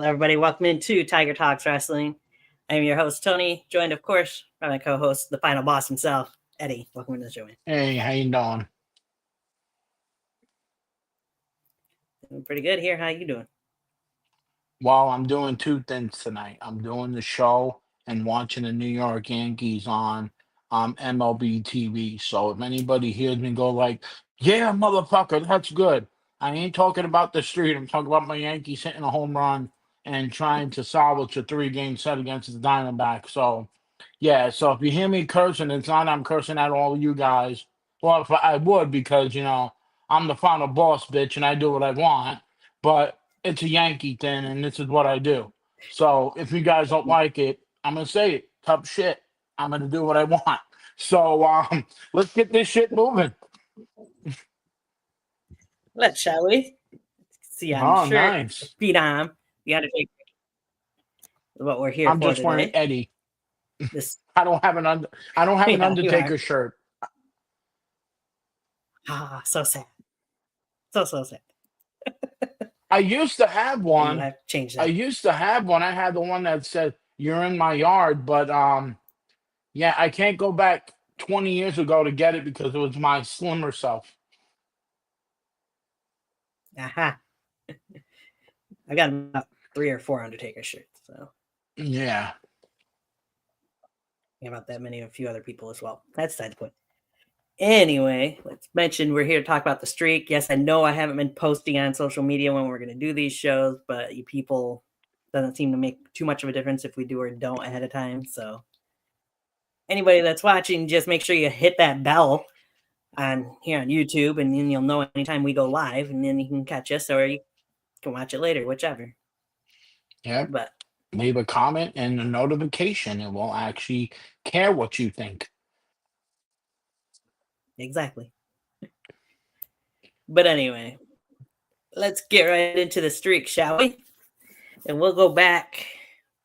Hello, everybody. Welcome into Tiger Talks Wrestling. I'm your host, Tony, joined, of course, by my co-host, the final boss himself, Eddie. Welcome to the show, man. Hey, how you doing? Doing pretty good here. How you doing? Well, I'm doing two things tonight. I'm doing the show and watching the New York Yankees on MLB TV. So if anybody hears me go like, "Yeah, motherfucker, that's good," I ain't talking about the street. I'm talking about my Yankees hitting a home run and trying to salvage a three-game set against the Diamondbacks. So yeah, so if you hear me cursing, it's not I'm cursing at all you guys. Well, if I would because I'm the final boss, bitch, and I do what I want. But it's a Yankee thing, and this is what I do. So if you guys don't like it, I'm gonna say it. Tough shit. I'm gonna do what I want. So let's get this shit moving. Let's, shall we? See on the Oh, shirt, the nice. Phenom, the Undertaker, what we're here I'm for just wearing today. Eddie. This, I don't have I don't have an yeah, you are. Undertaker shirt. So sad. So sad. I used to have Yeah, you one. have to change I that. used to have one. I had the one that said "You're in my yard," but yeah, I can't go back 20 years ago to get it because it was my slimmer self. Aha. I got about 3 or 4 Undertaker shirts, so Yeah. about that many of a few other people as well. That's the point. Anyway, let's mention we're here to talk about the streak. Yes, I know I haven't been posting on social media when we're going to do these shows, but you people doesn't seem to make too much of a difference if we do or don't ahead of time. So anybody that's watching, just make sure you hit that bell on here on YouTube, and then you'll know anytime we go live, and then you can catch us or you can watch it later, whichever. Yeah. But Leave a comment and a notification. It will actually care what you think. exactly. But anyway, let's get right into the streak, shall we? And we'll go back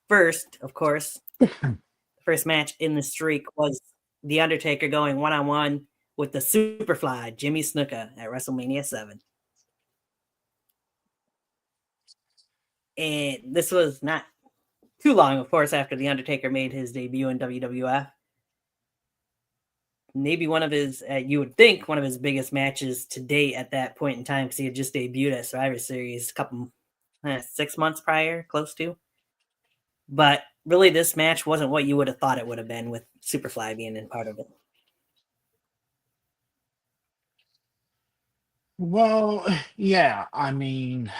first, of course. First match in the streak was The Undertaker going one-on-one with the Superfly, Jimmy Snuka, at WrestleMania 7. And this was not too long, of course, after The Undertaker made his debut in WWF. Maybe one of his, you would think, one of his biggest matches to date at that point in time, because he had just debuted at Survivor Series a couple, 6 months prior, close to. But really, this match wasn't what you would have thought it would have been with Superfly being in part of it. Well, yeah, I mean,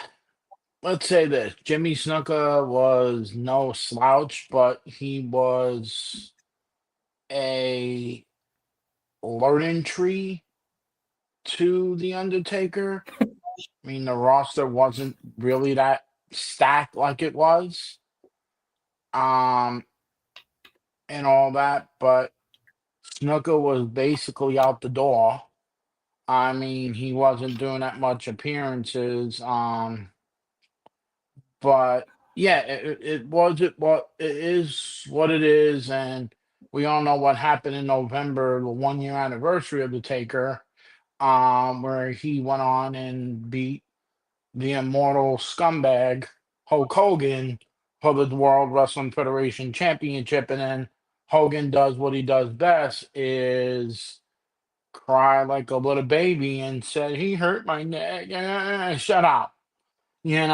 let's say this. Jimmy Snuka was no slouch, but he was a learning tree to The Undertaker. I mean, the roster wasn't really that stacked like it was, um, and all that, but Snuka was basically out the door. I mean, he wasn't doing that much appearances. But yeah, it was what it is what it is, and we all know what happened in November, the 1 year anniversary of the Taker, where he went on and beat the immortal scumbag Hulk Hogan for the World Wrestling Federation Championship, and then Hogan does what he does best is cry like a little baby and said he hurt my neck. Shut up. Yeah,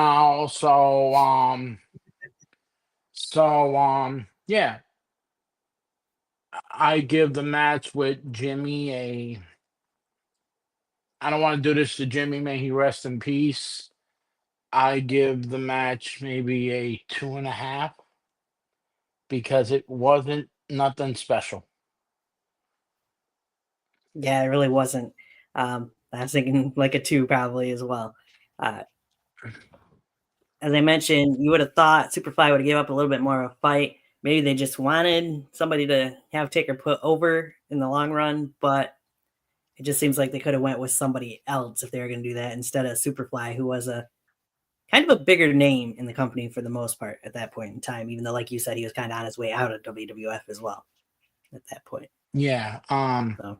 I give the match with Jimmy a I don't want to do this to Jimmy, may he rest in peace. I give the match maybe a 2.5 because it wasn't nothing special. Yeah, it really wasn't. I was thinking like a 2 probably as well. Uh, as I mentioned, you would have thought Superfly would have gave up a little bit more of a fight. Maybe they just wanted somebody to have Taker put over in the long run, but it just seems like they could have went with somebody else if they were going to do that instead of Superfly, who was a kind of a bigger name in the company for the most part at that point in time, even though, like you said, he was kind of on his way out of WWF as well at that point. Yeah, So,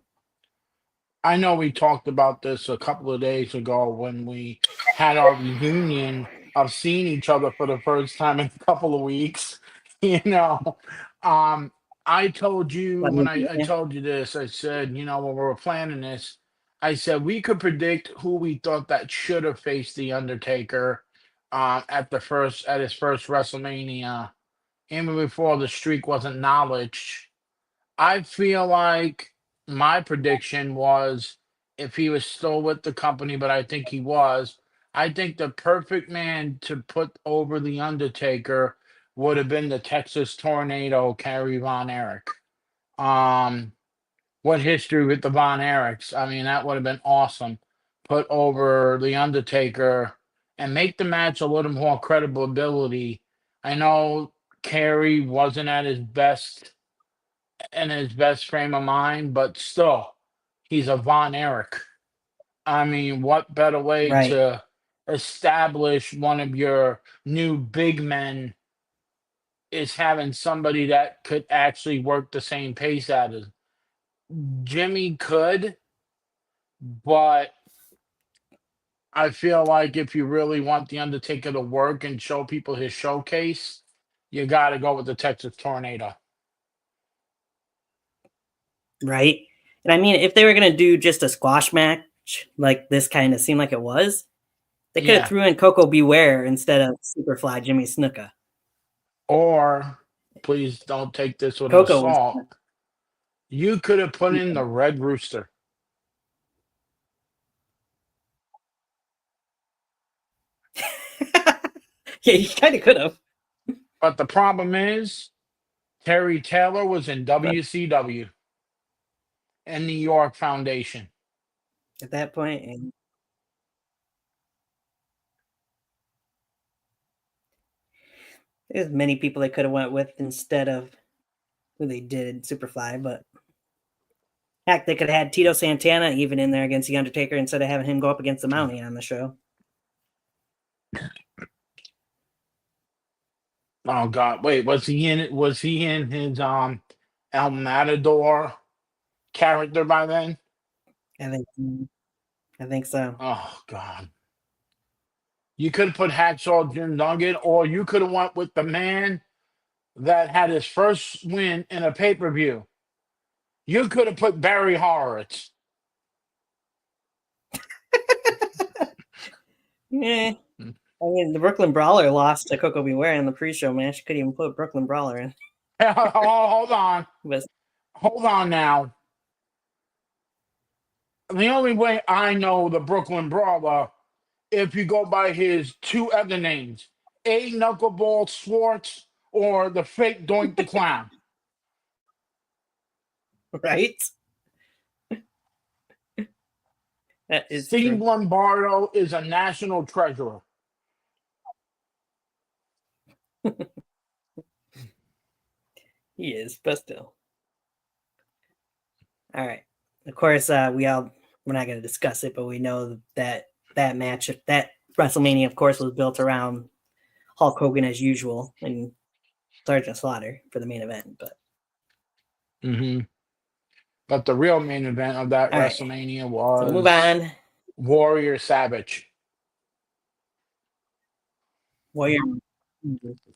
I know we talked about this a couple of days ago when we had our reunion of seeing each other for the first time in a couple of weeks. You know, um, I told you But when I yeah, told you this, I said, when we were planning this, I said we could predict who we thought that should have faced the Undertaker at his first WrestleMania, even before the streak wasn't knowledge. I feel like my prediction was if he was still with the company, but I think he was. I think the perfect man to put over the Undertaker would have been the Texas Tornado, Kerry Von Erich. Um, what history with the Von Erichs? I mean, that would have been awesome. Put over the Undertaker and make the match a little more credibility. I know Kerry wasn't at his best in his best frame of mind, but still, he's a Von Erich. I mean, what better way right, to establish one of your new big men is having somebody that could actually work the same pace at it. Jimmy could, but I feel like if you really want the Undertaker to work and show people his showcase, you got to go with the Texas Tornado. right. And I mean, if they were gonna do just a squash match like this, kind of seemed like it was, they could have Yeah. threw in Coco Beware instead of Superfly Jimmy Snuka. Or, please don't take this with a Coco was, salt. You could have put in the Red Rooster. yeah, you kind of could have. But the problem is, Terry Taylor was in But WCW and New York Foundation. at that point, and there's many people they could have went with instead of who they did Superfly. But heck, they could have had Tito Santana even in there against the Undertaker instead of having him go up against the Mountie on the show. Oh God, wait, was he in it? Was he in his El Matador character by then? I think, I think so. Oh God. You could have put Hacksaw Jim Duggan, or you could have went with the man that had his first win in a pay-per-view. You could have put Barry Horowitz. Yeah. I mean, the Brooklyn Brawler lost to Coco Beware in the pre-show match. Couldn't even put Brooklyn Brawler in. Oh, hold on. But Hold on now. The only way I know the Brooklyn Brawler, if you go by his two other names, A. Knuckleball Schwartz or the fake Doink the Clown. right, that is Steve true. Lombardo is a national treasure. He is, but still. All right. Of course, we're not going to discuss it, but we know that that match, that WrestleMania, of course, was built around Hulk Hogan as usual and Sergeant Slaughter for the main event. But Mm-hmm. But the real main event of that all right, WrestleMania so we'll move was on. Warrior Savage. Warrior,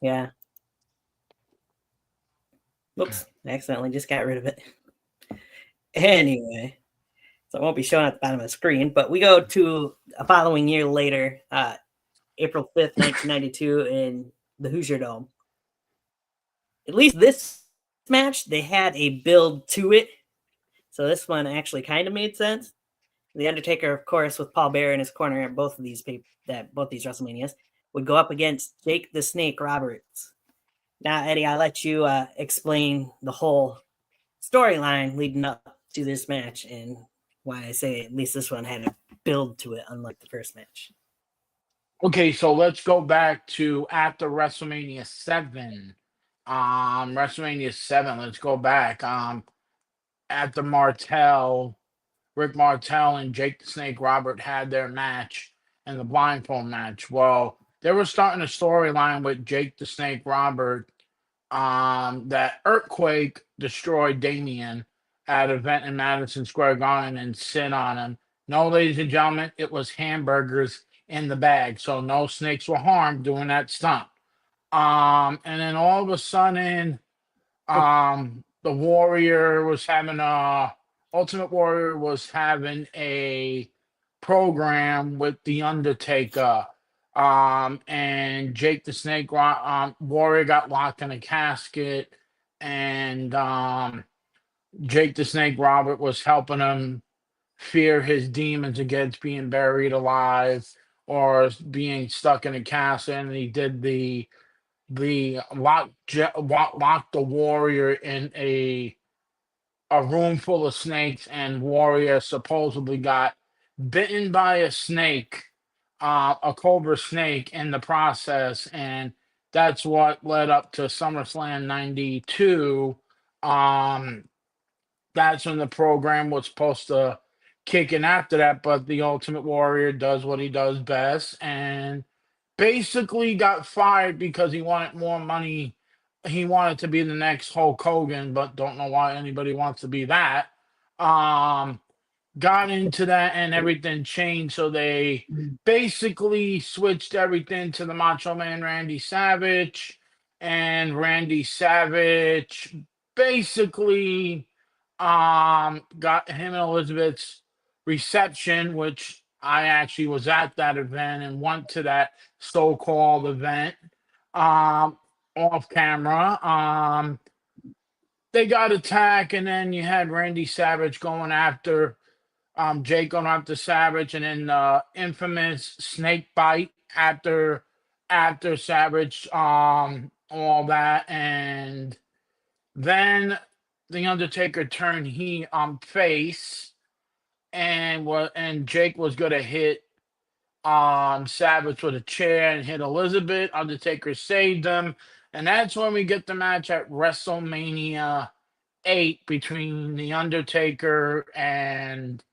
yeah. Whoops, I accidentally just got rid of it. Anyway, so it won't be showing at the bottom of the screen, but we go to a following year later, April 5th, 1992, in the Hoosier Dome. At least this match, they had a build to it. So this one actually kind of made sense. The Undertaker, of course, with Paul Bearer in his corner at both these WrestleManias, would go up against Jake the Snake Roberts. Now, Eddie, I'll let you explain the whole storyline leading up to this match and why I say at least this one had a build to it, unlike the first match. Okay, so let's go back to after WrestleMania 7. WrestleMania 7, let's go back. After Rick Martel and Jake the Snake Robert had their match and the blindfold match. Well, they were starting a storyline with Jake the Snake Robert. That Earthquake destroyed Damien at an event in Madison Square Garden and sit on him. No, ladies and gentlemen, it was hamburgers. in the bag, so no snakes were harmed doing that stunt. And then all of a sudden, the Warrior was having a Ultimate Warrior was having a program with the Undertaker. And Jake the Snake Warrior got locked in a casket, and Jake the Snake Robert was helping him fear his demons against being buried alive or being stuck in a casket, and he did the lock the Warrior in a room full of snakes, and Warrior supposedly got bitten by a snake, a cobra snake, in the process, and that's what led up to SummerSlam '92. Um, that's when the program was supposed to kick in after that, but the Ultimate Warrior does what he does best and basically got fired because he wanted more money. He wanted to be the next Hulk Hogan, but don't know why anybody wants to be that. Um, got into that and everything changed, so they basically switched everything to the Macho Man Randy Savage, and Randy Savage basically got him and Elizabeth's reception, which I actually was at that event and went to that so-called event um off camera. They got attacked, and then you had Randy Savage going after Jake going after Savage, and then infamous snake bite after Savage, all that, and then the Undertaker turned face, and Jake was gonna hit Savage with a chair and hit Elizabeth. Undertaker saved him, and that's when we get the match at WrestleMania 8 between the Undertaker and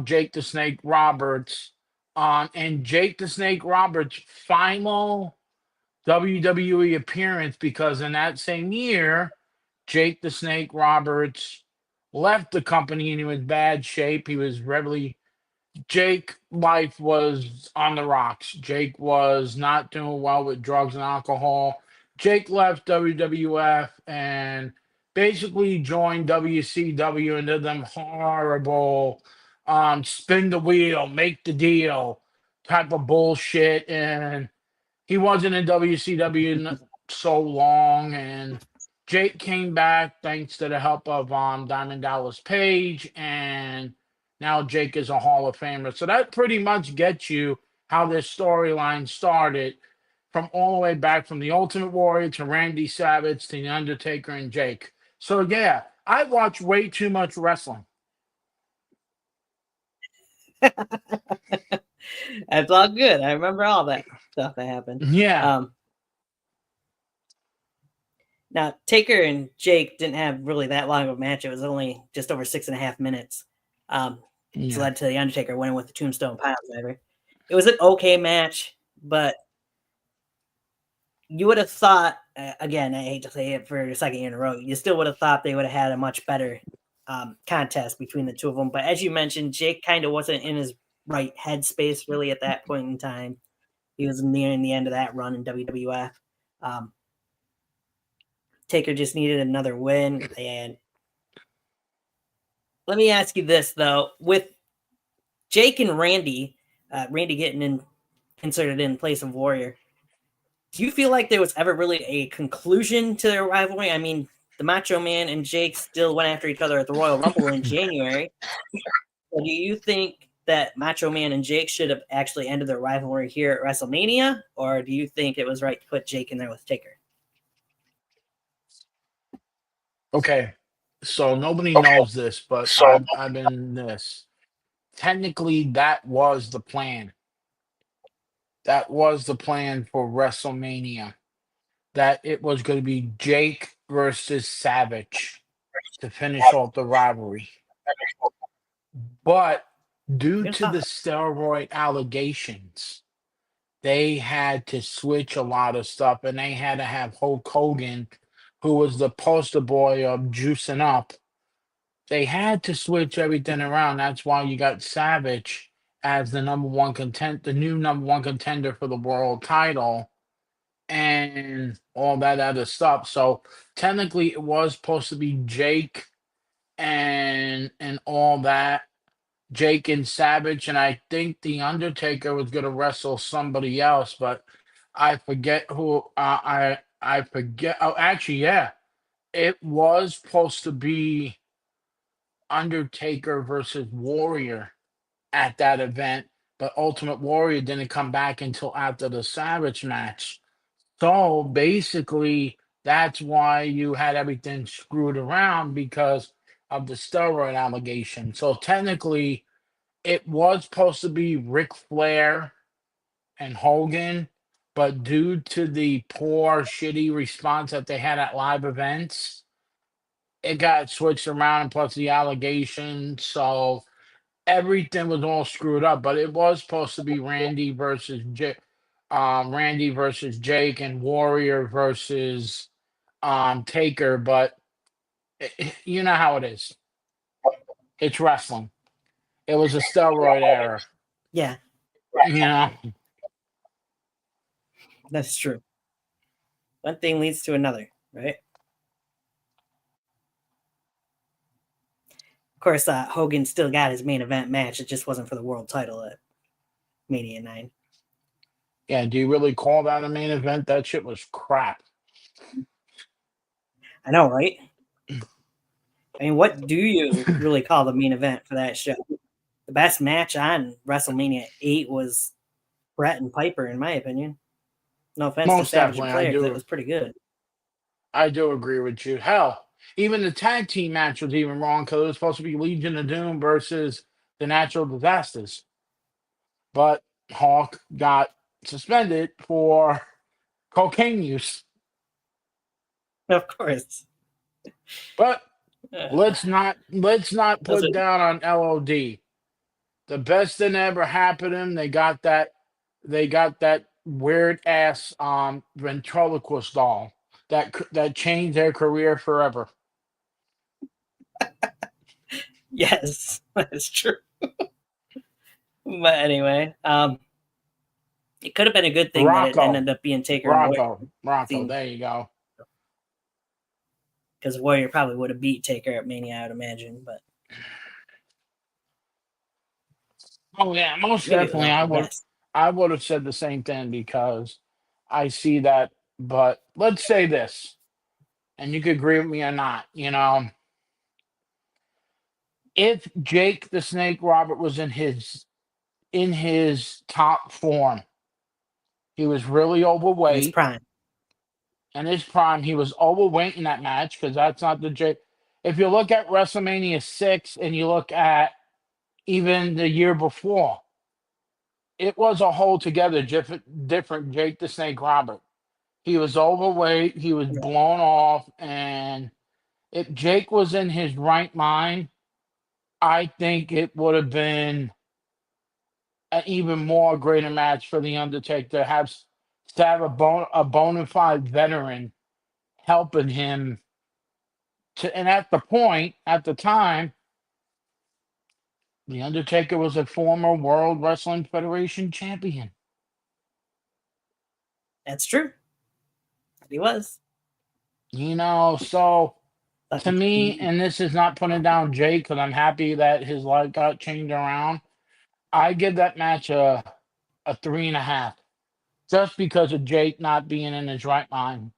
Jake the Snake Roberts. And Jake the Snake Roberts' final WWE appearance, because in that same year, Jake the Snake Roberts left the company and he was bad shape. He was really Jake life was on the rocks. Jake was not doing well with drugs and alcohol. Jake left WWF and basically joined WCW and did them horrible spin the wheel, make the deal type of bullshit. And he wasn't in WCW so long, and Jake came back thanks to the help of Diamond Dallas Page, and now Jake is a Hall of Famer. So that pretty much gets you how this storyline started, from all the way back from the Ultimate Warrior to Randy Savage to the Undertaker and Jake. So yeah, I watch way too much wrestling. That's all good. I remember all that stuff that happened. Yeah. Now, Taker and Jake didn't have really that long of a match. It was only just over 6.5 minutes. Which led to the Undertaker winning with the Tombstone Piledriver. It was an okay match, but you would have thought, again, I hate to say it for the second year in a row, you still would have thought they would have had a much better contest between the two of them. But as you mentioned, Jake kind of wasn't in his right headspace really at that point in time. He was nearing the end of that run in WWF. Taker just needed another win. And let me ask you this, though. With Jake and Randy getting inserted in place of Warrior, do you feel like there was ever really a conclusion to their rivalry? I mean, the Macho Man and Jake still went after each other at the Royal Rumble in January. So do you think that Macho Man and Jake should have actually ended their rivalry here at WrestleMania, or do you think it was right to put Jake in there with Taker? Okay, so nobody knows this, but I've been this. Technically, that was the plan. That was the plan for WrestleMania. That it was going to be Jake versus Savage to finish off the rivalry. But due to the steroid allegations, they had to switch a lot of stuff, and they had to have Hulk Hogan, who was the poster boy of juicing up. They had to switch everything around. That's why you got Savage as the the new number one contender for the world title and all that other stuff. So technically it was supposed to be Jake and all that. Jake and Savage, and I think the Undertaker was gonna wrestle somebody else, but I forget who I forget. Oh, actually, yeah. It was supposed to be Undertaker versus Warrior at that event, but Ultimate Warrior didn't come back until after the Savage match. So basically, that's why you had everything screwed around because of the steroid allegation. So technically, it was supposed to be Ric Flair and Hogan, but due to the poor, shitty response that they had at live events, it got switched around and plus the allegations. So everything was all screwed up, but it was supposed to be Randy versus Jake and Warrior versus Taker, but you know how it is. It's wrestling. It was a steroid era, Yeah, you know. that's true. One thing leads to another, right? Of course, Hogan still got his main event match. It just wasn't for the world title at Mania 9. Yeah, do you really call that a main event? That shit was crap. I know, right? I mean, what do you really call the main event for that show? The best match on WrestleMania 8 was Brett and Piper, in my opinion. No offense to Most Savage and definitely, Flair, because it was pretty good. I do agree with you. Hell, even the tag team match was even wrong because it was supposed to be Legion of Doom versus the Natural Disasters, but Hawk got suspended for cocaine use. Of course. But Uh, let's not those put are, down on LOD. The best that ever happened to them, they got that weird ass ventriloquist doll that changed their career forever. yes, that's true. But anyway, it could have been a good thing that it Rocco, ended up being Taker and Warrior, Rocco. There you go. because Warrior probably would have beat Taker at Mania, I would imagine. But Oh yeah, most maybe it was definitely. all for the best. I would have said the same thing because I see that. But let's say this, and you could agree with me or not. You know, if Jake the Snake Robert was in his top form, he was really In his overweight. prime. In his prime, he was overweight in that match because that's not the Jake. If you look at WrestleMania 6 and you look at even the year before, it was a whole together different Jake the Snake Robert. He was overweight, he was Yeah, blown off, and if Jake was in his right mind, I think it would have been an even more greater match for the Undertaker to have a bona fide veteran helping him to. And at the time, the Undertaker was a former World Wrestling Federation champion. that's true. He was. You know, so But to me, and this is not putting down Jake because I'm happy that his life got changed around. I give that match a 3.5, just because of Jake not being in his right mind.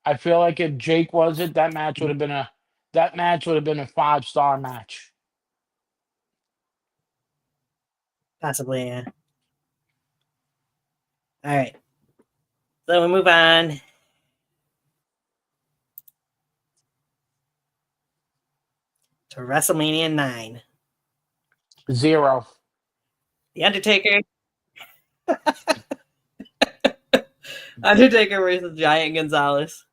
I feel like if Jake was it, that match would have been a 5-star match. possibly, yeah. All right. So we move on to WrestleMania 9. 0. The Undertaker. Undertaker versus Giant Gonzalez.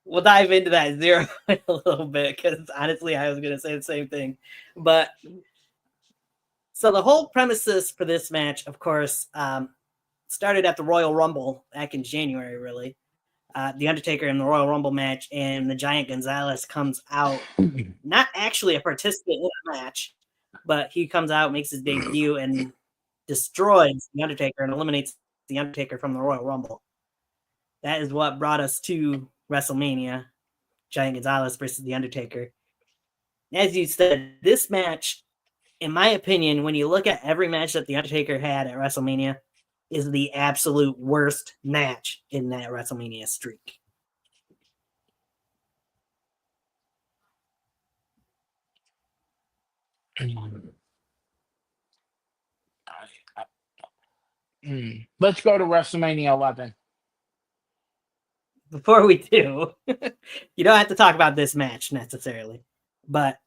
We'll dive into that 0 in a little bit because honestly, I was going to say the same thing. But so the whole premises for this match, of course, started at the Royal Rumble back in January, really. The Undertaker in the Royal Rumble match, and the Giant Gonzalez comes out, not actually a participant in the match, but he comes out, makes his debut, and destroys The Undertaker and eliminates The Undertaker from the Royal Rumble. That is what brought us to WrestleMania, Giant Gonzalez versus The Undertaker. As you said, this match, in my opinion, when you look at every match that The Undertaker had at WrestleMania, is the absolute worst match in that WrestleMania streak. Let's go to WrestleMania 11. Before we do, you don't have to talk about this match necessarily, but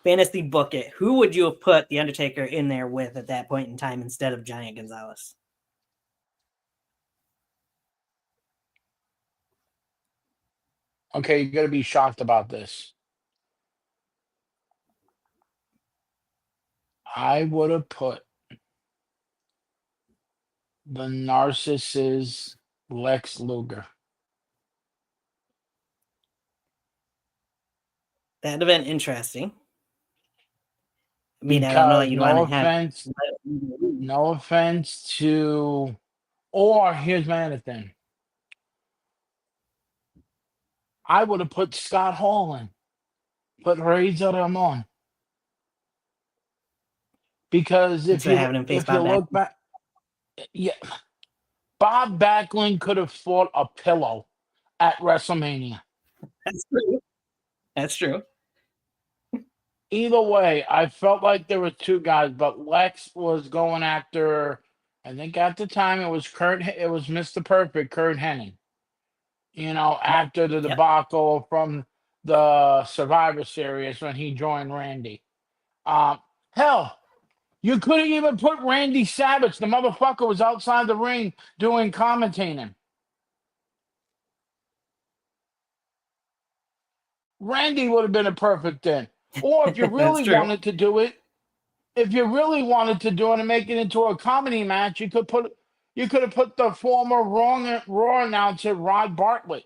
fantasy book it. Who would you have put The Undertaker in there with at that point in time instead of Giant Gonzalez? Okay, you're going to be shocked about this. I would have put the narcissist Lex Luger. That'd have been interesting. I mean, I don't know. Because You'd no want to have. offense to, or here's my other thing. I would have put Scott Hall in, put Razor Ramon. Because if Instead of having him face if you Bob look back, yeah, Bob Backlund could have fought a pillow at WrestleMania. That's true. That's true. Either way, I felt like there were two guys, but Lex was going after. I think at the time it was Mr. Perfect, Kurt Hennig. You know, after the debacle from the Survivor Series when he joined Randy. Hell, you couldn't even put Randy Savage. The motherfucker was outside the ring doing commentating. Randy would have been a perfect in. Or if you really wanted to do it, and make it into a comedy match, you could have put the former Raw announcer Rod Bartlett.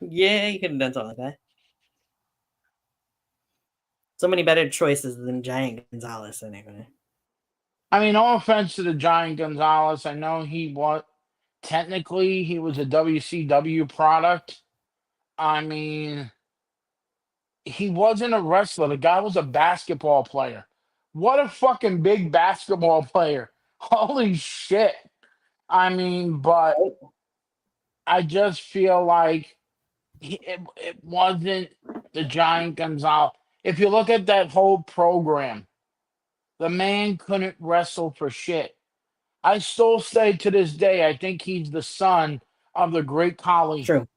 Yeah, you could have done something like that. So many better choices than Giant Gonzalez, anyway. I mean, no offense to the Giant Gonzalez. I know he was a WCW product. I mean, he wasn't a wrestler. The guy was a basketball player. What a fucking big basketball player. Holy shit. I mean, but I just feel like it wasn't the Giant Gonzalez. If you look at that whole program, the man couldn't wrestle for shit. I still say to this day, I think he's the son of the Great Khali. True.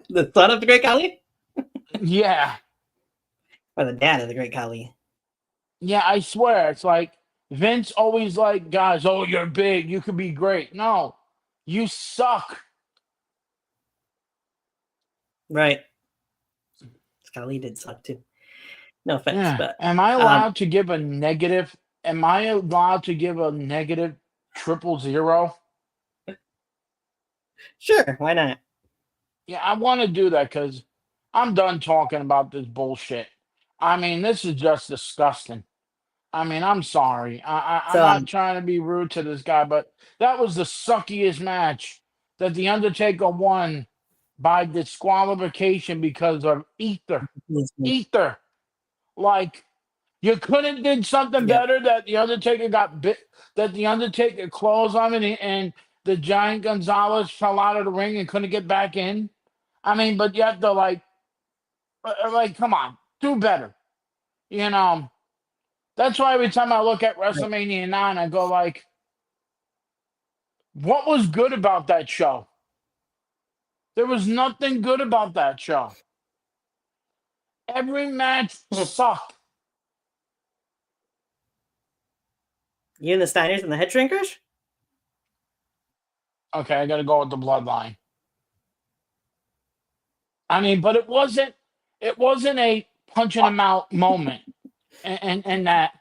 The son of the Great Khali? Yeah. Or the dad of the Great Khali? Yeah, I swear. It's like Vince always like, guys, oh, you're big. You could be great. No, you suck. Right. Khali did suck too. No offense, Yeah. but Am I allowed to give a negative? Am I allowed to give a negative 000? Sure, why not? Yeah, I want to do that because I'm done talking about this bullshit. I mean, this is just disgusting. I mean, I'm sorry. I'm not trying to be rude to this guy, but that was the suckiest match that The Undertaker won by disqualification because of ether. Ether. Like, you couldn't did something better that The Undertaker got bit, that The Undertaker closed on him and the Giant Gonzalez fell out of the ring and couldn't get back in. I mean, but you have to like, come on, do better. You know, that's why every time I look at WrestleMania 9, I go like, what was good about that show? There was nothing good about that show. Every match sucked. You and the Steiners and the Head Shrinkers? Okay, I got to go with the Bloodline. I mean, but it wasn't a punching him out moment in that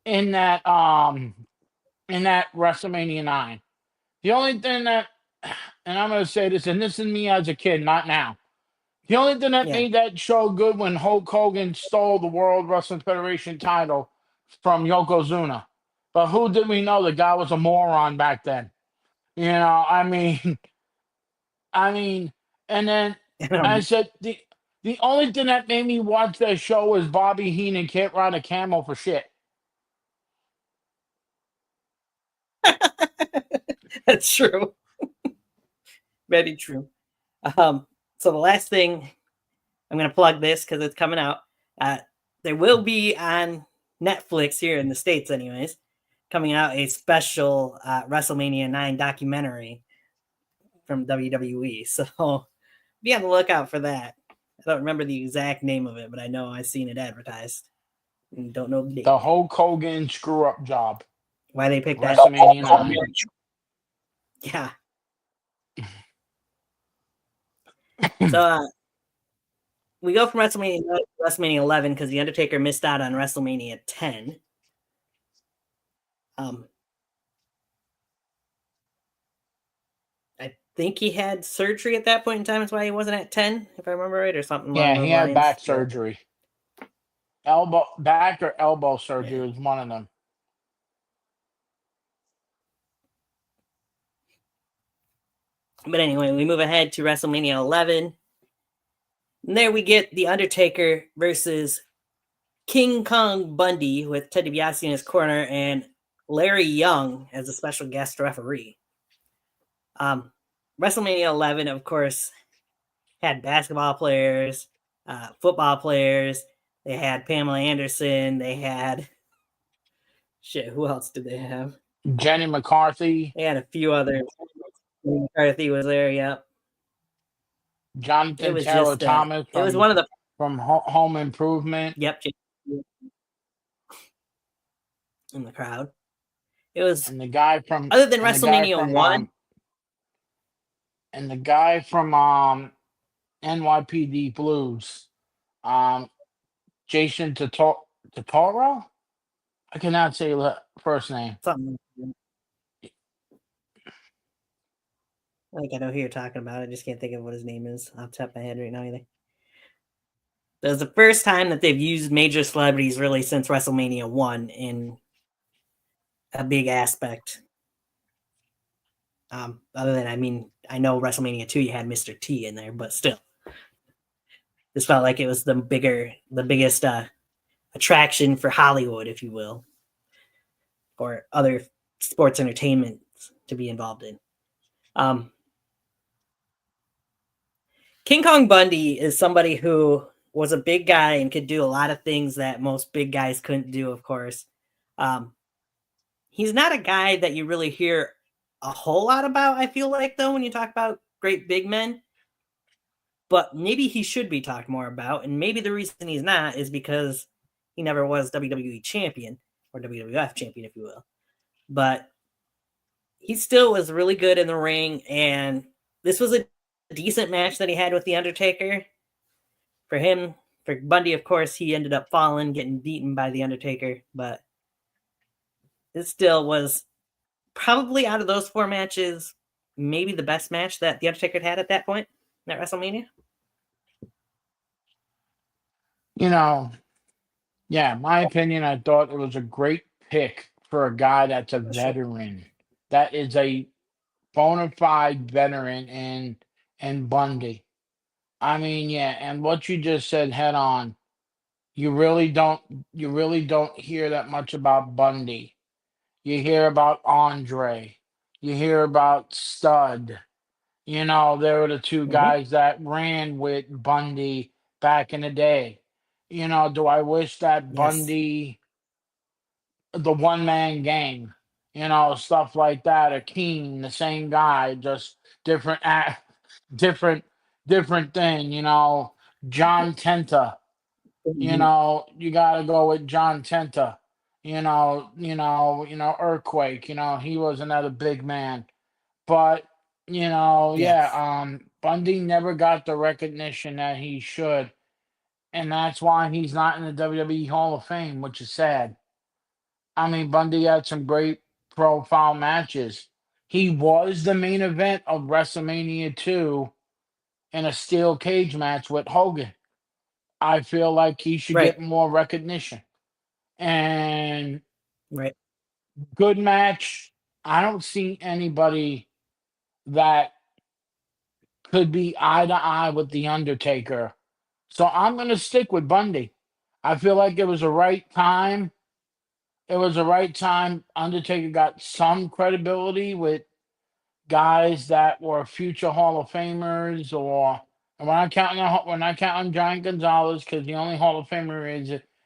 WrestleMania 9. The only thing that, and I'm going to say this, and this is me as a kid, not now. The only thing that Yeah. made that show good when Hulk Hogan stole the World Wrestling Federation title from Yokozuna. But who did we know the guy was a moron back then? You know, and then I don't I know. said the only thing that made me watch that show was Bobby Heenan can't ride a camel for shit. That's true. Very true. So the last thing I'm going to plug this because it's coming out. There will be on Netflix here in the States, anyways, coming out a special WrestleMania 9 documentary from WWE. So be on the lookout for that. I don't remember the exact name of it, but I know I've seen it advertised. And don't know the The date. Hulk Hogan screw up job. Why they picked that? WrestleMania 9. Yeah. So we go from WrestleMania 9 to WrestleMania 11 because The Undertaker missed out on WrestleMania 10. I think he had surgery at that point in time. That's why he wasn't at 10, if I remember right, or something along Yeah, those he had lines. back surgery. Back or elbow surgery Yeah. was one of them. But anyway, we move ahead to WrestleMania 11. And there we get The Undertaker versus King Kong Bundy with Ted DiBiase in his corner and Larry Young as a special guest referee. WrestleMania 11, of course, had basketball players, football players. They had Pamela Anderson. They had who else did they have? Jenny McCarthy. They had a few others. McCarthy was there. Yep. Jonathan It was Taylor just. Thomas It was one of the. from Home Improvement. Yep. In the crowd. It was. And the guy from Other than WrestleMania 1. And the guy from NYPD Blues. Jason Totoro? I cannot say the first name. Something. Like I know who you're talking about. I just can't think of what his name is off the top of my head right now either. That was the first time that they've used major celebrities really since WrestleMania 1 in a big aspect. Other than, I know WrestleMania 2 you had Mr. T in there, but still. This felt like it was the biggest attraction for Hollywood, if you will, or other sports entertainment to be involved in. King Kong Bundy is somebody who was a big guy and could do a lot of things that most big guys couldn't do, of course. He's not a guy that you really hear a whole lot about, I feel like, though, when you talk about great big men. But maybe he should be talked more about, and maybe the reason he's not is because he never was WWE champion, or WWF champion, if you will. But he still was really good in the ring, and this was a decent match that he had with The Undertaker. For him, for Bundy, of course, he ended up falling, getting beaten by The Undertaker, but it still was probably out of those 4 matches, maybe the best match that The Undertaker had at that point at WrestleMania. Yeah, my opinion, I thought it was a great pick for a guy that's a veteran. That is a bona fide veteran in Bundy. Yeah, and what you just said head on. You really don't hear that much about Bundy. You hear about Andre. You hear about Stud. They were the 2 guys that ran with Bundy back in the day. Do I wish that Yes. Bundy, the one man gang, stuff like that, or King, the same guy, just different different thing, John Tenta, you gotta go with John Tenta. Earthquake, he was another big man. But Yes. Bundy never got the recognition that he should, and that's why he's not in the WWE Hall of Fame, which is sad. Bundy had some great profile matches. he was the main event of WrestleMania 2 in a steel cage match with Hogan. I feel like he should Right. get more recognition. And Right. good match. I don't see anybody that could be eye to eye with The Undertaker. So I'm going to stick with Bundy. I feel like it was the right time. It was the right time. Undertaker got some credibility with guys that were future Hall of Famers, or and we're not counting Giant Gonzalez because the only Hall of Famer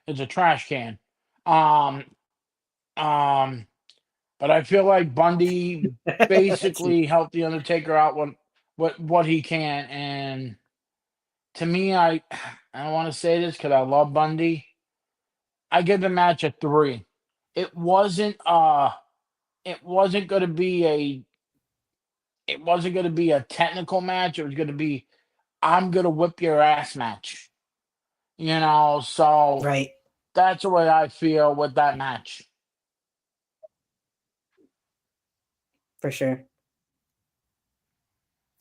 is a trash can. Um, um, but I feel like Bundy That's you. basically helped the Undertaker out what he can, and to me, I don't want to say this because I love Bundy. I give the match a 3. It wasn't uh it wasn't going to be a technical match. It was going to be I'm going to whip your ass match. So Right. that's the way I feel with that match. For sure.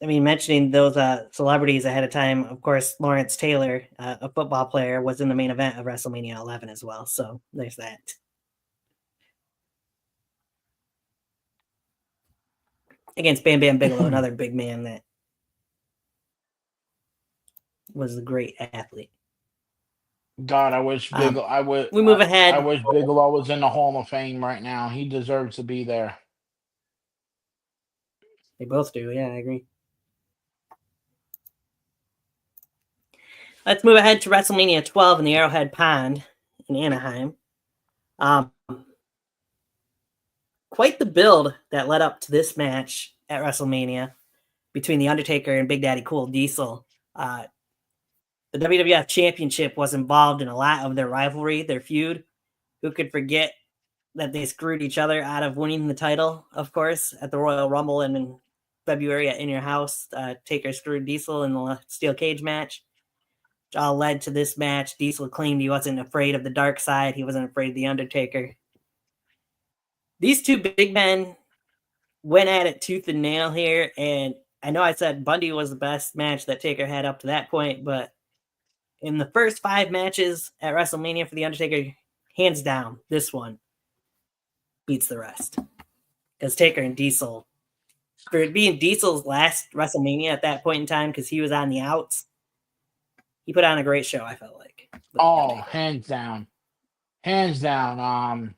I mean, mentioning those celebrities ahead of time, of course, Lawrence Taylor, a football player, was in the main event of WrestleMania 11 as well. So there's that. Against Bam Bam Bigelow, another big man that was a great athlete. God, I wish We move I ahead. wish Bigelow was in the Hall of Fame right now. He deserves to be there. They both do. Yeah, I agree. Let's move ahead to WrestleMania 12 in the Arrowhead Pond in Anaheim. Quite the build that led up to this match at WrestleMania between The Undertaker and Big Daddy Cool Diesel. The WWF Championship was involved in a lot of their rivalry, their feud. Who could forget that they screwed each other out of winning the title, of course, at the Royal Rumble and in February at In Your House. Taker screwed Diesel in the steel cage match, which all led to this match. Diesel claimed he wasn't afraid of the dark side. He wasn't afraid of The Undertaker. These two big men went at it tooth and nail here, and I know I said Bundy was the best match that Taker had up to that point, but in the first 5 matches at WrestleMania for The Undertaker, hands down, this one beats the rest. Because Taker and Diesel, for it being Diesel's last WrestleMania at that point in time, because he was on the outs, he put on a great show, I felt like. Oh, hands down. Hands down.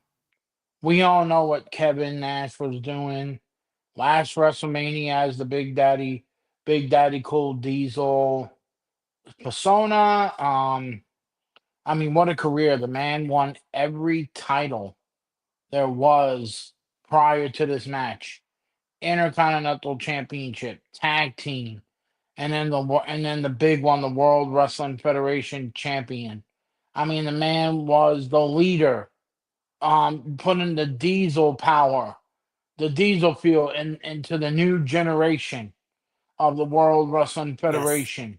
We all know what Kevin Nash was doing last WrestleMania as the Big Daddy Cool Diesel persona. I mean, what a career. The man won every title there was prior to this match. Intercontinental Championship, Tag Team, and then the big one, the World Wrestling Federation Champion. I mean, the man was the leader. Putting the diesel power, the diesel fuel into the new generation of the World Wrestling Yes. Federation.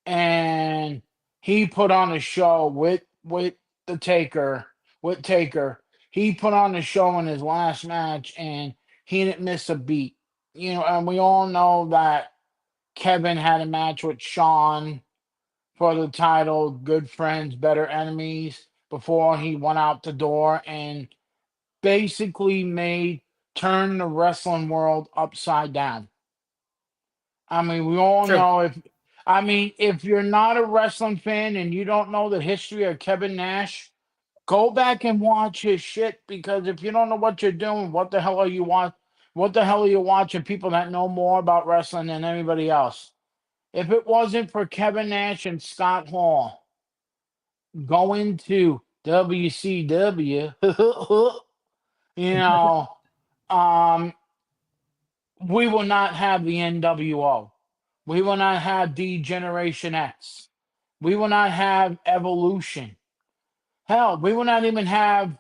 And he put on a show with the Taker, with Taker. He put on a show in his last match and he didn't miss a beat. And we all know that Kevin had a match with Shawn for the title, good friends, better enemies, before he went out the door and basically turn the wrestling world upside down. I mean, we all True. know if you're not a wrestling fan and you don't know the history of Kevin Nash, go back and watch his shit, because if you don't know what you're doing, what the hell are you watching people that know more about wrestling than anybody else? If it wasn't for Kevin Nash and Scott Hall going to WCW, you know, um, we will not have the NWO. We will not have D Generation X. We will not have Evolution. Hell, we will not even have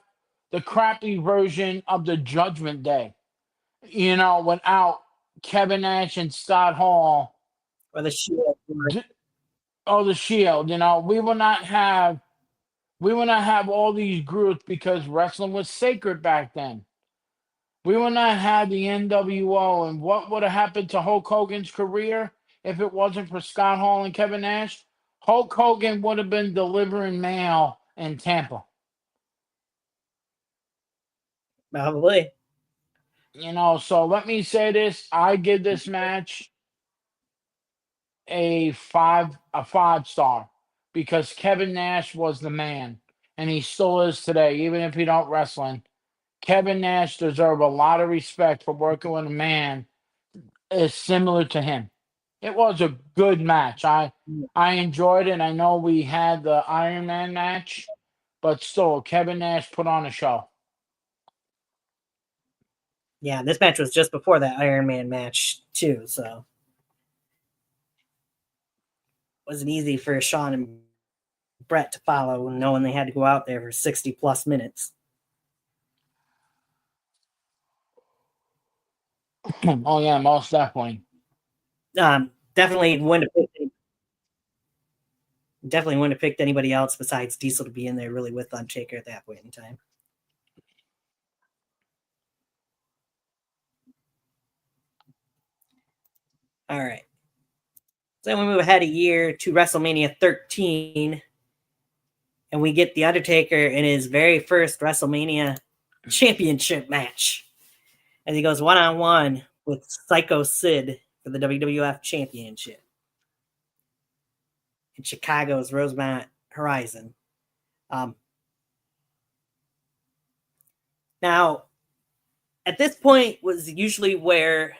the crappy version of the Judgment Day, without Kevin Nash and Scott Hall. Or the Shield. The Shield. We will not have all these groups, because wrestling was sacred back then. We would not have the NWO, and what would have happened to Hulk Hogan's career if it wasn't for Scott Hall and Kevin Nash? Hulk Hogan would have been delivering mail in Tampa. Probably. So let me say this: I give this match a five star because Kevin Nash was the man, and he still is today, even if he don't wrestling. Kevin Nash deserves a lot of respect for working with a man is similar to him. It was a good match. I enjoyed it. I know we had the Iron Man match, but still, Kevin Nash put on a show. Yeah, this match was just before that Iron Man match too, so it wasn't easy for Shawn and Brett to follow, knowing they had to go out there for 60 plus minutes. Oh yeah, most definitely. Definitely wouldn't have picked anybody else besides Diesel to be in there really with Undertaker at that point in time. All right. So then we move ahead a year to WrestleMania 13, and we get The Undertaker in his very first WrestleMania championship match. And he goes one-on-one with Psycho Sid for the WWF Championship in Chicago's Rosemont Horizon. Now, at this point was usually where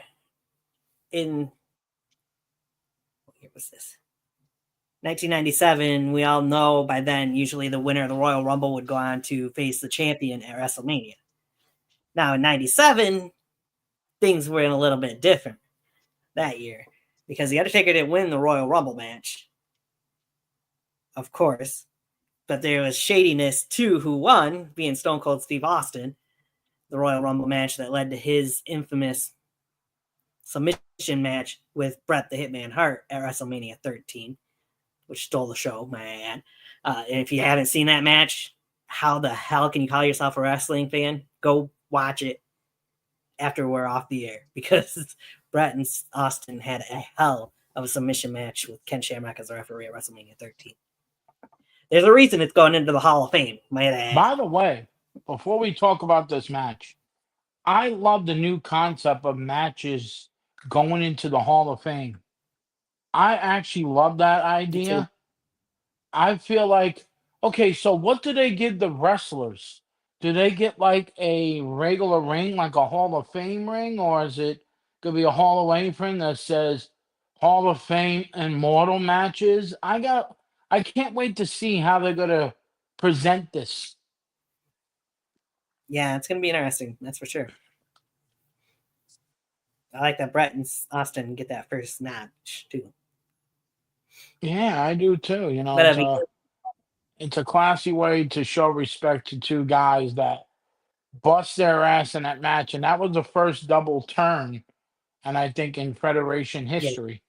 what year was this? 1997, we all know by then, usually the winner of the Royal Rumble would go on to face the champion at WrestleMania. Now, in 97, things were a little bit different that year because The Undertaker didn't win the Royal Rumble match, of course, but there was shadiness to who won, being Stone Cold Steve Austin, the Royal Rumble match that led to his infamous submission match with Bret the Hitman Hart at WrestleMania 13, which stole the show, my add. And if you haven't seen that match, how the hell can you call yourself a wrestling fan? Go watch it after we're off the air because Bret and Austin had a hell of a submission match with Ken Shamrock as a referee at WrestleMania 13. There's a reason it's going into the Hall of Fame, might I add. By the way, before we talk about this match, I love the new concept of matches going into the Hall of Fame. I actually love that idea. I feel like, okay, so what do they give the wrestlers? Do they get like a regular ring, like a Hall of Fame ring, or is it gonna be a Hall of Fame ring that says Hall of Fame Immortal matches? I can't wait to see how they're gonna present this. Yeah, it's going to be interesting. That's for sure. I like that Bret and Austin get that first match too. Yeah, I do too. But It's a classy way to show respect to two guys that bust their ass in that match, and that was the first double turn, and I think in Federation yeah, history.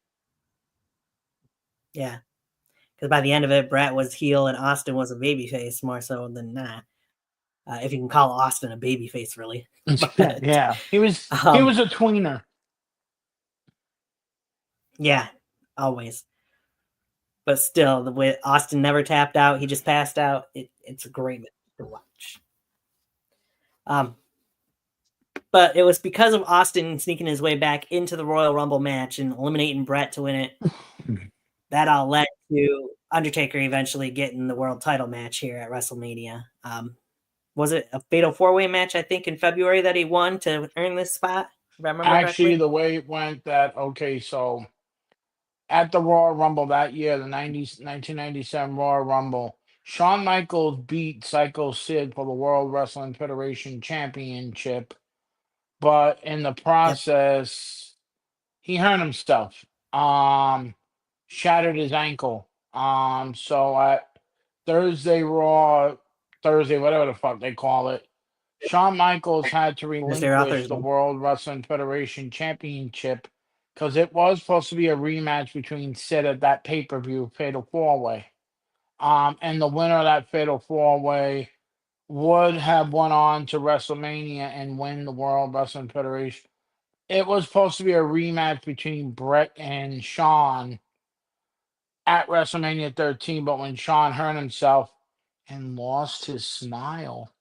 yeah. Because by the end of it, Bret was heel and Austin was a babyface more so than not. If you can call Austin a babyface, really. But, Yeah, he was a tweener. yeah, always. But still, the way Austin never tapped out, he just passed out. It's a great match to watch. But it was because of Austin sneaking his way back into the Royal Rumble match and eliminating Bret to win it that all led to Undertaker eventually getting the world title match here at WrestleMania. Was it a fatal four-way match, I think, in February that he won to earn this spot? If I remember Actually, correctly. the way it went that okay, so at the Royal Rumble that year, the 1997 Royal Rumble, Shawn Michaels beat Psycho Sid for the World Wrestling Federation Championship, but in the Yep. process, he hurt himself. Shattered his ankle. So at Thursday Raw, Thursday, whatever the fuck they call it, Shawn Michaels had to Thursday or relinquish the Thursday. World Wrestling Federation Championship because it was supposed to be a rematch between Sid at that pay per view Fatal Four Way. And the winner of that Fatal Four Way would have went on to WrestleMania and win the World Wrestling Federation. It was supposed to be a rematch between Brett and Shawn at WrestleMania 13, but when Shawn hurt himself and lost his smile,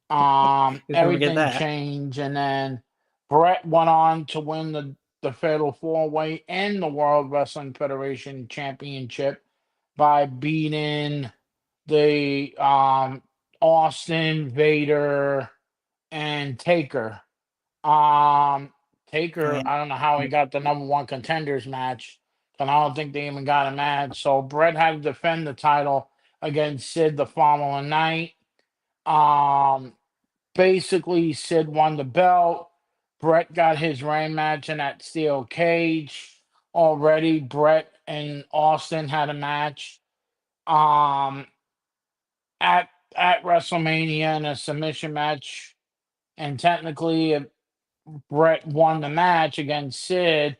Who's gonna forget everything that? changed, and then Brett went on to win the Fatal 4-Way and the World Wrestling Federation Championship by beating the Austin, Vader, and Taker. Um, Oh, Taker, yeah. I don't know how he got the number one contenders match, and I don't think they even got a match. So Brett had to defend the title against Sid the following night. Um, Basically, Sid won the belt. Brett got his rematch in that steel cage. Already, Brett and Austin had a match. Um, at at WrestleMania in a submission match, and technically, if Brett won the match against Sid,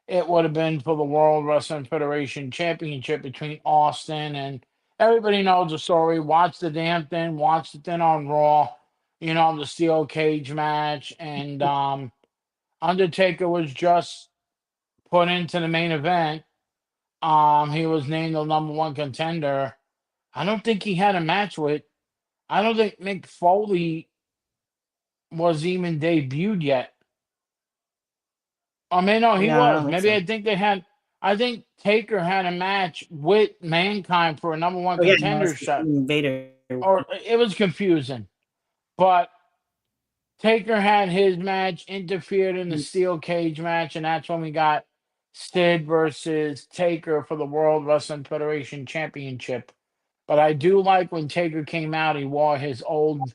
it would have been for the World Wrestling Federation Championship between Austin and everybody knows the story. Watch the damn thing, watch the thing on Raw, the steel cage match, and Undertaker was just put into the main event. He was named the number one contender. I don't think he had a match with. I don't think Mick Foley was even debuted yet. I mean, no, he No, I don't was. think Maybe so. I think they had. I think Taker had a match with Mankind for a number one Oh yeah, no, contender it's shot, Vader. or it was confusing. But Taker had his match, interfered in the steel cage match, and that's when we got Sid versus Taker for the World Wrestling Federation Championship. But I do like when Taker came out, he wore his old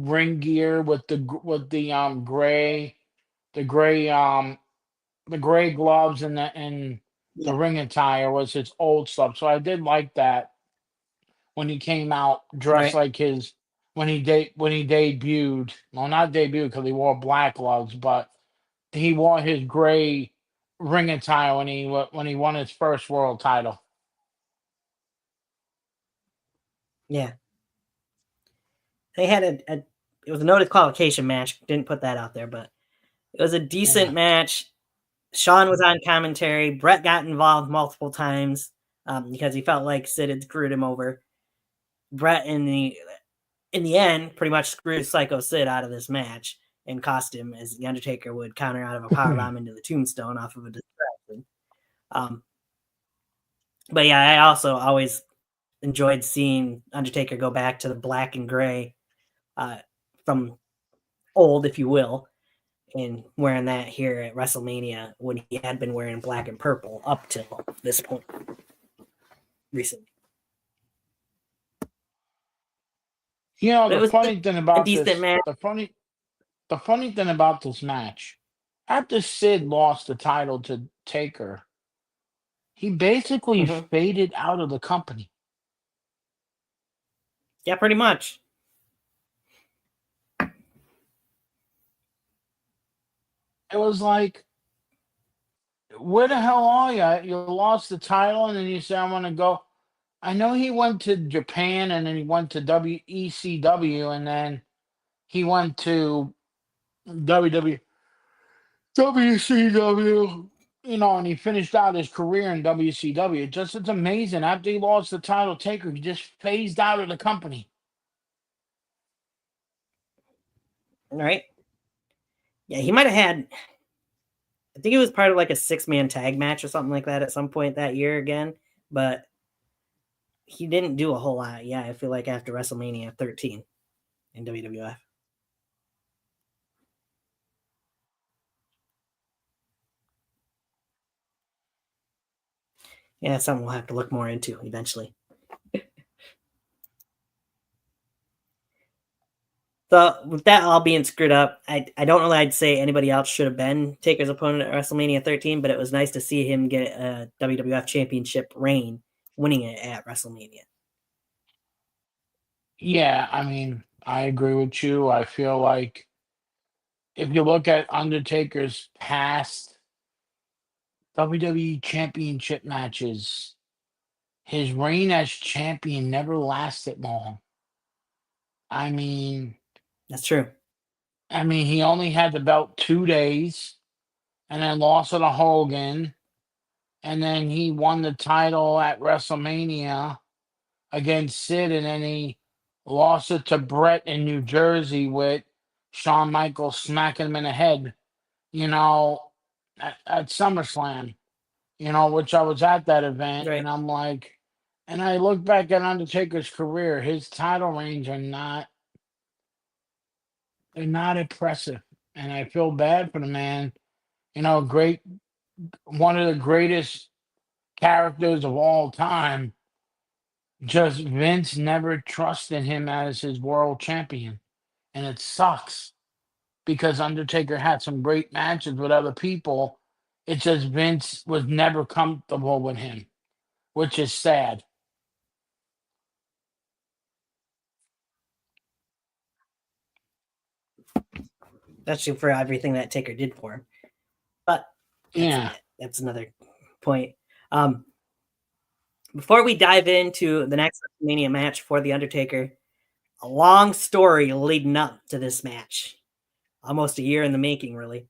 ring gear with the gray the gray the gray gloves and the Yeah, ring attire was his old stuff. So I did like that when he came out dressed right. like his when he debuted. Well, not debuted because he wore black gloves, but he wore his gray ring attire when he won his first world title. Yeah, they had a it was a no disqualification match. Didn't put that out there, but it was a decent Yeah. match. Shawn was on commentary. Brett got involved multiple times because he felt like Sid had screwed him over. Brett in the end pretty much screwed Psycho Sid out of this match and cost him as the Undertaker would counter out of a powerbomb into the tombstone off of a distraction. Um, but yeah, I also always enjoyed seeing Undertaker go back to the black and gray uh, from old, if you will, and wearing that here at WrestleMania when he had been wearing black and purple up till this point recently. But it The was funny thing a about decent this, match. the funny thing about this match, after Sid lost the title to Taker, he basically Mhm. faded out of the company. Yeah, pretty much. It was like, where the hell are you? You lost the title, and then you say, "I want to go." I know he went to Japan, and then he went to WECW, and then he went to WW, WCW, and he finished out his career in WCW. It's amazing. After he lost the title, Taker, he just phased out of the company. Right? Yeah, he might have had. I think it was part of like a 6-man tag match or something like that at some point that year again, but he didn't do a whole lot. Yeah, I feel like after WrestleMania 13 in WWF. Yeah, something we'll have to look more into eventually. So with that all being screwed up, I don't know that I'd say anybody else should have been Taker's opponent at WrestleMania 13, but it was nice to see him get a WWF Championship reign, winning it at WrestleMania. Yeah, I mean, I agree with you. I feel like if you look at Undertaker's past WWE Championship matches, his reign as champion never lasted long. I mean, That's true. he only had the belt 2 days, and then lost it to Hogan, and then he won the title at WrestleMania against Sid, and then he lost it to Brett in New Jersey with Shawn Michaels smacking him in the head, you know, at SummerSlam, which I was at that event, Right. and I'm like, and I look back at Undertaker's career, his title reigns are not, they're not impressive, and I feel bad for the man. Great, one of the greatest characters of all time. Just Vince never trusted him as his world champion, and it sucks because Undertaker had some great matches with other people. It's just Vince was never comfortable with him, which is sad. Especially for everything that Taker did for him. But that's Yeah. that's another point. Before we dive into the next WrestleMania match for The Undertaker, a long story leading up to this match. Almost a year in the making, really.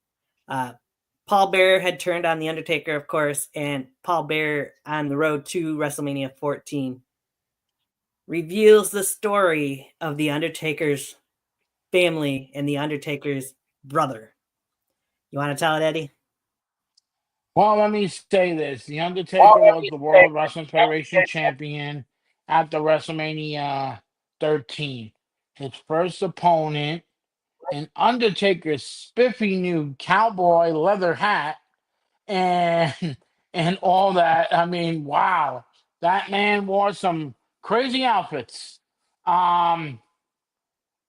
Paul Bearer had turned on The Undertaker, of course, and Paul Bearer on the road to WrestleMania 14 reveals the story of The Undertaker's family and The Undertaker's brother. You want to tell it, Eddie? Well, let me say this. The Undertaker was the World Wrestling Federation champion at the WrestleMania 13. His first opponent, an Undertaker's spiffy new cowboy leather hat, and and all that. I mean, wow, that man wore some crazy outfits. Um,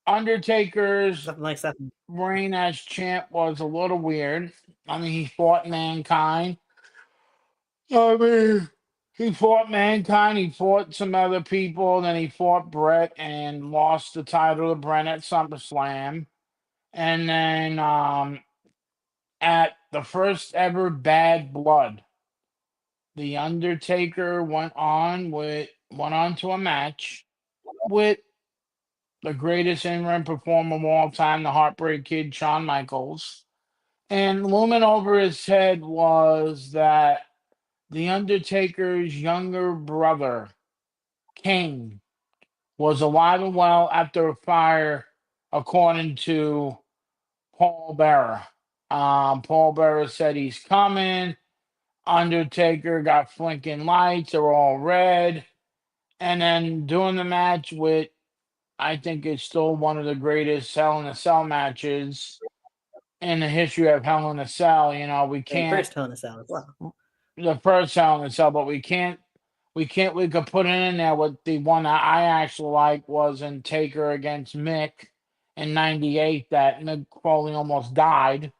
Undertaker's Something like that. reign as champ was a little weird. He fought Mankind. I mean, he fought Mankind. He fought some other people. Then he fought Brett and lost the title to Brett at SummerSlam. And then at the first ever Bad Blood, the Undertaker went on to a match with the greatest in-ring performer of all time, the Heartbreak Kid, Shawn Michaels. And looming over his head was that the Undertaker's younger brother, Kane, was alive and well after a fire, according to Paul Bearer. Paul Bearer said he's coming. Undertaker got flinking lights, they're all red. And then doing the match with, I think it's still one of the greatest Hell in a Cell matches in the history of Hell in a Cell. We can't, First Hell in a Cell as well. the first Hell in a Cell, but we could put it in there with the one that I actually like was in Taker against Mick in 98 that Mick Foley almost died.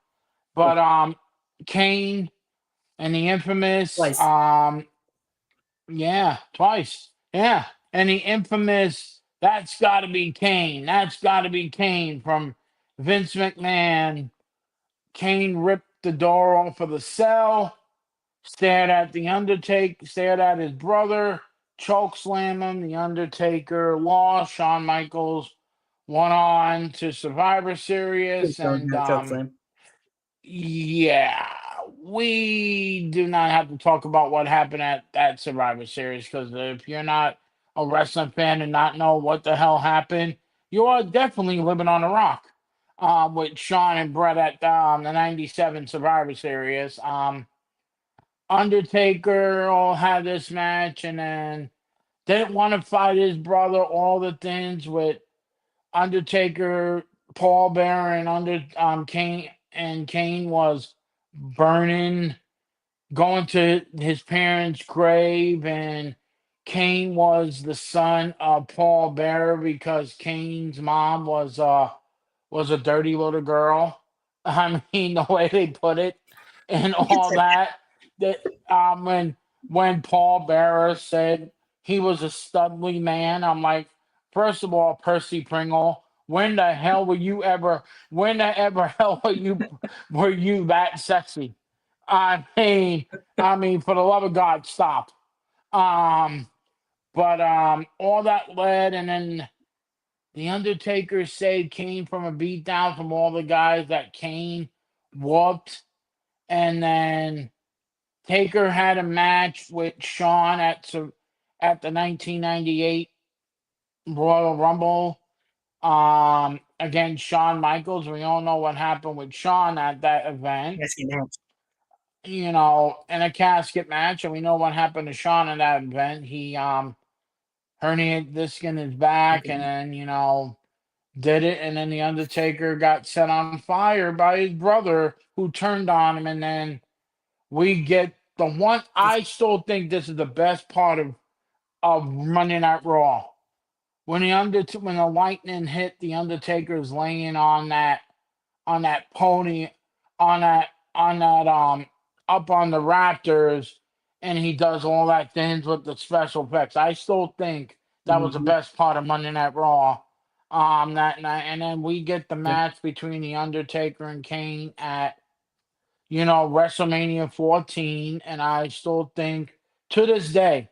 But Kane and the infamous Twice. yeah, twice. Yeah. And the infamous "That's gotta be Kane. That's gotta be Kane" from Vince McMahon. Kane ripped the door off of the cell, stared at the Undertaker, stared at his brother, choke slam him. The Undertaker lost. Shawn Michaels went on to Survivor Series, and Chokeslam. yeah, we do not have to talk about what happened at that Survivor Series because if you're not a wrestling fan and not know what the hell happened, you are definitely living on a rock. With Shawn and Brett at the '97 Survivor Series. Undertaker all had this match and then didn't want to fight his brother. All the things with Undertaker, Paul Bearer, and Kane was burning, going to his parents' grave, and Kane was the son of Paul Bearer because Kane's mom was a dirty little girl. I mean, the way they put it, and all that. That when Paul Bearer said he was a studly man, I'm like, first of all, Percy Pringle, when the hell were you ever? When the ever hell were you that sexy? I mean, for the love of God, stop. Um, But all that led, and then the Undertaker said came from a beatdown from all the guys that Kane whooped, and then Taker had a match with Shawn at the 1998 Royal Rumble against Shawn Michaels. We all know what happened with Shawn at that event. Casket match. You know, in a casket match, and we know what happened to Shawn in that event. He herniated disc in his back, and then did it, and then the Undertaker got set on fire by his brother, who turned on him, and then we get the one. I still think this is the best part of Monday Night Raw. When the lightning hit, the Undertaker's laying on that pony, on that up on the Raptors, and he does all that things with the special effects. I still think that was the best part of Monday Night Raw that night. And then we get the match between the Undertaker and Kane at WrestleMania 14, and I still think to this day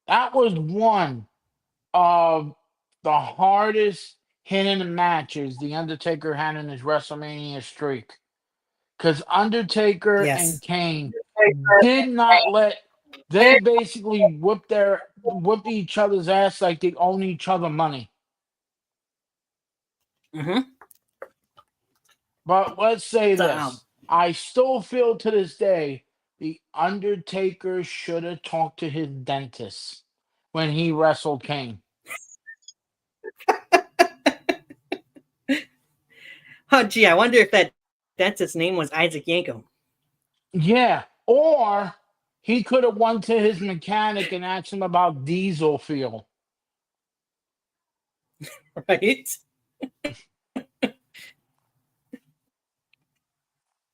that was one of the hardest hitting matches the Undertaker had in his WrestleMania streak. Because Undertaker Yes. and Kane did not let. They basically whipped each other's ass like they own each other money. Mm-hmm. But let's say So, this. I still feel to this day the Undertaker should have talked to his dentist when he wrestled Kane. Oh, gee, I wonder if that dentist's name was Isaac Yankem. Yeah. Or he could have went to his mechanic and asked him about diesel fuel. Right?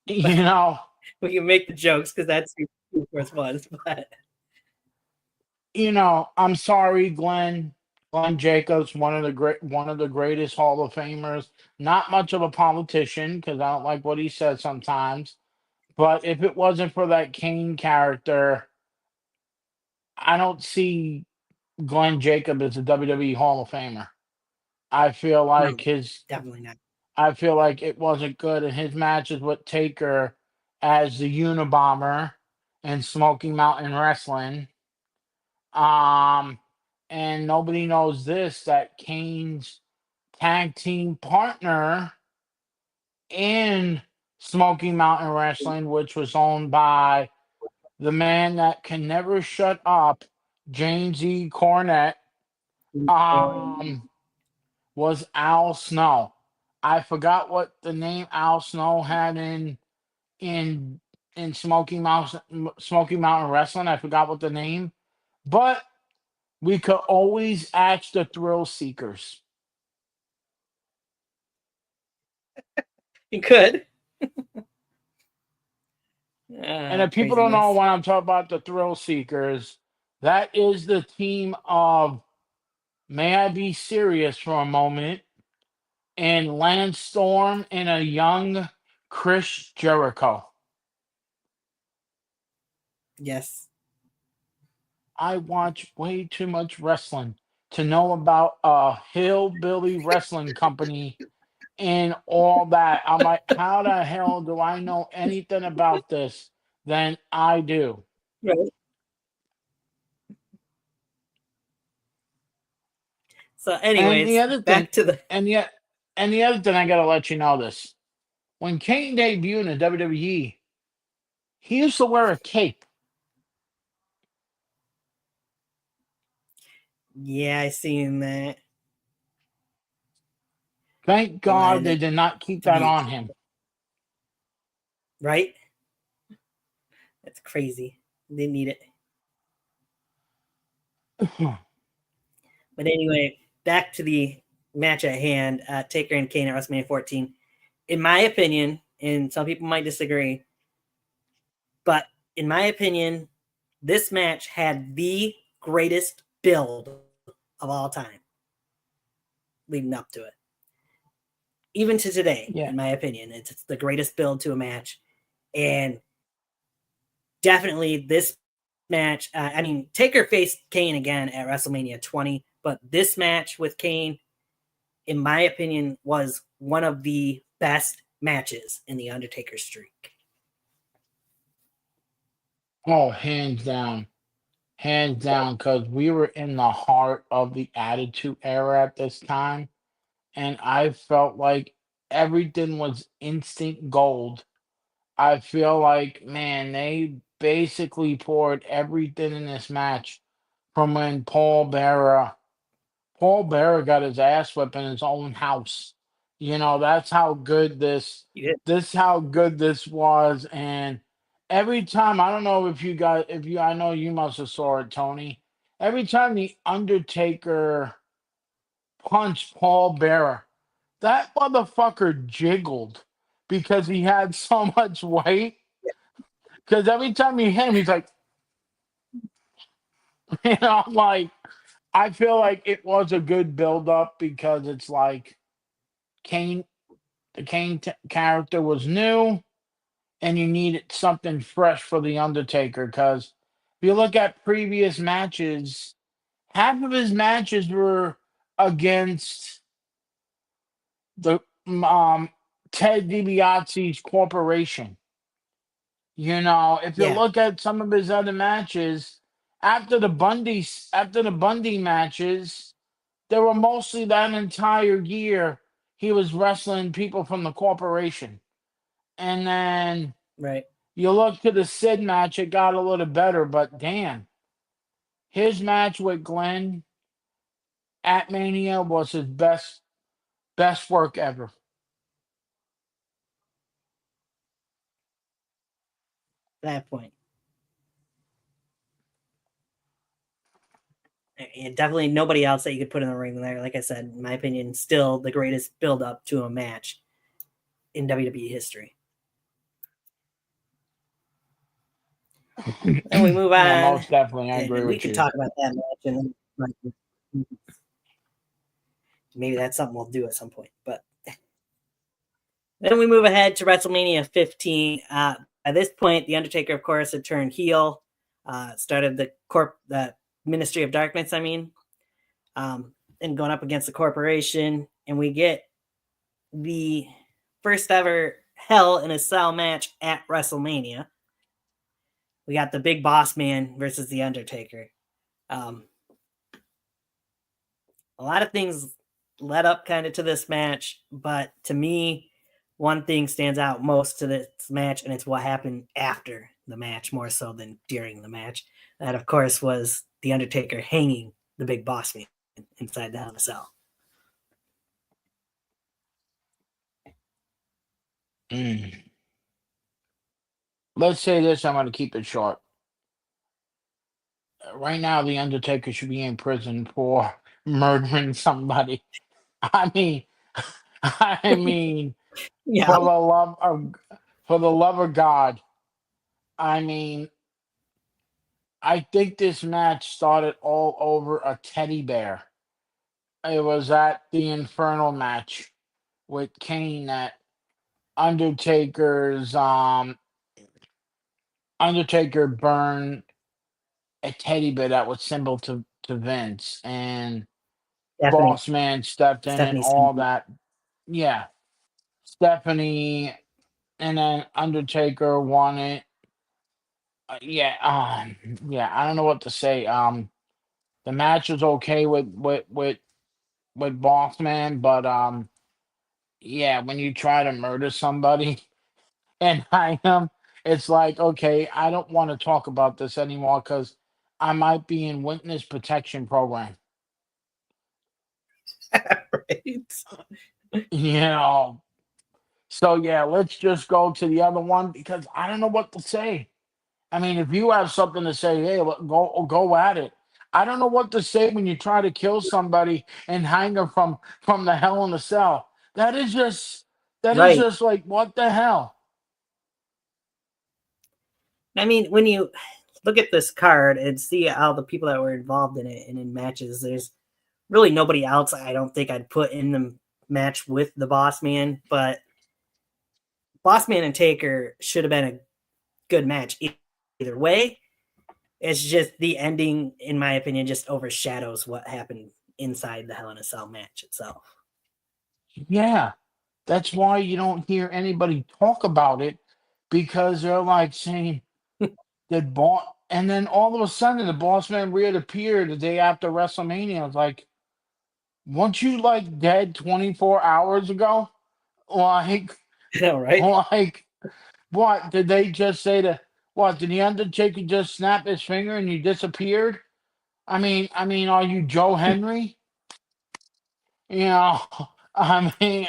You know, We can make the jokes because that's who of course was, but I'm sorry, Glenn Jacobs, one of the greatest Hall of Famers. Not much of a politician because I don't like what he says sometimes. But if it wasn't for that Kane character, I don't see Glenn Jacob as a WWE Hall of Famer. I feel like no, definitely not. I feel like it wasn't good in his matches with Taker as the Unabomber and Smoky Mountain Wrestling. And nobody knows this, that Kane's tag team partner in Smoky Mountain Wrestling, which was owned by the man that can never shut up, James E. Cornette, was Al Snow. I forgot what the name Al Snow had in Smoky Mountain Wrestling. I forgot what the name, but we could always ask the Thrill Seekers. You could. And if people don't know what I'm talking about, the Thrill Seekers, that is the team of May I Be Serious for a moment, and Lance Storm and a young Chris Jericho. Yes. I watch way too much wrestling to know about a hillbilly wrestling company and all that. I'm like, how the hell do I know anything about this than I do? Right. So, anyways, back to the. and the other thing, I gotta let you know this. When Kane debuted in WWE, he used to wear a cape. Yeah, I seen that. Thank God they did not keep that on him. Right? That's crazy. They need it. But anyway, back to the match at hand, Taker and Kane at WrestleMania 14. In my opinion, and some people might disagree, but in my opinion, this match had the greatest build of all time leading up to it. Even to today, in my opinion, it's the greatest build to a match. And definitely this match, I mean, Taker faced Kane again at WrestleMania 20, but this match with Kane, in my opinion, was one of the best matches in the Undertaker streak. Oh, hands down. Hands down, because we were in the heart of the Attitude Era at this time, and I felt like everything was instant gold. I feel like, man, they basically poured everything in this match from when Paul Bearer got his ass whipped in his own house. That's how good Yeah. how good this was. And every time, I don't know if you guys, if you, I know you must have saw it, Tony. Every time the Undertaker punched Paul Bearer, that motherfucker jiggled because he had so much weight. Because every time you hit him, he's like, like, I feel like it was a good build up because it's like Kane, the character was new, and you needed something fresh for the Undertaker. Because if you look at previous matches, half of his matches were against the Ted DiBiase's corporation. If you Yeah. look at some of his other matches after the Bundy matches, they were mostly that entire year he was wrestling people from the corporation. And then Right. you look to the Sid match, it got a little better, but damn, his match with Glenn at Mania was his best work ever. That point. And definitely nobody else that you could put in the ring there. Like I said, in my opinion, still the greatest build up to a match in WWE history. Then we move Yeah, on, most definitely, I agree and we with could you. talk about that match, and maybe that's something we'll do at some point. But then we move ahead to WrestleMania 15. At this point, the Undertaker, of course, had turned heel, started the Ministry of Darkness. I mean, and going up against the corporation, and we get the first ever Hell in a Cell match at WrestleMania. We got the Big Boss Man versus the Undertaker. Um, a lot of things led up kind of to this match, but to me, one thing stands out most to this match, and it's what happened after the match more so than during the match. That, of course, was the Undertaker hanging the Big Boss Man inside the Hell in a Cell. Mm. Let's say this, I'm going to keep it short. Right now, the Undertaker should be in prison for murdering somebody. I mean, I mean, Yeah, for the love of God. I mean, I think this match started all over a teddy bear. It was at the Infernal match with Kane that Undertaker's Undertaker burned a teddy bear that was symbol to Vince, and Stephanie. Boss Man stepped in and Stephanie. all that. Yeah, Stephanie, and then Undertaker won it. Yeah. I don't know what to say. The match was okay with Boss Man, but yeah, when you try to murder somebody and hang them, it's like, okay, I don't want to talk about this anymore because I might be in witness protection program. Right. You know. So yeah, let's just go to the other one because I don't know what to say. I mean, if you have something to say, hey, go at it. I don't know what to say when you try to kill somebody and hang them from the Hell in the Cell. That is Right. just like, what the hell? I mean, when you look at this card and see all the people that were involved in it and in matches, there's really nobody else I don't think I'd put in the match with the Boss Man, but Boss Man and Taker should have been a good match either way. It's just the ending, in my opinion, just overshadows what happened inside the Hell in a Cell match itself. Yeah, that's why you don't hear anybody talk about it because they're like saying that boss, and then all of a sudden the boss man reappeared the day after WrestleMania. I was like, weren't you like dead 24 hours ago? Like, All right. like, what did they just say to? What did the Undertaker just snap his finger and you disappeared? I mean, are you Joe Henry? You know, I mean,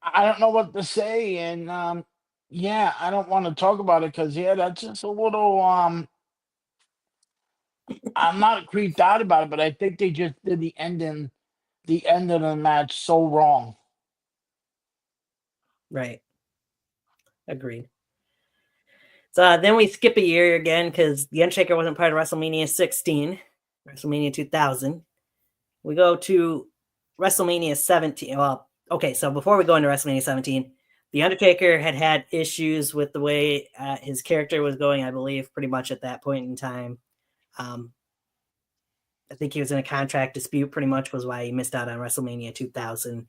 I don't know what to say, and yeah, I don't want to talk about it because yeah, that's just a little. I'm not creeped out about it, but I think they just did the end of the match so wrong. Right. Agreed. So then we skip a year again because The Undertaker wasn't part of WrestleMania 16, WrestleMania 2000. We go to WrestleMania 17. Well, okay, so before we go into WrestleMania 17, The Undertaker had issues with the way his character was going, I believe, pretty much at that point in time. I think he was in a contract dispute, pretty much was why he missed out on WrestleMania 2000.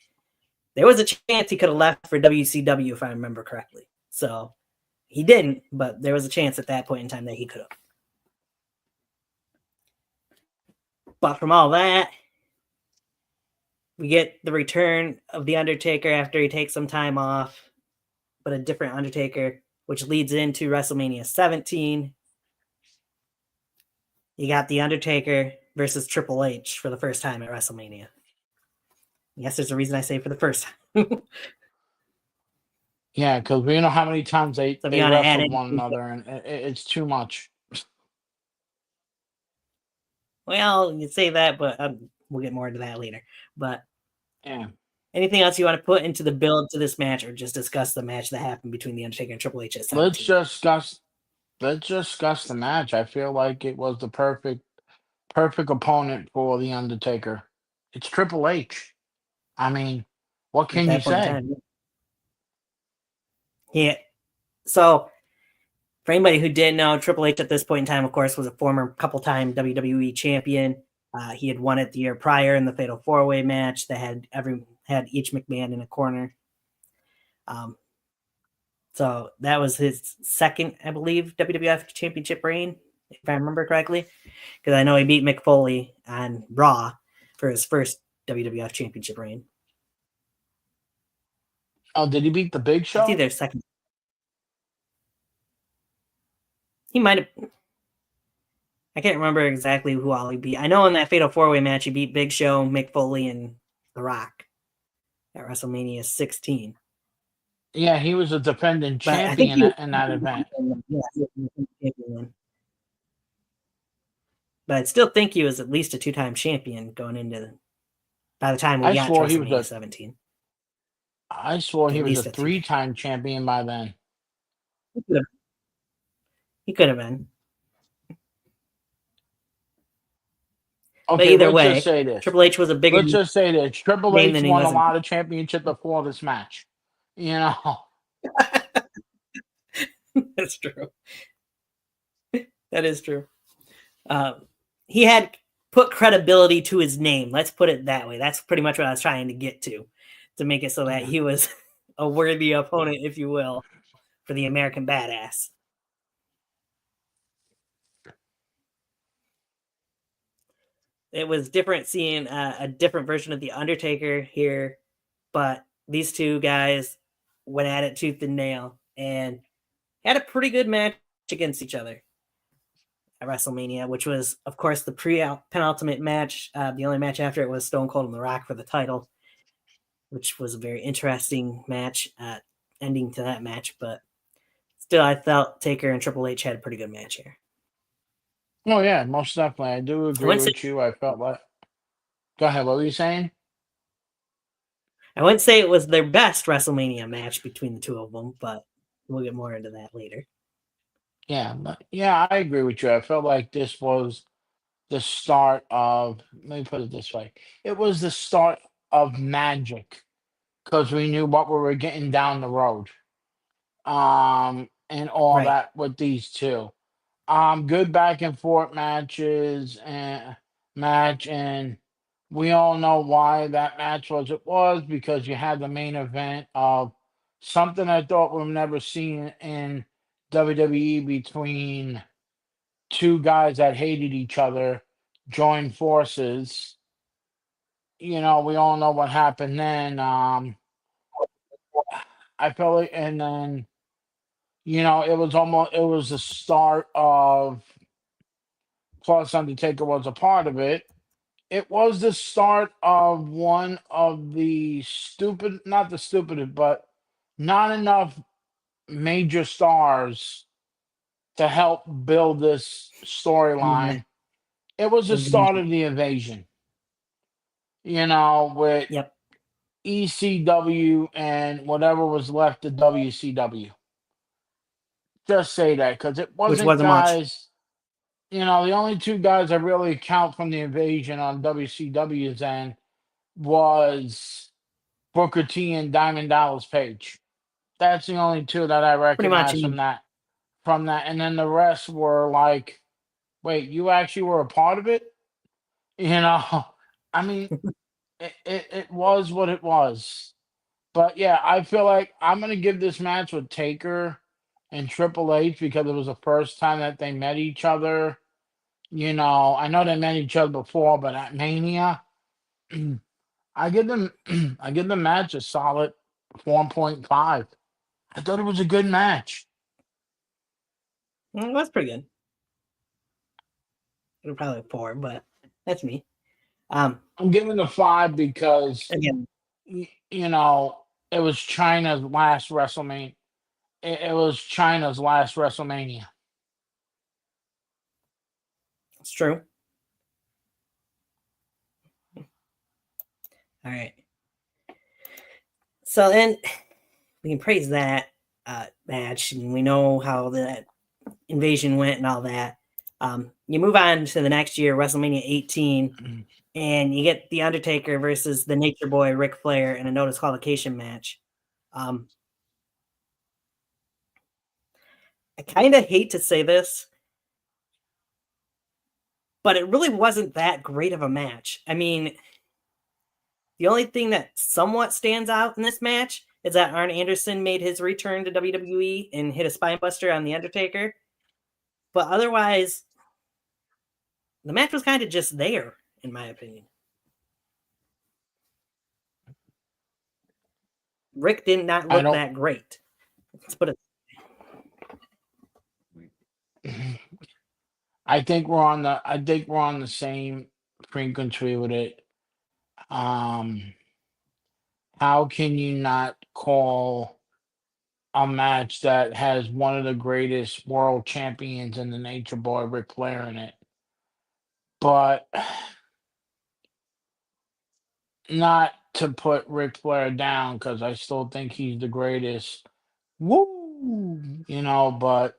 There was a chance he could have left for WCW, if I remember correctly. So he didn't, but there was a chance at that point in time that he could have. But from all that, we get the return of The Undertaker after he takes some time off, but a different Undertaker, which leads into WrestleMania 17. You got The Undertaker versus Triple H for the first time at WrestleMania. Yes, there's a reason I say for the first time. Yeah, because we know how many times they So if you they want to add wrestled one anything, another, and it's too much. well, you say that, but we'll get more into that later. But Yeah, anything else you want to put into the build to this match, or just discuss the match that happened between The Undertaker and Triple H at let's 17? just discuss let's just discuss the match. I feel like it was the perfect opponent for the Undertaker. It's Triple H. I mean, what At can you that point in say? time. Yeah. So for anybody who didn't know, Triple H at this point in time, of course, was a former couple-time WWE champion. He had won it the year prior in the Fatal 4-Way match that had each McMahon in a corner. So that was his second, I believe, WWF Championship reign, if I remember correctly, because I know he beat Mick Foley on Raw for his first WWF Championship reign. Oh, did he beat the Big It's Show? either second. He might have. I can't remember exactly who all he beat. I know in that Fatal 4-Way match, he beat Big Show, Mick Foley, and The Rock at WrestleMania 16. Yeah, he was a defending But I think champion he was in that event. yeah, he was champion. But I still think he was at least a two-time champion going into by the time we I got to swore he was WrestleMania a 17. I swore At he was a least a two. three-time champion by then. He could have been. But Okay, either let's just way, say this. Triple H was a bigger Let's just say this. Triple name H than he won a was in. lot of championships before this match. You know. That's true. That is true. He had put credibility to his name. Let's put it that way. That's pretty much what I was trying to get to make it so that he was a worthy opponent, if you will, for the American Badass. It was different seeing a different version of the Undertaker here, but these two guys went at it tooth and nail and had a pretty good match against each other at WrestleMania, which was, of course, the penultimate match. The only match after it was Stone Cold and The Rock for the title, which was a very interesting match, ending to that match. But still, I felt Taker and Triple H had a pretty good match here. Oh yeah, most definitely. I do agree with you. I felt like. Go ahead. What were you saying? I wouldn't say it was their best WrestleMania match between the two of them, but we'll get more into that later. Yeah, yeah, I agree with you. I felt like this was the start of. Let me put it this way: it was the start of magic because we knew what we were getting down the road. And all Right. that with these two. Good back and forth match, and we all know why that match was. It was because you had the main event of something I thought we've never seen in WWE between two guys that hated each other join forces. We all know what happened then. I felt like, and then it was the start of. Plus, Undertaker was a part of it. It was the start of one of the stupid, not the stupidest, but not enough major stars to help build this Yeah. storyline. It was the start Invasion. of the invasion, with Yep. ECW and whatever was left of WCW. Just say that because it Which wasn't wasn't much. guys. The only two guys that really count from the invasion on WCW's end was Booker T and Diamond Dallas Page. That's the only two that I Pretty much. recognize from that. And then the rest were like, wait, you actually were a part of it? You know, I mean, it was what it was. But yeah, I feel like I'm gonna give this match with Taker and Triple H because it was the first time that they met each other. I know they met each other before, but at Mania, I give them I give the match a solid 4.5. I thought it was a good match. That's pretty good. It'll probably 4, but that's me. I'm giving it a 5 because Again, it was China's last WrestleMania. It was China's last WrestleMania. it's true. All right. So then we can praise that match, and we know how that invasion went and all that. You move on to the next year, WrestleMania 18, and you get The Undertaker versus the Nature Boy Ric Flair in a no disqualification match. I kind of hate to say this, but it really wasn't that great of a match. I mean, the only thing that somewhat stands out in this match is that Arn Anderson made his return to WWE and hit a spinebuster on The Undertaker. But otherwise, the match was kind of just there, in my opinion. Rick did not I look don't. that great. Let's put it. I think we're on the same frequency with it. How can you not call a match that has one of the greatest world champions in the Nature Boy Ric Flair in it? But not to put Ric Flair down because I still think he's the greatest. Woo! But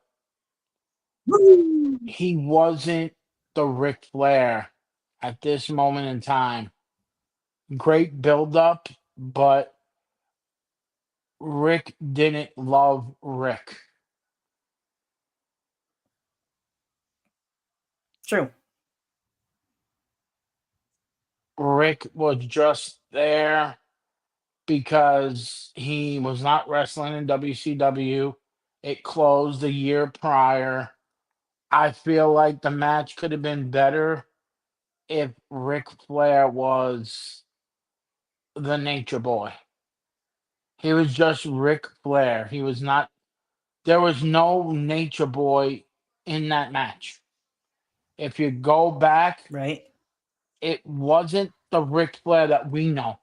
he wasn't the Ric Flair at this moment in time. Great build up, but Rick didn't love Rick. True. Rick was just there because he was not wrestling in WCW. It closed a year prior. I feel like the match could have been better if Ric Flair was the Nature Boy. He was just Ric Flair. He was not, there was no Nature Boy in that match. If you go back, Right. it wasn't the Ric Flair that we know.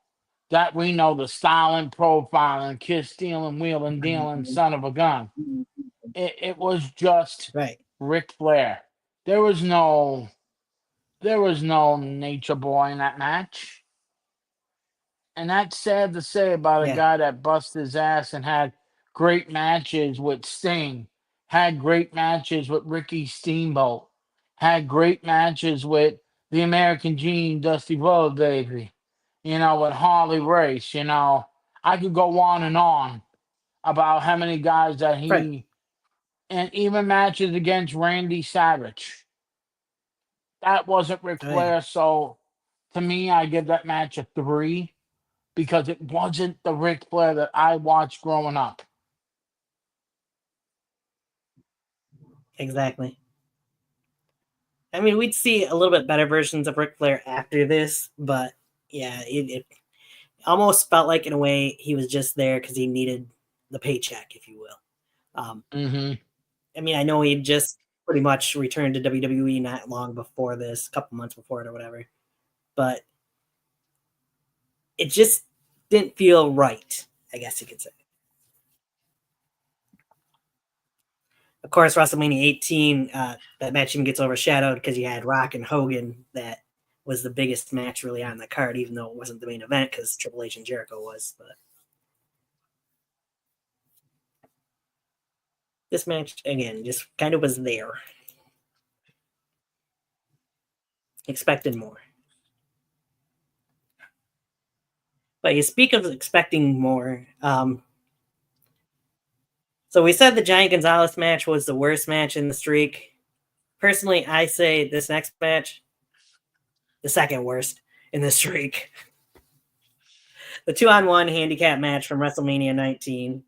That we know the styling, profiling, kiss stealing, wheeling, dealing, son of a gun. It was just Right. Ric Flair. There was no Nature Boy in that match. And that's sad to say about a Yeah. guy that busted his ass and had great matches with Sting, had great matches with Ricky Steamboat, had great matches with the American Gene, Dusty Rhodes, baby, with Harley Race. I could go on and on about how many guys that Right. he and even matches against Randy Savage. That wasn't Ric Oh yeah, Flair, so to me, I give that match a 3 because it wasn't the Ric Flair that I watched growing up. exactly. I mean, we'd see a little bit better versions of Ric Flair after this, but yeah, it almost felt like in a way he was just there because he needed the paycheck, if you will. Hmm. I mean, I know he just pretty much returned to WWE not long before this, a couple months before it or whatever, but it just didn't feel right, I guess you could say. Of course, WrestleMania 18, that match even gets overshadowed because you had Rock and Hogan. That was the biggest match really on the card, even though it wasn't the main event because Triple H and Jericho was. But this match, again, just kind of was there. Expected more. But you speak of expecting more. So we said the Giant Gonzalez match was the worst match in the streak. Personally, I say this next match, the second worst in the streak. The 2-on-1 handicap match from WrestleMania 19.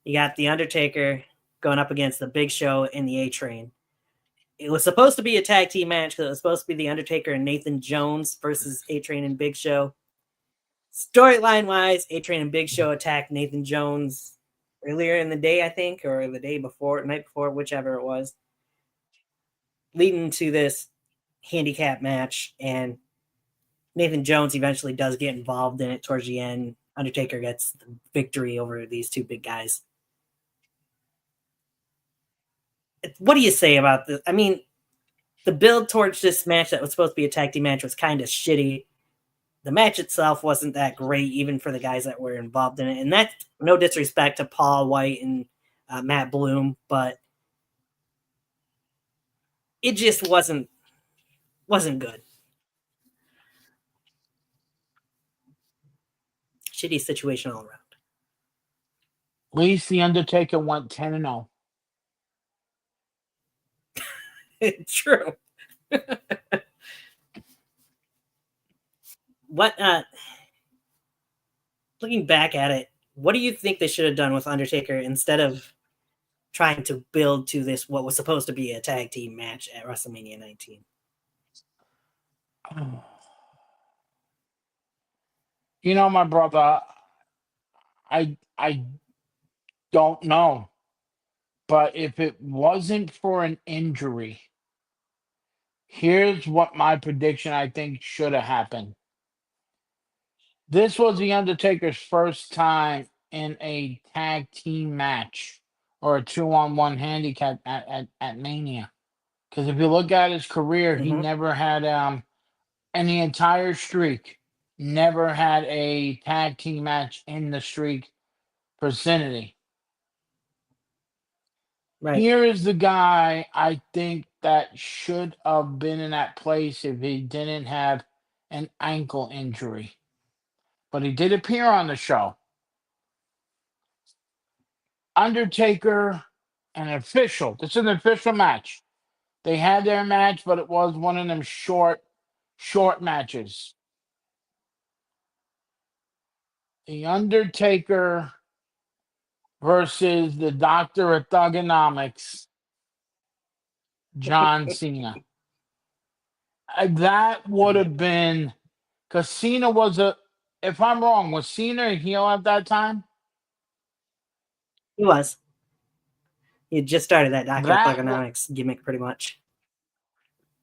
You got The Undertaker going up against The Big Show and the A-Train. It was supposed to be a tag team match because it was supposed to be The Undertaker and Nathan Jones versus A-Train and Big Show. Storyline wise, A-Train and Big Show attacked Nathan Jones earlier in the day, I think, or the day before, night before, whichever it was, leading to this handicap match. And Nathan Jones eventually does get involved in it towards the end. Undertaker gets the victory over these two big guys. What do you say about this? I mean, the build towards this match that was supposed to be a tag team match was kind of shitty. The match itself wasn't that great, even for the guys that were involved in it. And that's no disrespect to Paul White and Matt Bloom, but it just wasn't good. Shitty situation all At least the Undertaker went 10-0. around. True. What? Looking back at it, what do you think they should have done with Undertaker instead of trying to build to this what was supposed to be a tag team match at WrestleMania 19? You know, my brother, I don't know. But if it wasn't for an injury, here's what my prediction I think should have happened. This was The Undertaker's first time in a tag team match or a 2-on-1 handicap at Mania. Because if you look at his career, he Mm-hmm. never had in the entire streak, never had a tag team match in the streak vicinity. Right. Here is the guy I think that should have been in that place if he didn't have an ankle injury. But he did appear on the show. Undertaker, an official. This is an official match. They had their match, but it was one of them short matches. The Undertaker versus the Doctor of Thugonomics, John Cena. That would have been because Cena was a. If I'm wrong, was Cena a heel at that time? He was. He had just started that Doctor That wa- Thugonomics gimmick pretty much.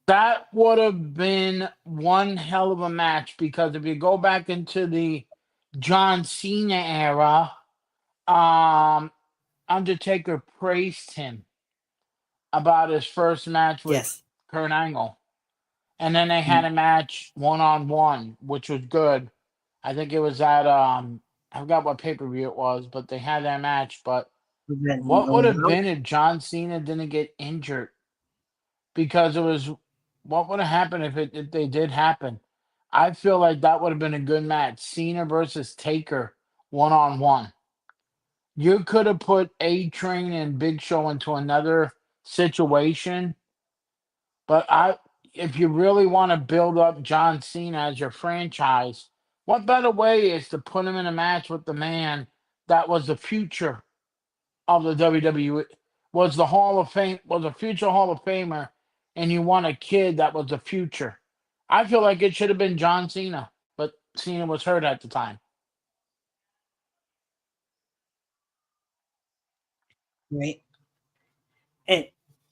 that would have been one hell of a match because if you go back into the John Cena era, um, Undertaker praised him about his first match with Yes. Kurt Angle. And then they had a match 1-on-1, which was good. I think it was at I forgot what pay-per-view it was, but they had that match. But what would have been if John Cena didn't get injured? Because it was what would have happened if they did happen? I feel like that would have been a good match. Cena versus Taker 1-on-1. You could have put A Train and Big Show into another situation, but if you really want to build up John Cena as your franchise, what better way is to put him in a match with the man that was the future of the WWE, was the Hall of Fame, was a future Hall of Famer, and you want a kid that was the future. I feel like it should have been John Cena, but Cena was hurt at the time. right? And,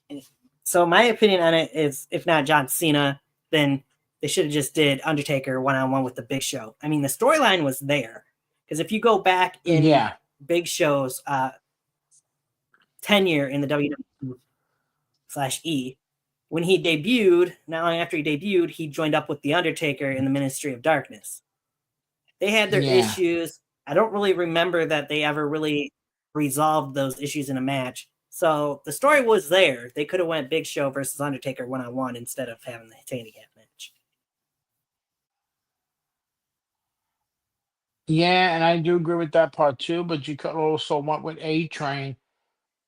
and so my opinion on it is, if not John Cena, then they should have just did Undertaker one-on-one with the Big Show. I mean, the storyline was there, because if you go back in Yeah, Big Show's tenure in the WWE/E, when he debuted, not long after he debuted, he joined up with the Undertaker in the Ministry of Darkness. They had their yeah. issues. I don't really remember that they ever really resolved those issues in a match. So the story was there. They could have went Big Show versus Undertaker one-on-one instead of having the handicap match. Yeah, and I do agree with that part too, but you could also went with A Train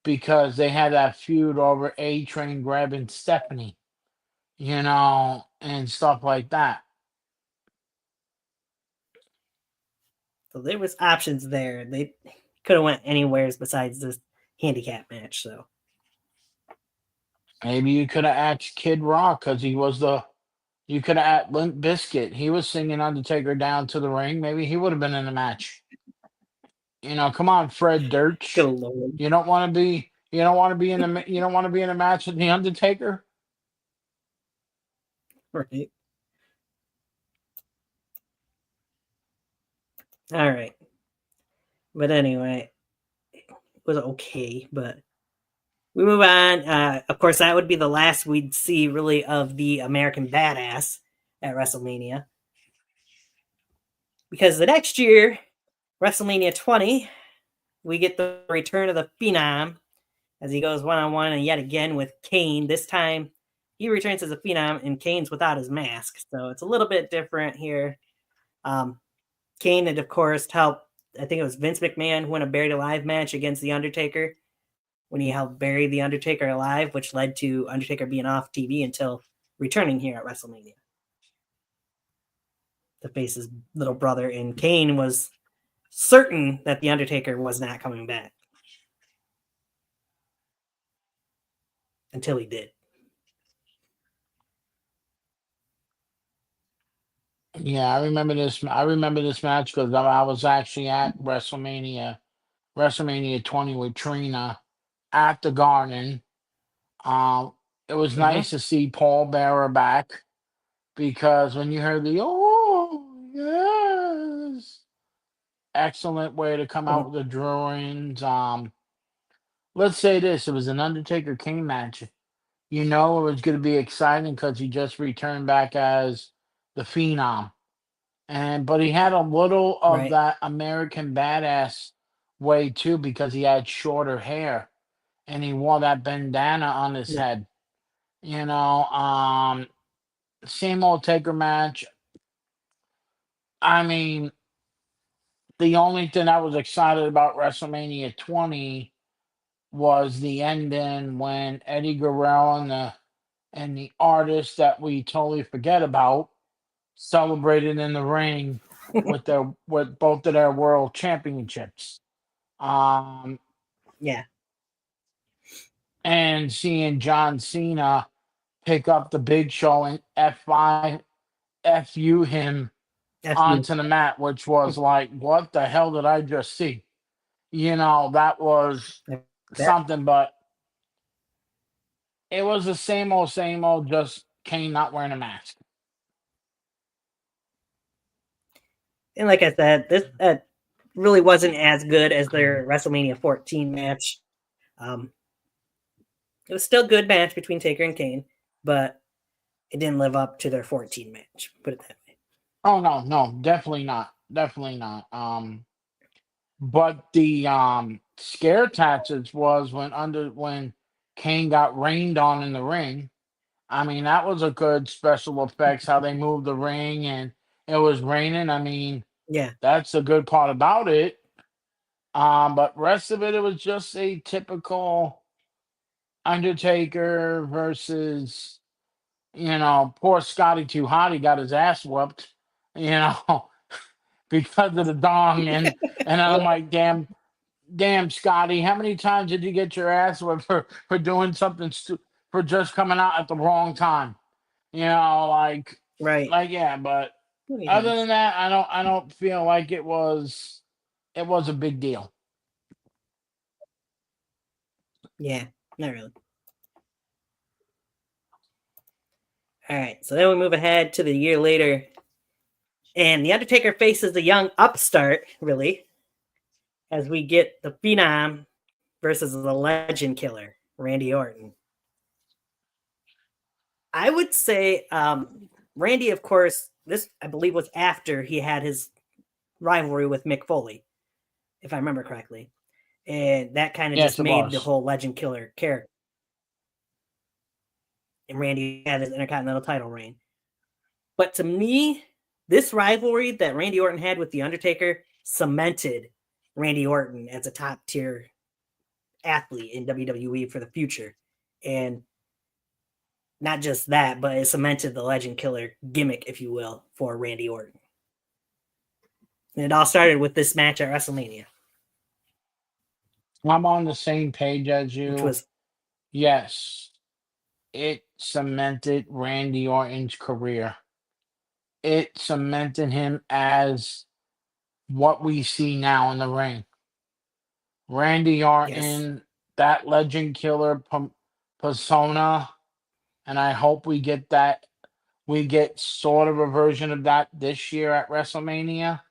because they had that feud over A Train grabbing Stephanie, and stuff like that. So there was options there. They could have went anywhere besides this handicap match. So Maybe you could have asked Kid Rock because he was the. You could have asked Limp Biscuit. He was singing Undertaker down to the ring. Maybe he would have been in the match. Come on, Fred good Durch. lord, You don't want to be. You don't want to be in the. You don't want to be in a match with the Undertaker. right? All right, but anyway, it was okay. But we move on. Of course, that would be the last we'd see really of the American Badass at WrestleMania, because the next year, WrestleMania 20, we get the return of the Phenom as he goes one-on-one and yet again with Kane. This time, he returns as a Phenom, and Kane's without his mask, so it's a little bit different here. Um, Kane had, of course, helped. I think it was Vince McMahon win a Buried Alive match against the Undertaker when he helped bury the Undertaker alive, which led to Undertaker being off TV until returning here at WrestleMania to face his little brother. And Kane was certain that the Undertaker was not coming back until he did. Yeah, I remember this. I remember this match because I was actually at WrestleMania 20 with Trina at the Garden. Um, it was Mm-hmm. nice to see Paul Bearer back because when you heard the "oh yes," excellent way to come out Mm-hmm. with the drawings. Let's say this: it was an Undertaker King match. It was going to be exciting because he just returned back as the Phenom. But he had a little of Right. that American Badass way too because he had shorter hair and he wore that bandana on his Yeah. head. You know, um, Same old Taker match. I mean, the only thing I was excited about WrestleMania 20 was the ending when Eddie Guerrero and the artist that we totally forget about celebrated in the ring with both of their world championships. Um, Yeah. and seeing John Cena pick up the Big Show and FU him F you. onto the mat, which was like, what the hell did I just see? That was That, something, but it was the same old, just Kane not wearing a mask. and like I said, this really wasn't as good as their WrestleMania 14 match. Um, it was still a good match between Taker and Kane, but it didn't live up to their 14 match. Put it that way. Oh no, no, definitely not. Definitely not. But the scare tactics was when Kane got rained on in the ring. I mean, that was a good special effects how they moved the ring and it was raining. I mean, Yeah. that's the good part about it. But rest of it was just a typical Undertaker versus, poor Scotty Too Hot. He got his ass whooped, you know, because of the dong. And I'm like, damn, Scotty, how many times did you get your ass whooped for doing something for just coming out at the wrong time? Right. Yeah. But Many other times. than that, I don't feel like it was a big deal. Yeah, not really. All right, so then we move ahead to the year later, and the Undertaker faces the young upstart, really, as we get the Phenom versus the Legend Killer, Randy Orton. I would say Randy, of course, this I believe was after he had his rivalry with Mick Foley, if I remember correctly, and that kind of Yes, just it made the was. whole Legend Killer character. And Randy had his Intercontinental title reign. But to me, this rivalry that Randy Orton had with The Undertaker cemented Randy Orton as a top tier athlete in WWE for the future. And not just that, but it cemented the Legend Killer gimmick, if you will, for Randy Orton. And it all started with this match at WrestleMania, I'm on the same page as which you. was Yes, it cemented Randy Orton's career. It cemented him as what we see now in the ring. Randy yes, Orton, that legend killer persona, and I hope we get that. We get sort of a version of that this year at WrestleMania.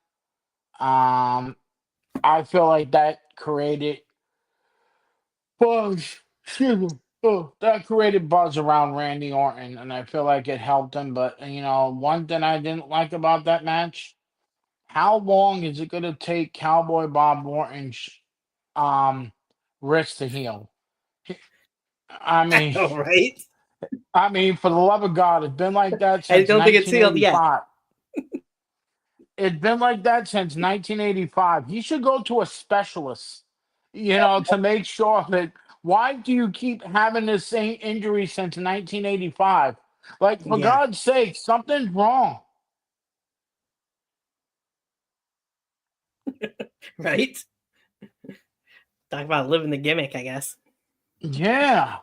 Um, I feel like that created buzz. Excuse me. Oh, that created buzz around Randy Orton, and I feel like it helped him. But one thing I didn't like about that match: how long is it going to take Cowboy Bob Orton's um wrist to heal? I I mean, know, right? for the love of God, it's been like that I since don't think it's sealed yet. 1985. It's been like that since 1985. He should go to a specialist, to make sure that. Why do you keep having the same injury since 1985? Like, for Yeah, God's sake, something's wrong. right? Talk about living the gimmick, I guess. Yeah.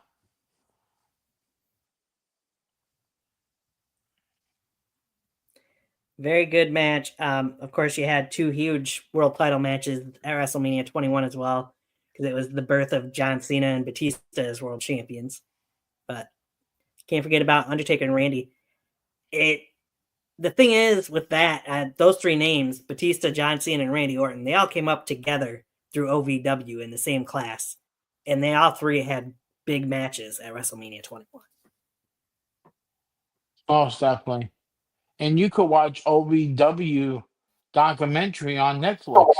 Very good match. Of course, you had two huge world title matches at WrestleMania 21 as well, because it was the birth of John Cena and Batista as world champions. But can't forget about Undertaker and Randy. It The thing is with that, those three names, Batista, John Cena, and Randy Orton, they all came up together through OVW in the same class, and they all three had big matches at WrestleMania 21. Most definitely. And you could watch OVW documentary on Netflix.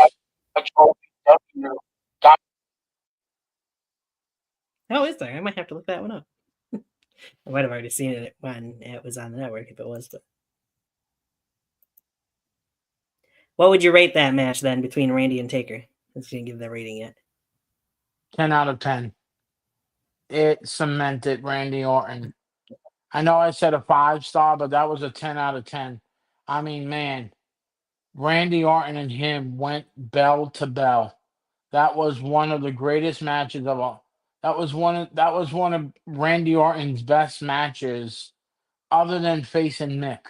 Oh, is there? I might have to look that one up. I might have already seen it when it was on the network if it was, but what would you rate that match then between Randy and Taker? Let's didn't give that rating yet. 10 out of 10. It cemented Randy Orton. I know I said a 5-star, but that was a 10 out of 10. I mean, man, Randy Orton and him went bell to bell. That was one of the greatest matches of all. That was one of Randy Orton's best matches, other than facing Mick.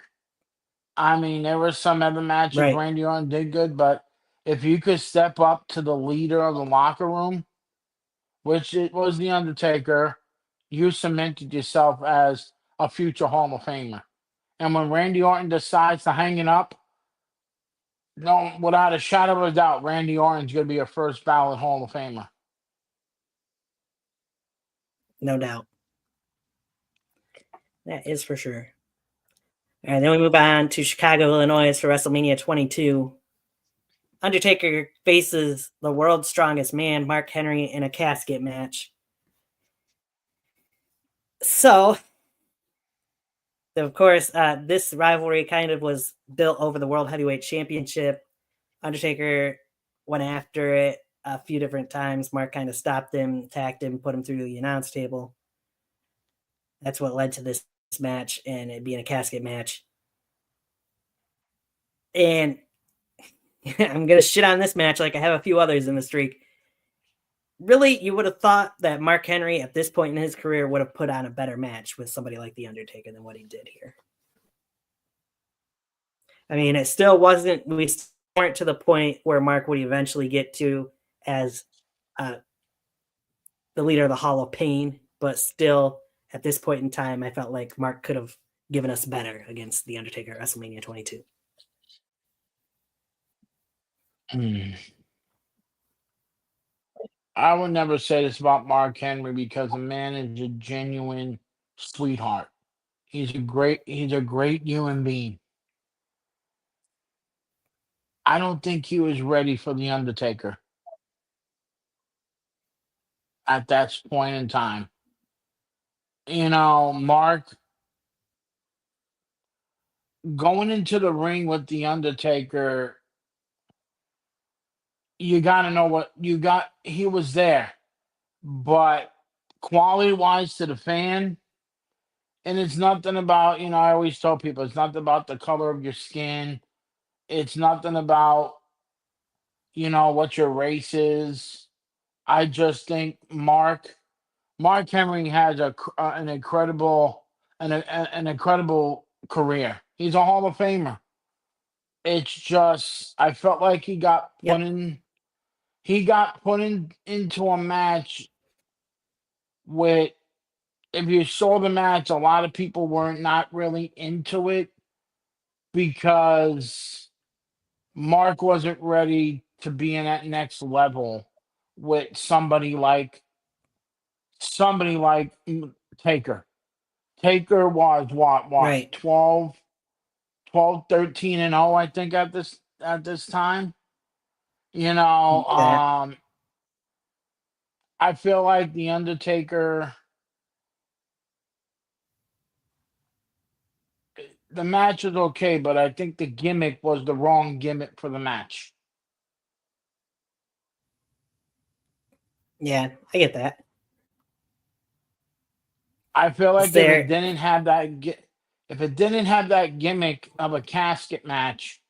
I mean, there were some other matches Right. Randy Orton did good, but if you could step up to the leader of the locker room, which it was the Undertaker, you cemented yourself as a future Hall of Famer. And when Randy Orton decides to hang it up, no, without a shadow of a doubt, Randy Orton's going to be a first ballot Hall of Famer. No doubt. That is for sure. All right, then we move on to Chicago, Illinois for WrestleMania 22. Undertaker faces the world's strongest man, Mark Henry, in a casket match. So, of course, this rivalry kind of was built over the World Heavyweight Championship. Undertaker went after it a few different times. Mark kind of stopped him, attacked him, put him through the announce table. That's what led to this match and it being a casket match. And I'm going to shit on this match like I have a few others in the streak. Really, you would have thought that Mark Henry at this point in his career would have put on a better match with somebody like The Undertaker than what he did here. I mean, it still wasn't, we weren't to the point where Mark would eventually get to as the leader of the Hall of Pain, but still at this point in time, I felt like Mark could have given us better against The Undertaker at WrestleMania 22. I would never say this about Mark Henry because the man is a genuine sweetheart. He's a great human being. I don't think he was ready for The Undertaker at that point in time. You know, Mark going into the ring with The Undertaker, you got to know what you got. He was there, but quality wise to the fan, and it's nothing about, I always tell people it's not about the color of your skin. It's nothing about, what your race is. I just think Mark Henry has an incredible an incredible career. He's a Hall of Famer. It's just I felt like he got Yep. put into a match with, if you saw the match, a lot of people weren't not really into it because Mark wasn't ready to be in that next level with somebody like Taker. Taker was what Right. 13 and 0, I think, at this time. You know, That. I feel like The Undertaker, the match is okay, but I think the gimmick was the wrong gimmick for the match. Yeah, I get that. I feel Is like if it there? didn't have that gimmick of a casket match,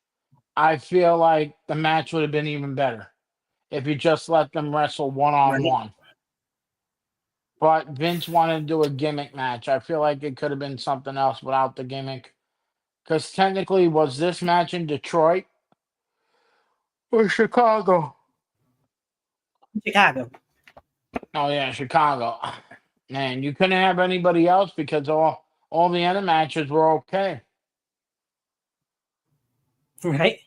I feel like the match would have been even better if you just let them wrestle one on Right. one. But Vince wanted to do a gimmick match. I feel like it could have been something else without the gimmick. Because technically, was this match in Detroit or Chicago? Chicago. Oh yeah, Chicago. Man, you couldn't have anybody else because all the other matches were okay. Right?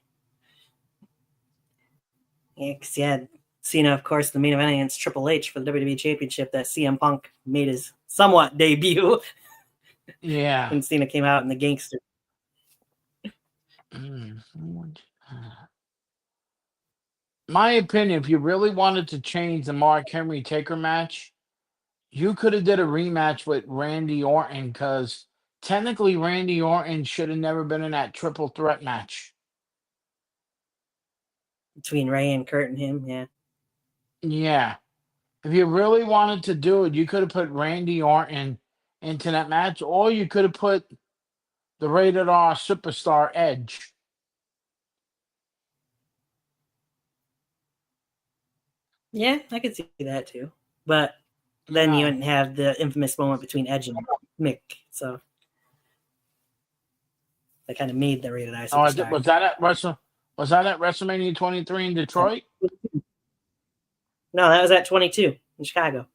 Yeah, because you had Cena, of course, the main event against Triple H for the WWE Championship that CM Punk made his somewhat debut. Yeah. And Cena came out in the gangster. My opinion, if you really wanted to change the Mark Henry Taker match, you could have did a rematch with Randy Orton because technically Randy Orton should have never been in that triple threat match. Between Ray and Kurt and him, yeah. Yeah. If you really wanted to do it, you could have put Randy Orton into that match, or you could have put the rated R superstar Edge. Yeah, I could see that too. But then you wouldn't have the infamous moment between Edge and Mick, so that kind of made the rated I superstar. Was that at WrestleMania 23 in Detroit? No, that was at 22 in Chicago.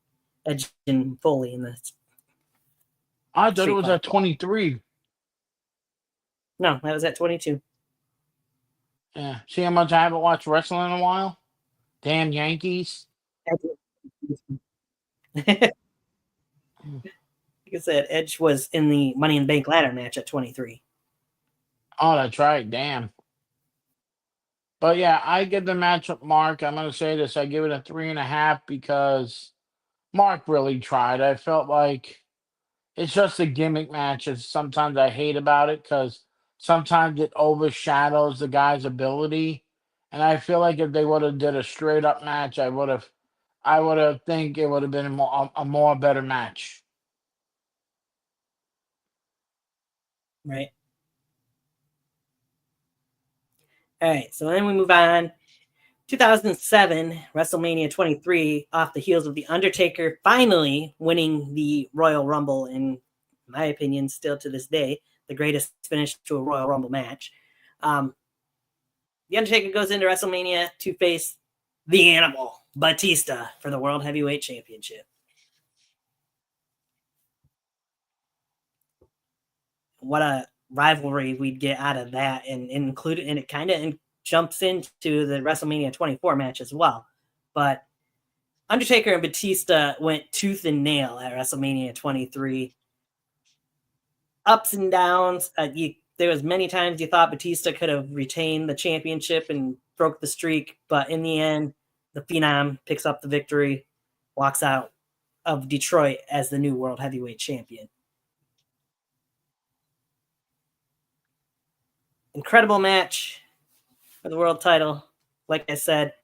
Edge and Foley in the. I thought it was at 23. No, that was at 22. Yeah. See how much I haven't watched wrestling in a while? Damn Yankees. Like I said, Edge was in the Money in the Bank ladder match at 23. Oh, that's right. Damn. But yeah, I give the matchup Mark. I'm going to say this. I give it a 3.5 because Mark really tried. I felt like it's just a gimmick match. And sometimes I hate about it because sometimes it overshadows the guy's ability. And I feel like if they would have did a straight up match, I would have think it would have been a more better match. Right. All right. So then we move on. 2007, WrestleMania 23, off the heels of The Undertaker finally winning the Royal Rumble, in my opinion, still to this day, the greatest finish to a Royal Rumble match. The Undertaker goes into WrestleMania to face the Animal, Batista, for the World Heavyweight Championship. What a rivalry we'd get out of that, and it kind of jumps into the WrestleMania 24 match as well. But Undertaker and Batista went tooth and nail at WrestleMania 23. Ups and downs. There was many times you thought Batista could have retained the championship and broke the streak, but in the end, the Phenom picks up the victory, walks out of Detroit as the new World Heavyweight Champion. Incredible match for the world title. Like I said,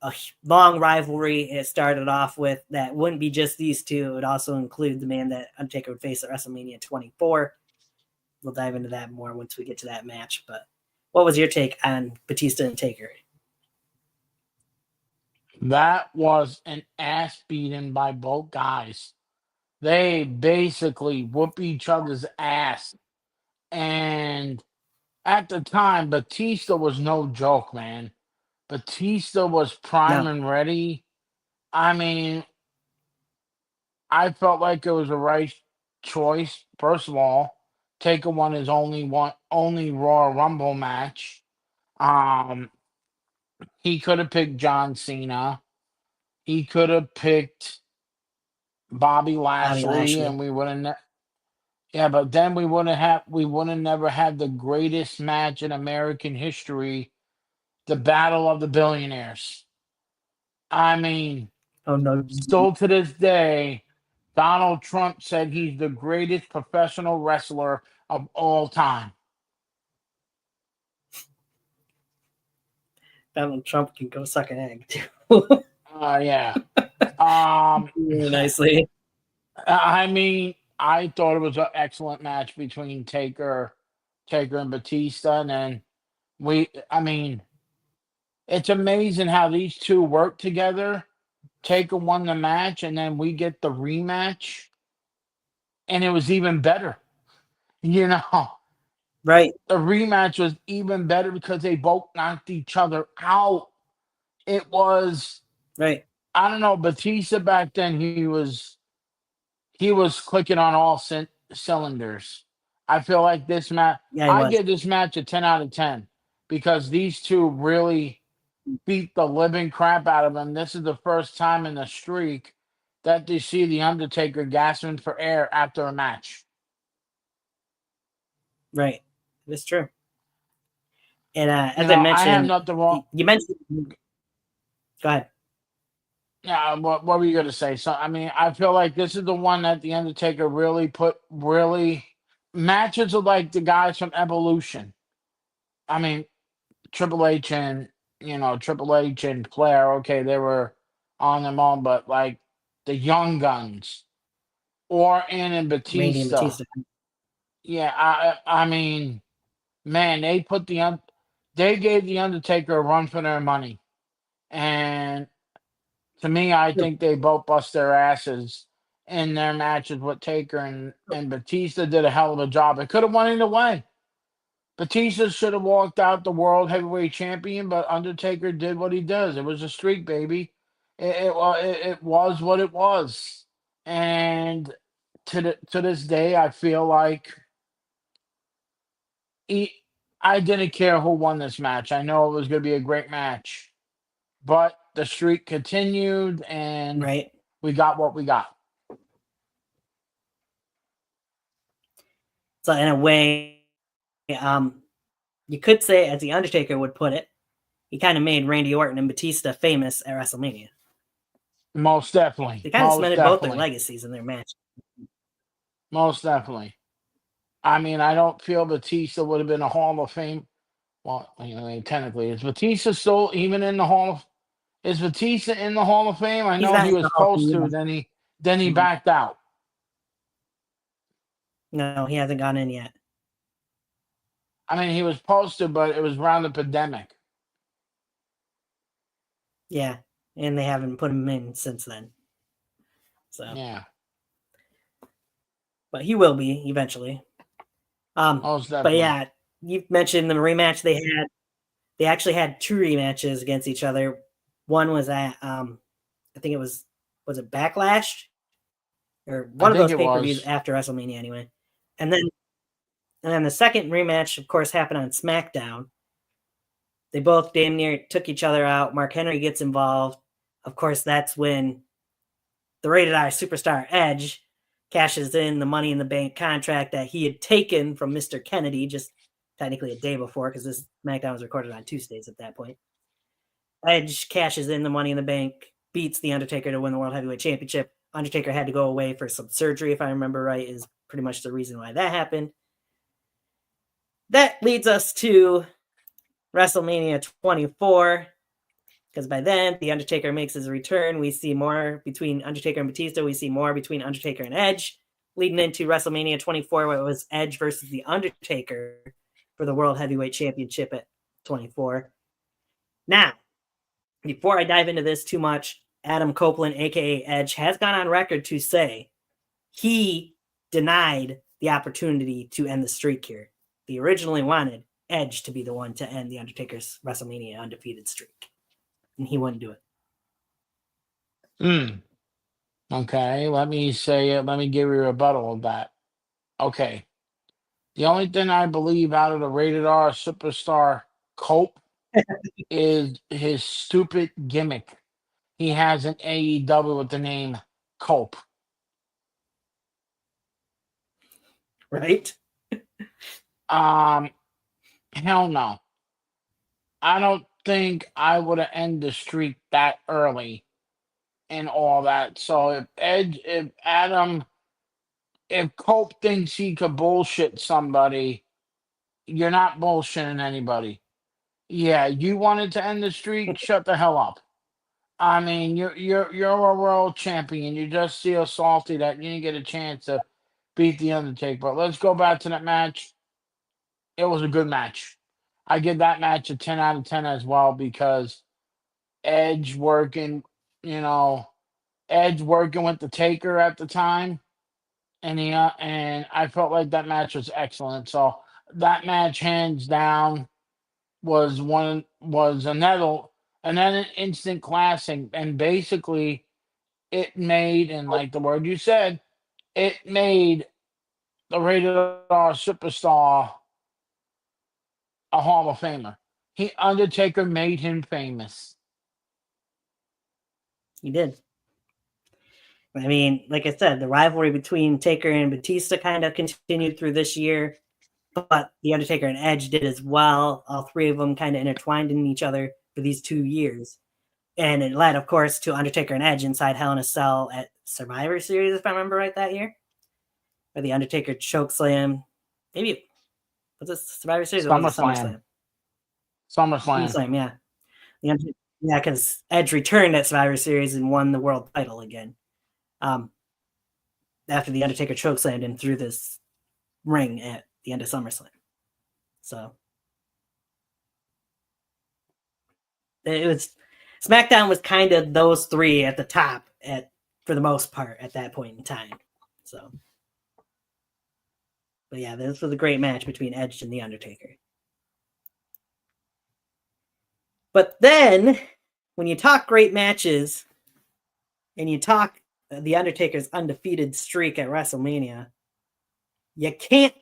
a long rivalry it started off with that wouldn't be just these two. It would also include the man that Undertaker would face at WrestleMania 24. We'll dive into that more once we get to that match. But what was your take on Batista and Taker? That was an ass beating by both guys. They basically whoop each other's ass. And at the time, Batista was no joke, man. Batista was prime No. and ready. I mean, I felt like it was a right choice. First of all, Taker won his only Royal Rumble match. Um, he could have picked John Cena. He could have picked Bobby Bobby Lashley, Lashley. and we wouldn't. Yeah, but then we wouldn't never had the greatest match in American history, the Battle of the Billionaires. I mean, Oh no. still to this day, Donald Trump said he's the greatest professional wrestler of all time. Donald Trump can go suck an egg too. Yeah. Um, Really nicely. I mean, I thought it was an excellent match between Taker and Batista, and then I mean, it's amazing how these two work together. Taker won the match, and then we get the rematch, and it was even better. You know, Right. the rematch was even better because they both knocked each other out. It was, Right. I don't know, Batista back then, he was clicking on all cylinders. I feel like this match, Yeah, he I was. give this match a 10 out of 10 because these two really beat the living crap out of him. This is the first time in the streak that they see the Undertaker gasping for air after a match. Right. That's true. And You as I know, I have mentioned, nothing wrong. you mentioned. Go ahead. Yeah, what were you gonna say? So I mean, I feel like this is the one that the Undertaker really matches are like the guys from Evolution. I mean, Triple H and Triple H and Flair. Okay, they were on their own, but like the Young Guns, Orton and Randy and Batista. Batista. Yeah, I mean, man, they gave the Undertaker a run for their money, and to me, I True. think they both bust their asses in their matches with Taker and Batista did a hell of a job. It could have went either way. Batista should have walked out the world heavyweight champion, but Undertaker did what he does. It was a streak, baby. It was what it was, and to this day, I feel like he, I didn't care who won this match. I know it was going to be a great match, but the streak continued, and Right. we got what we got. So in a way, you could say, as the Undertaker would put it, he kind of made Randy Orton and Batista famous at WrestleMania. Most definitely. They kind of cemented both their legacies in their match. Most definitely. I mean, I don't feel Batista would have been a Hall of Fame. Well, I mean, technically, is Batista still even in the Hall of? Is Batista in the Hall of Fame? I He's know not he in was the Hall of supposed Fame to. yet. Then he Mhm. backed out. No, he hasn't gone in yet. I mean, he was supposed to, but it was around the pandemic. Yeah, and they haven't put him in since then. So, Yeah. but he will be eventually. Most But definitely. yeah, you mentioned the rematch they had. They actually had two rematches against each other. One was at I think it was it Backlash or I one of think those it pay-per-views was. after WrestleMania anyway. And then the second rematch, of course, happened on SmackDown. They both damn near took each other out. Mark Henry gets involved. Of course, that's when the rated R superstar Edge cashes in the Money in the Bank contract that he had taken from Mr. Kennedy just technically a day before, because this SmackDown was recorded on Tuesdays at that point. Edge cashes in the Money in the Bank, beats The Undertaker to win the World Heavyweight Championship. Undertaker had to go away for some surgery, if I remember right, is pretty much the reason why that happened. That leads us to WrestleMania 24, because by then The Undertaker makes his return. We see more between Undertaker and Batista. We see more between Undertaker and Edge, leading into WrestleMania 24, where it was Edge versus The Undertaker for the World Heavyweight Championship at 24. Now, before I dive into this too much, Adam Copeland, aka Edge, has gone on record to say he denied the opportunity to end the streak here. He originally wanted Edge to be the one to end the Undertaker's WrestleMania undefeated streak, and he wouldn't do it. Hmm. Okay. Let me say it. Let me give you a rebuttal of that. Okay. The only thing I believe out of the rated R superstar Cope is his stupid gimmick. He has an AEW with the name Cope. Right? Um, Hell no. I don't think I would have ended the streak that early and all that. So if Cope thinks he could bullshit somebody, you're not bullshitting anybody. Yeah, you wanted to end the streak, shut the hell up. I mean, you're a world champion. You just feel salty that you didn't get a chance to beat the Undertaker. But let's go back to that match. It was a good match. I give that match a 10 out of 10 as well because Edge working, you know, Edge working with the Taker at the time, and I felt like that match was excellent. So that match, hands down, was another instant classic, and basically it made, and like the word you said, it made the rated R superstar a Hall of Famer. He Undertaker made him famous. He did. I mean, like I said, the rivalry between Taker and Batista kind of continued through this year, but The Undertaker and Edge did as well. All three of them kind of intertwined in each other for these 2 years. And it led, of course, to Undertaker and Edge inside Hell in a Cell at Survivor Series, if I remember right, that year. Where the Undertaker chokeslam. Maybe, was it Survivor Series or was it SummerSlam. SummerSlam? SummerSlam. SummerSlam, yeah. Yeah, because Edge returned at Survivor Series and won the world title again. After the Undertaker chokeslammed him through this ring at the end of SummerSlam. So it was SmackDown was kind of those three at the top for the most part at that point in time. So, but yeah, this was a great match between Edge and the Undertaker. But then, when you talk great matches, and you talk the Undertaker's undefeated streak at WrestleMania, you can't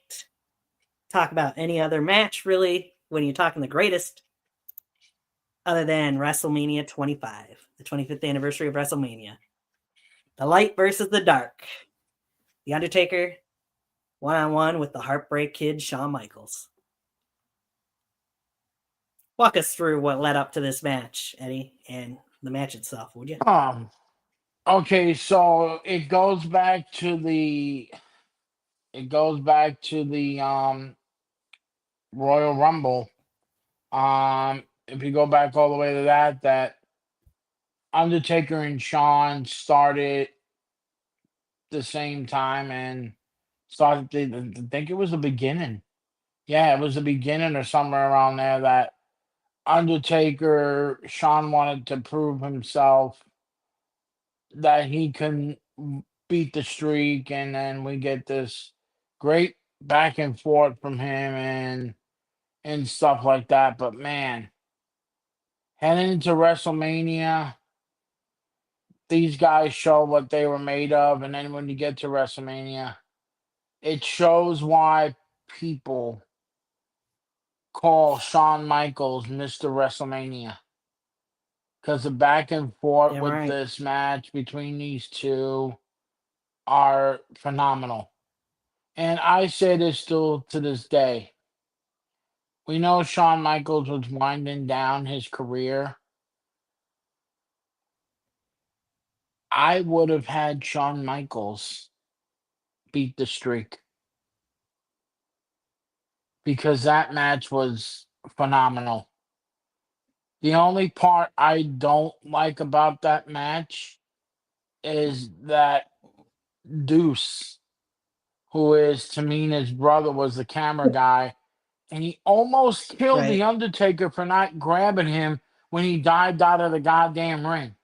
talk about any other match really when you're talking the greatest other than WrestleMania 25, the 25th anniversary of WrestleMania. The light versus the dark. The Undertaker one-on-one with the Heartbreak Kid, Shawn Michaels. Walk us through what led up to this match, Eddie, and the match itself, would you? Okay, so it goes back to the Royal Rumble If you go back all the way to that Undertaker and Shawn started the same time and started. I think it was the beginning. Yeah, it was the beginning or somewhere around there that Undertaker Shawn wanted to prove himself that he can beat the streak, and then we get this great back and forth from him and stuff like that. But man, heading into WrestleMania, these guys show what they were made of, and then when you get to WrestleMania, it shows why people call Shawn Michaels Mr. WrestleMania. Because the back and forth Damn with right. this match between these two are phenomenal. And I say this still to this day. We know Shawn Michaels was winding down his career. I would have had Shawn Michaels beat the streak because that match was phenomenal. The only part I don't like about that match is that Deuce, who is Tamina's brother, was the camera guy, and he almost killed Right. The Undertaker for not grabbing him when he dived out of the goddamn ring.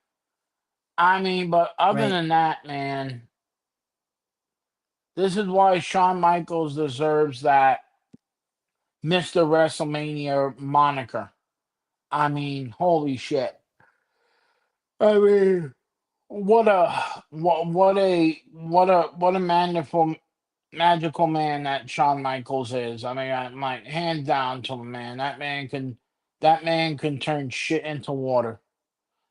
I mean, but other Right. than that, man, this is why Shawn Michaels deserves that Mr. WrestleMania moniker. I mean, holy shit. I mean, what a magical man that Shawn Michaels is. I mean, I'm like hands down to him, man. That man can turn shit into water.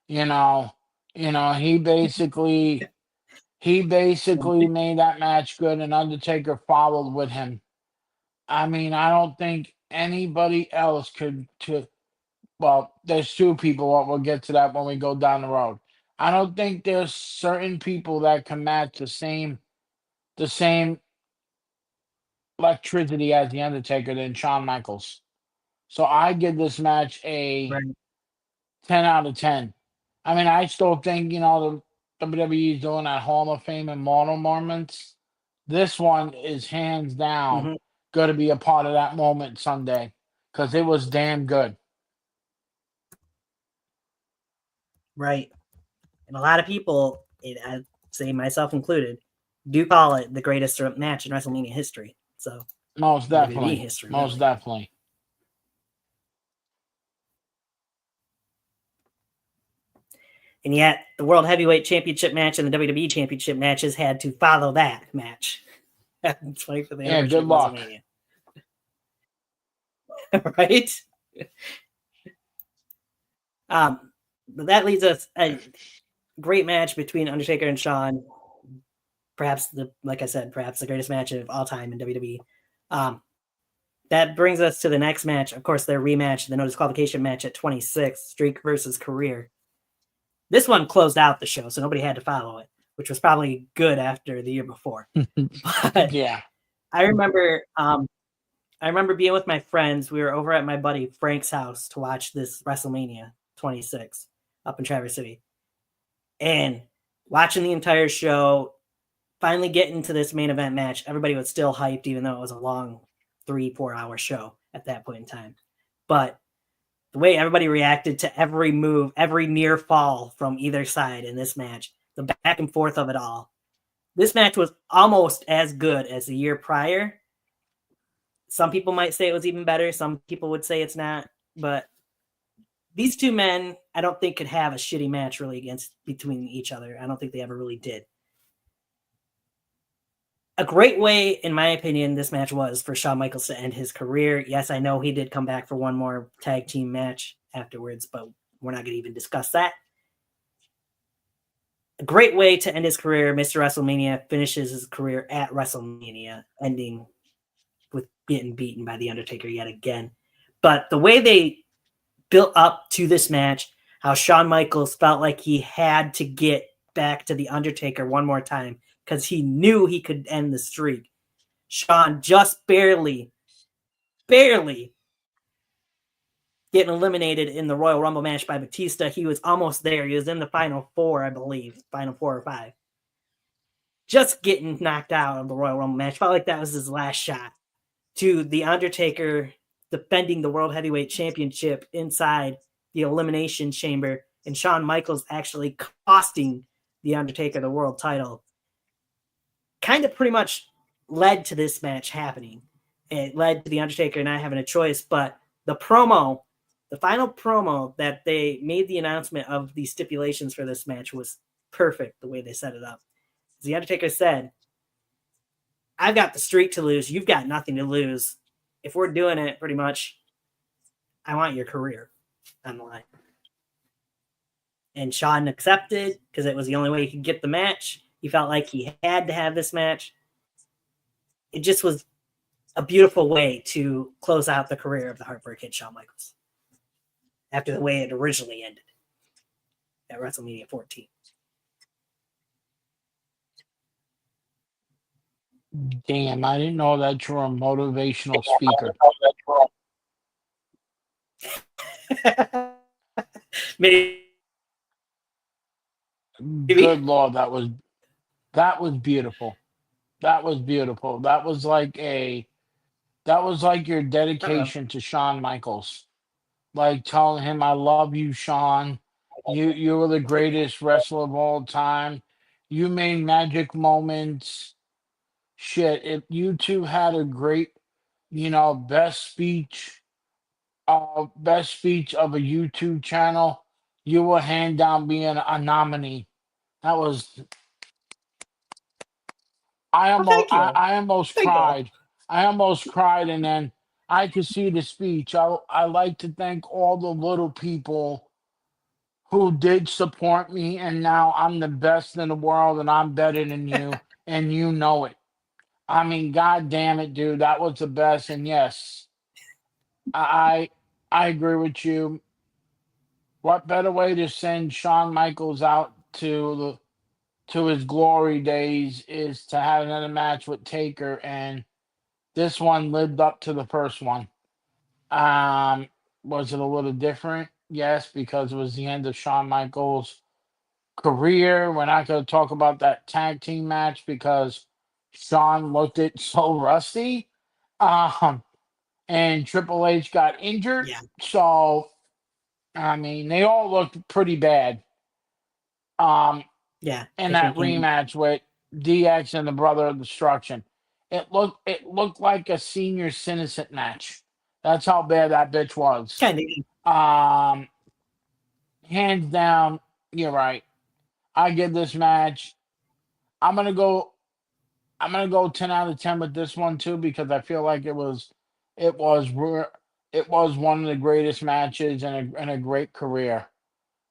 You know, he basically made that match good, and Undertaker followed with him. I mean, I don't think anybody else could to well, there's two people. We'll get to that when we go down the road. I don't think there's certain people that can match the same electricity as the Undertaker than Shawn Michaels. So I give this match a Right. 10 out of 10. I mean, I still think, the WWE is doing that Hall of Fame immortal moments. This one is hands down Hmm. going to be a part of that moment Sunday because it was damn good. Right. And a lot of people, I'd say myself included, do call it the greatest match in WrestleMania history. So Most WWE definitely. history, Most really. definitely. And yet, the World Heavyweight Championship match and the WWE Championship matches had to follow that match. It's funny for the Yeah, anniversary good of luck. WrestleMania. Right? But that leads us a great match between Undertaker and Shawn. Perhaps like I said, perhaps the greatest match of all time in WWE. That brings us to the next match. Of course, their rematch, the no disqualification match at 26, Streak versus Career. This one closed out the show, so nobody had to follow it, which was probably good after the year before. But Yeah. I remember being with my friends. We were over at my buddy Frank's house to watch this WrestleMania 26 up in Traverse City. And watching the entire show, finally getting to this main event match, everybody was still hyped, even though it was a long 3-4 hour show at that point in time. But the way everybody reacted to every move, every near fall from either side in this match, the back and forth of it all. This match was almost as good as the year prior. Some people might say it was even better. Some people would say it's not. But these two men, I don't think could have a shitty match really between each other. I don't think they ever really did. A great way, in my opinion, this match was for Shawn Michaels to end his career. Yes, I know he did come back for one more tag team match afterwards, but we're not going to even discuss that. A great way to end his career. Mr. WrestleMania finishes his career at WrestleMania, ending with getting beaten by The Undertaker yet again. But the way they built up to this match, how Shawn Michaels felt like he had to get back to The Undertaker one more time because he knew he could end the streak. Shawn just barely getting eliminated in the Royal Rumble match by Batista. He was almost there. He was in the final 4, I believe, final 4 or 5. Just getting knocked out of the Royal Rumble match. Felt like that was his last shot. To The Undertaker defending the World Heavyweight Championship inside the Elimination Chamber, and Shawn Michaels actually costing The Undertaker the world title. Kind of pretty much led to this match happening. It led to The Undertaker not having a choice, but the final promo that they made the announcement of the stipulations for this match was perfect the way they set it up. The Undertaker said, I've got the streak to lose. You've got nothing to lose. If we're doing it, pretty much, I want your career on the line. And Shawn accepted because it was the only way he could get the match. He felt like he had to have this match. It just was a beautiful way to close out the career of the Heartbreak Kid, Shawn Michaels, after the way it originally ended at WrestleMania 14. Damn, I didn't know that you're a motivational speaker. Maybe. Good Lord, that was beautiful. That was beautiful. That was like your dedication to Shawn Michaels. Like telling him, I love you, Shawn. You were the greatest wrestler of all time. You made magic moments. Shit, if you two had a great, best speech of a YouTube channel, you will hand down being a nominee. That was Thank you. I almost Thank you. cried. I almost cried, and then I could see the speech. I like to thank all the little people who did support me, and now I'm the best in the world, and I'm better than you, and you know it. I mean, god damn it, dude, that was the best. And yes, I I agree with you. What better way to send Shawn Michaels out to his glory days is to have another match with Taker, and this one lived up to the first one. Um, was it a little different? Yes, because it was the end of Shawn Michaels' career. We're not going to talk about that tag team match because Shawn looked it so rusty. And Triple H got injured. Yeah. So, I mean, they all looked pretty bad. Yeah. In that rematch with DX and the Brother of Destruction. It looked like a senior citizen match. That's how bad that bitch was. Kind of. Hands down, you're right. I give this match. I'm gonna go 10 out of 10 with this one too, because I feel like it was one of the greatest matches in a great career,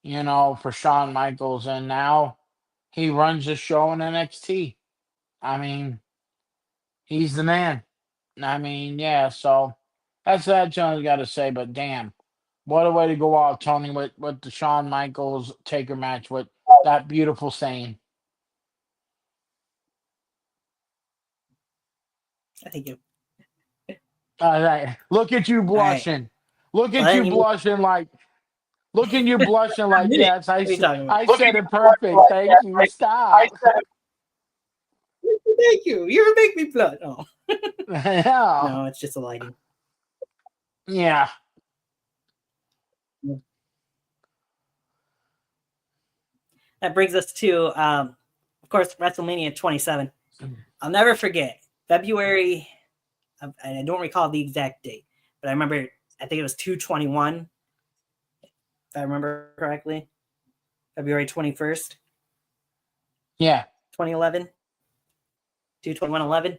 for Shawn Michaels, and now he runs the show in NXT. I mean, he's the man. I mean, yeah, so that's that John's got to say, but damn, what a way to go out, Tony, with the Shawn Michaels Taker match with that beautiful saying. Thank you. Look at you blushing. Look at you blushing like, yes, I said it perfect. Thank you. Stop. Thank you. You make me blush. Oh. Yeah. No, it's just a lighting. Yeah. That brings us to, of course, WrestleMania 27. I'll never forget February. I don't recall the exact date, but I remember. I think it was 2/21, if I remember correctly. February 21st. Yeah. 2011. 2/21/11.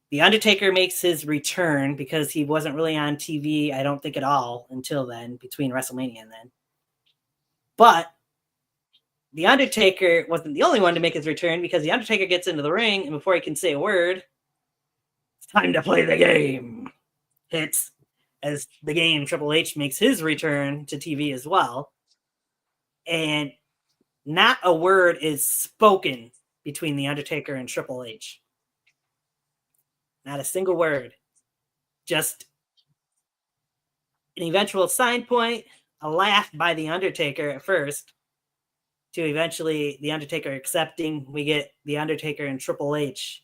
The Undertaker makes his return because he wasn't really on TV, I don't think at all until then, between WrestleMania and then. But The Undertaker wasn't the only one to make his return, because The Undertaker gets into the ring, and before he can say a word, it's time to play the game. Hits as the game Triple H makes his return to TV as well. And not a word is spoken between The Undertaker and Triple H. Not a single word. Just an eventual sign point, a laugh by The Undertaker at first, to eventually The Undertaker accepting. We get The Undertaker and Triple H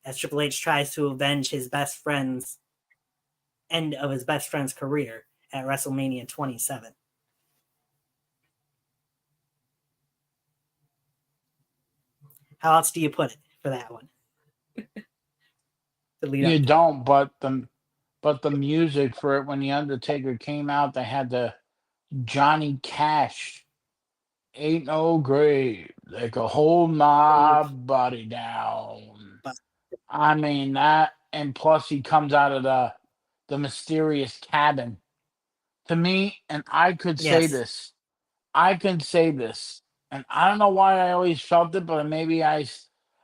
as Triple H tries to avenge his best friend's end of his best friend's career at WrestleMania 27. How else do you put it for that one? You don't, but the music for it when the Undertaker came out, they had the Johnny Cash. Ain't no grave that could hold my body down. I mean that, and plus he comes out of the mysterious cabin. To me, and I could say this, and I don't know why I always felt it, but maybe I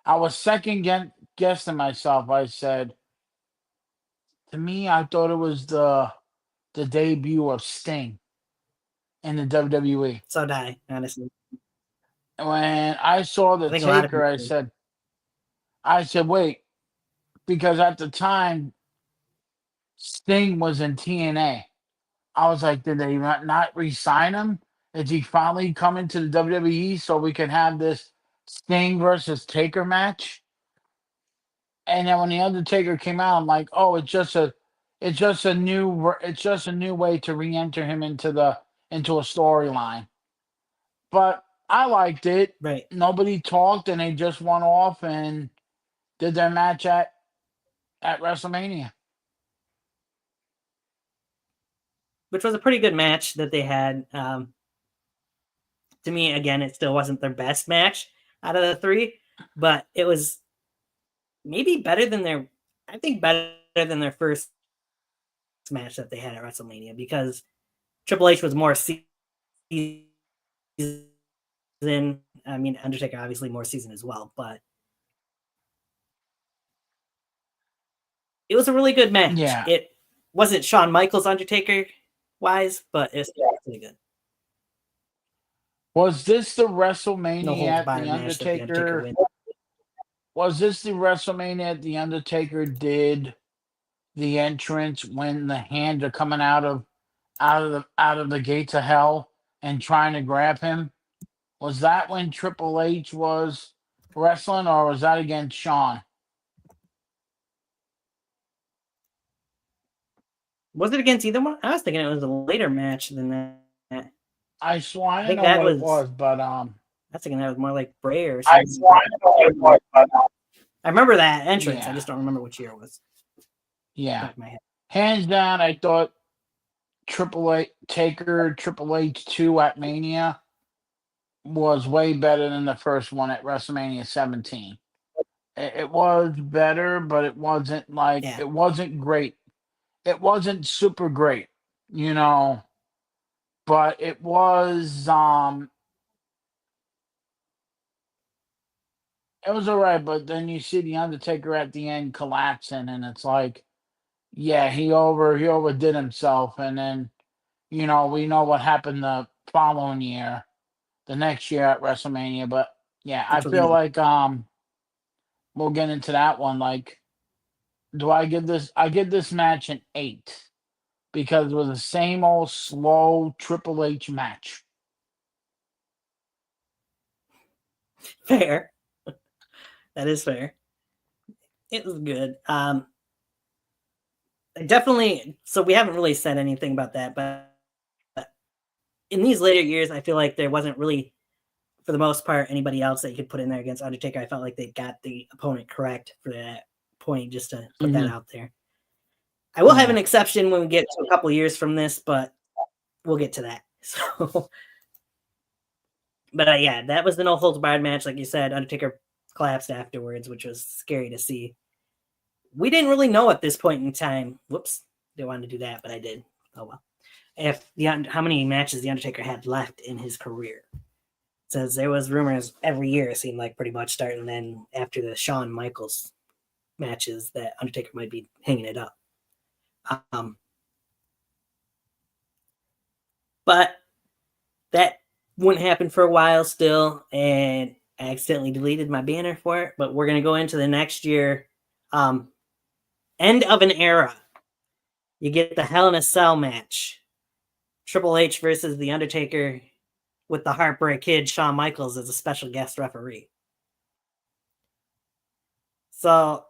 was second guessing myself. I said, to me, I thought it was the debut of Sting in the WWE. So did I, honestly. When I saw the I think a lot of Taker, people I said, wait, because at the time Sting was in TNA. I was like, did they not re-sign him? Is he finally coming to the WWE so we can have this Sting versus Taker match? And then when the Undertaker came out, I'm like, oh, it's just a new way to re-enter him into a storyline. But I liked it. right. Nobody talked, and they just went off and did their match at WrestleMania. Which was a pretty good match that they had. To me, again, it still wasn't their best match out of the three, but it was maybe better than better than their first match that they had at WrestleMania, because Triple H was more seasoned. I mean, Undertaker obviously more seasoned as well, but it was a really good match. Yeah. It wasn't Shawn Michaels Undertaker wise, but it's really good. Was this the No WrestleMania holds at barred the match that the Undertaker Undertaker? wins. Was this the WrestleMania at the Undertaker did the entrance when the hands are coming out of the gates of hell and trying to grab him? Was that when Triple H was wrestling, or was that against Shawn? Was it against either one? I was thinking it was a later match than that. I swear I think know that what it was- was, but I was thinking that was more like Bray or I something. swear I know what it was, but I remember that entrance. I Yeah. just don't remember which year it was. yeah, Top of my head. hands down, I thought Triple H Taker Triple H 2 at Mania was way better than the first one at WrestleMania 17. It was better, but it wasn't like Yeah. it wasn't great. It wasn't super great, you know, but it was all right. But then you see the Undertaker at the end collapsing, and it's like, yeah, he overdid himself, and then we know what happened the following year, the next year at WrestleMania. But yeah, I Which was feel amazing. like we'll get into that one. Like, I give this match an 8 because it was the same old slow Triple H match. Fair. That is fair. It was good. Definitely. So we haven't really said anything about that, but in these later years, I feel like there wasn't really, for the most part, anybody else that you could put in there against Undertaker. I felt like they got the opponent correct for that point, just to put that out there. I will have an exception when we get to a couple years from this, but we'll get to that. So, but yeah, that was the no holds barred match. Like you said, Undertaker collapsed afterwards, which was scary to see. We didn't really know at this point in time. Whoops, didn't want to do that, but I did. Oh well. How many matches the Undertaker had left in his career? It says there was rumors every year. It seemed like pretty much starting then after the Shawn Michaels matches that Undertaker might be hanging it up. But that wouldn't happen for a while still, and I accidentally deleted my banner for it. But we're gonna go into the next year, end of an era. you get the Hell in a Cell match. Triple H versus The Undertaker with the Heartbreak Kid, Shawn Michaels, as a special guest referee. So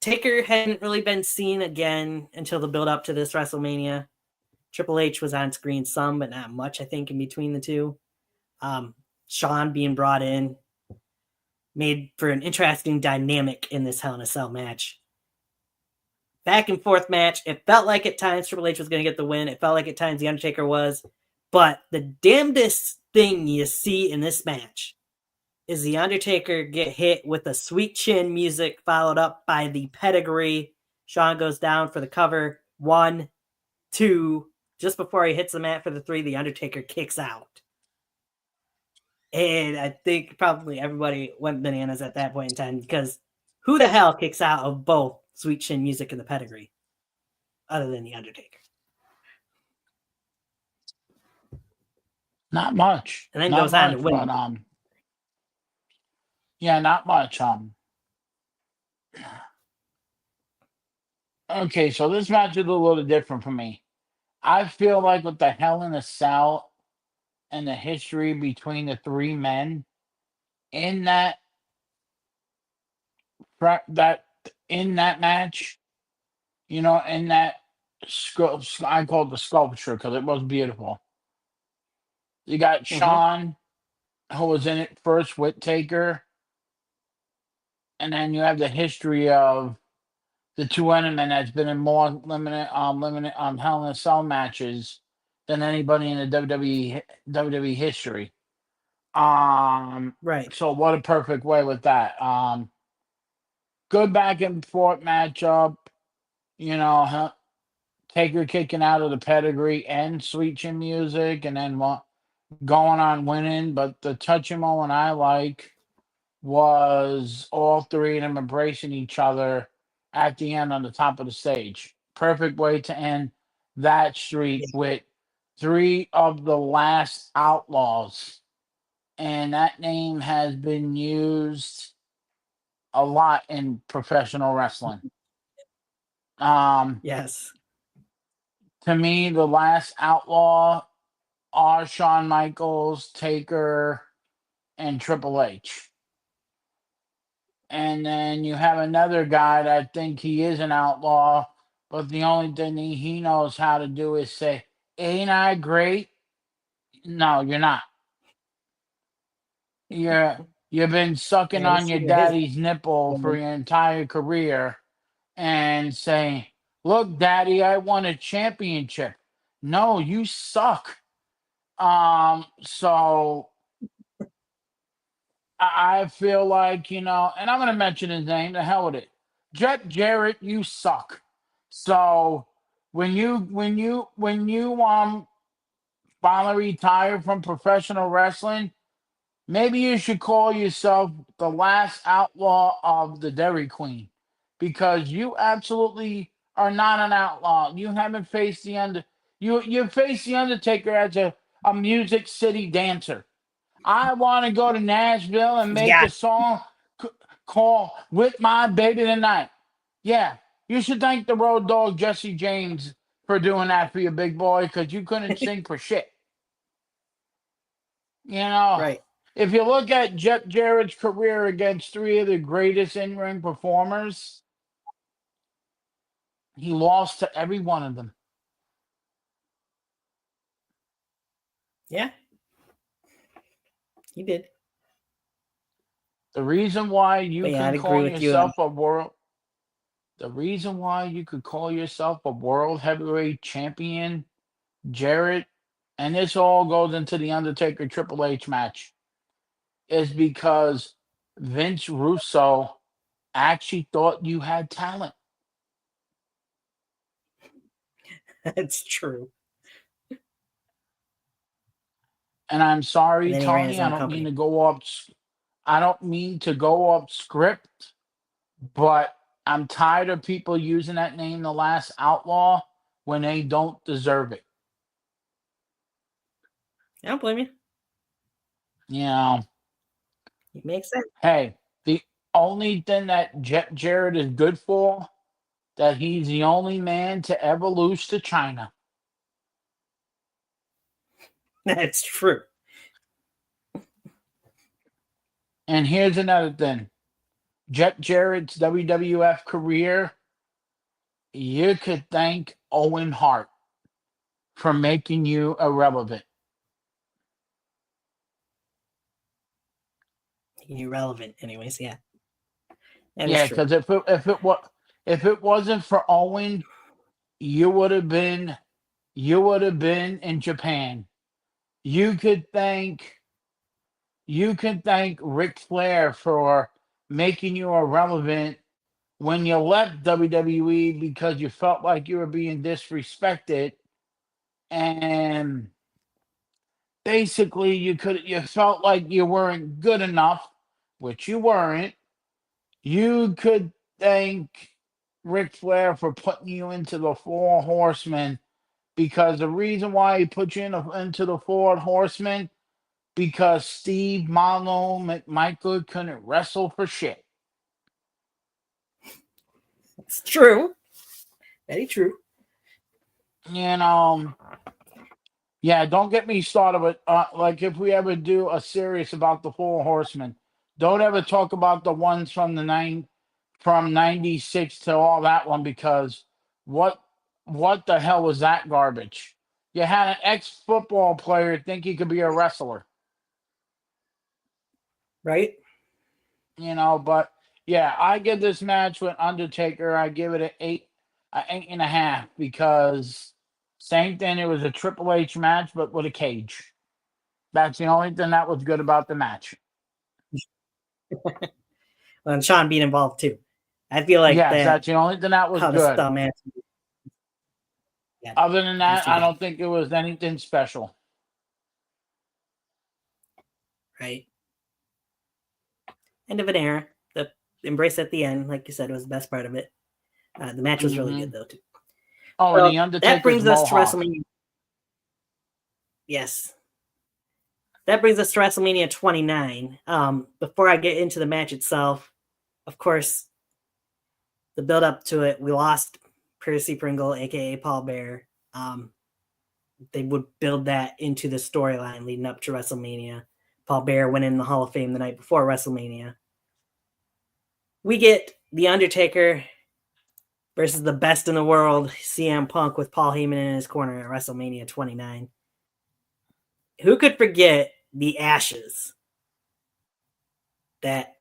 Taker hadn't really been seen again until the build up to this WrestleMania. Triple H was on screen some, but not much, I think, in between the two. Shawn being brought in made for an interesting dynamic in this Hell in a Cell match. Back and forth match. It felt like at times Triple H was going to get the win. It felt like at times The Undertaker was. But the damnedest thing you see in this match is The Undertaker get hit with the Sweet Chin music followed up by the pedigree. Shawn goes down for the cover. 1, 2. Just before he hits the mat for the 3, The Undertaker kicks out. And I think probably everybody went bananas at that point in time because who the hell kicks out of both Sweet Chin music and the pedigree other than The Undertaker? Not much. And then Not goes on to much, win. but yeah, not much. Okay, so this match is a little different for me. I feel like with the Hell in a Cell and the history between the three men in that in that match, in that I call it the sculpture because it was beautiful. You got Shawn, who was in it first with Taker, and then you have the history of the two enemy that's been in more limited Hell in a Cell matches than anybody in the WWE history. Right. So what a perfect way with that. Good back and forth matchup. Taker kicking out of the pedigree and Sweet Chin music, and then going on winning. But the touching moment I like was all three of them embracing each other at the end on the top of the stage. Perfect way to end that streak with three of the last outlaws. And that name has been used a lot in professional wrestling. Yes. To me, the last outlaw are Shawn Michaels, Taker, and Triple H. And then you have another guy that I think he is an outlaw, but the only thing he knows how to do is say, "Ain't I great?" No, you're not. You've been sucking on your daddy's nipple for your entire career and saying, "Look, daddy, I won a championship." No, you suck. So I feel like, and I'm going to mention his name, the hell with it. Jeff Jarrett, you suck. So when you finally retire from professional wrestling, maybe you should call yourself the last outlaw of the Dairy Queen, because you absolutely are not an outlaw. You haven't faced you faced the Undertaker as a Music City dancer. I want to go to Nashville and make a song called "With My Baby Tonight." Yeah, you should thank the Road Dogg Jesse James for doing that for you, big boy, because you couldn't sing for shit. Right. If you look at Jeff Jarrett's career against three of the greatest in-ring performers, he lost to every one of them. Yeah. He did. The reason why you can call yourself a world heavyweight champion, Jarrett, and this all goes into the Undertaker Triple H match, is because Vince Russo actually thought you had talent. That's true. And I'm sorry, Tony, I don't mean to go up script, but I'm tired of people using that name, the last outlaw, when they don't deserve it. I don't blame you. It makes sense. Hey, the only thing that Jarrett is good for that he's the only man to ever lose to China. That's true. And here's another thing. Jeff Jarrett's WWF career, you could thank Owen Hart for making you irrelevant. Irrelevant, anyways. Yeah, that is Yeah, true. because if it wasn't for Owen, you would have been in Japan. You could thank Ric Flair for making you irrelevant when you left WWE because you felt like you were being disrespected, and basically you felt like you weren't good enough, which you weren't. You could thank Ric Flair for putting you into the Four Horsemen, because the reason why he put you into the Four Horsemen, because Steve Marlowe McMichael couldn't wrestle for shit. It's true. Very true. You know, yeah, don't get me started with like if we ever do a series about the Four Horsemen, don't ever talk about the ones from from '96 to all that one, because what the hell was that garbage? You had an ex-football player think he could be a wrestler, Right? but yeah, I give this match with Undertaker, I give it an 8.5, because same thing, it was a Triple H match but with a cage. That's the only thing that was good about the match. And Sean being involved too. I feel like Yes, that that's the only thing that was how the good. style match. Yeah, Other than those that, two I guys, don't think it was anything special. right? End of an era. The embrace at the end, like you said, was the best part of it. The match was really Hmm. good though too. Oh, and Well, the that Undertaker's brings us to mohawk. WrestleMania. Yes, that brings us to WrestleMania 29. Before I get into the match itself, of course, the build up to it, we lost Percy Pringle, aka Paul Bear. They would build that into the storyline leading up to WrestleMania. Paul Bear went in the Hall of Fame the night before WrestleMania. We get The Undertaker versus the best in the world, CM Punk, with Paul Heyman in his corner at WrestleMania 29. Who could forget the ashes that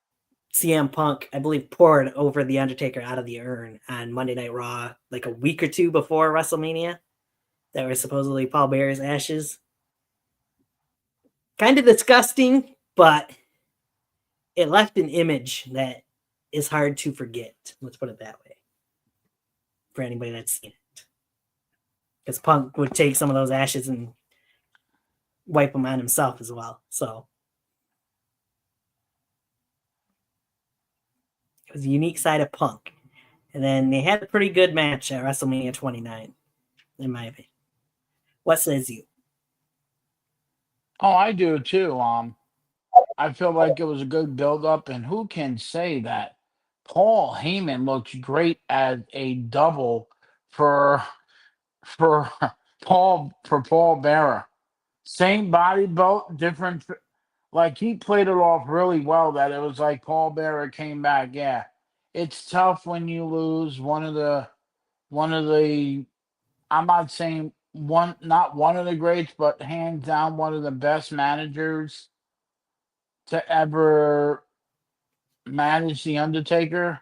CM Punk, I believe, poured over The Undertaker out of the urn on Monday Night Raw like a week or two before WrestleMania? That were supposedly Paul Bear's ashes. Kind of disgusting, but it left an image that is hard to forget. Let's put it that way. For anybody that's seen it. Because Punk would take some of those ashes and wipe them on himself as well. So it was a unique side of Punk. And then they had a pretty good match at WrestleMania 29, in my opinion. What says you? Oh, I do too. I feel like it was a good build up, and who can say that Paul Heyman looks great as a double for for Paul Bearer. Same body build, different. Like, he played it off really well. That it was like Paul Bearer came back. Yeah, it's tough when you lose one of the. I'm not saying not one of the greats, but hands down one of the best managers to ever manage the Undertaker.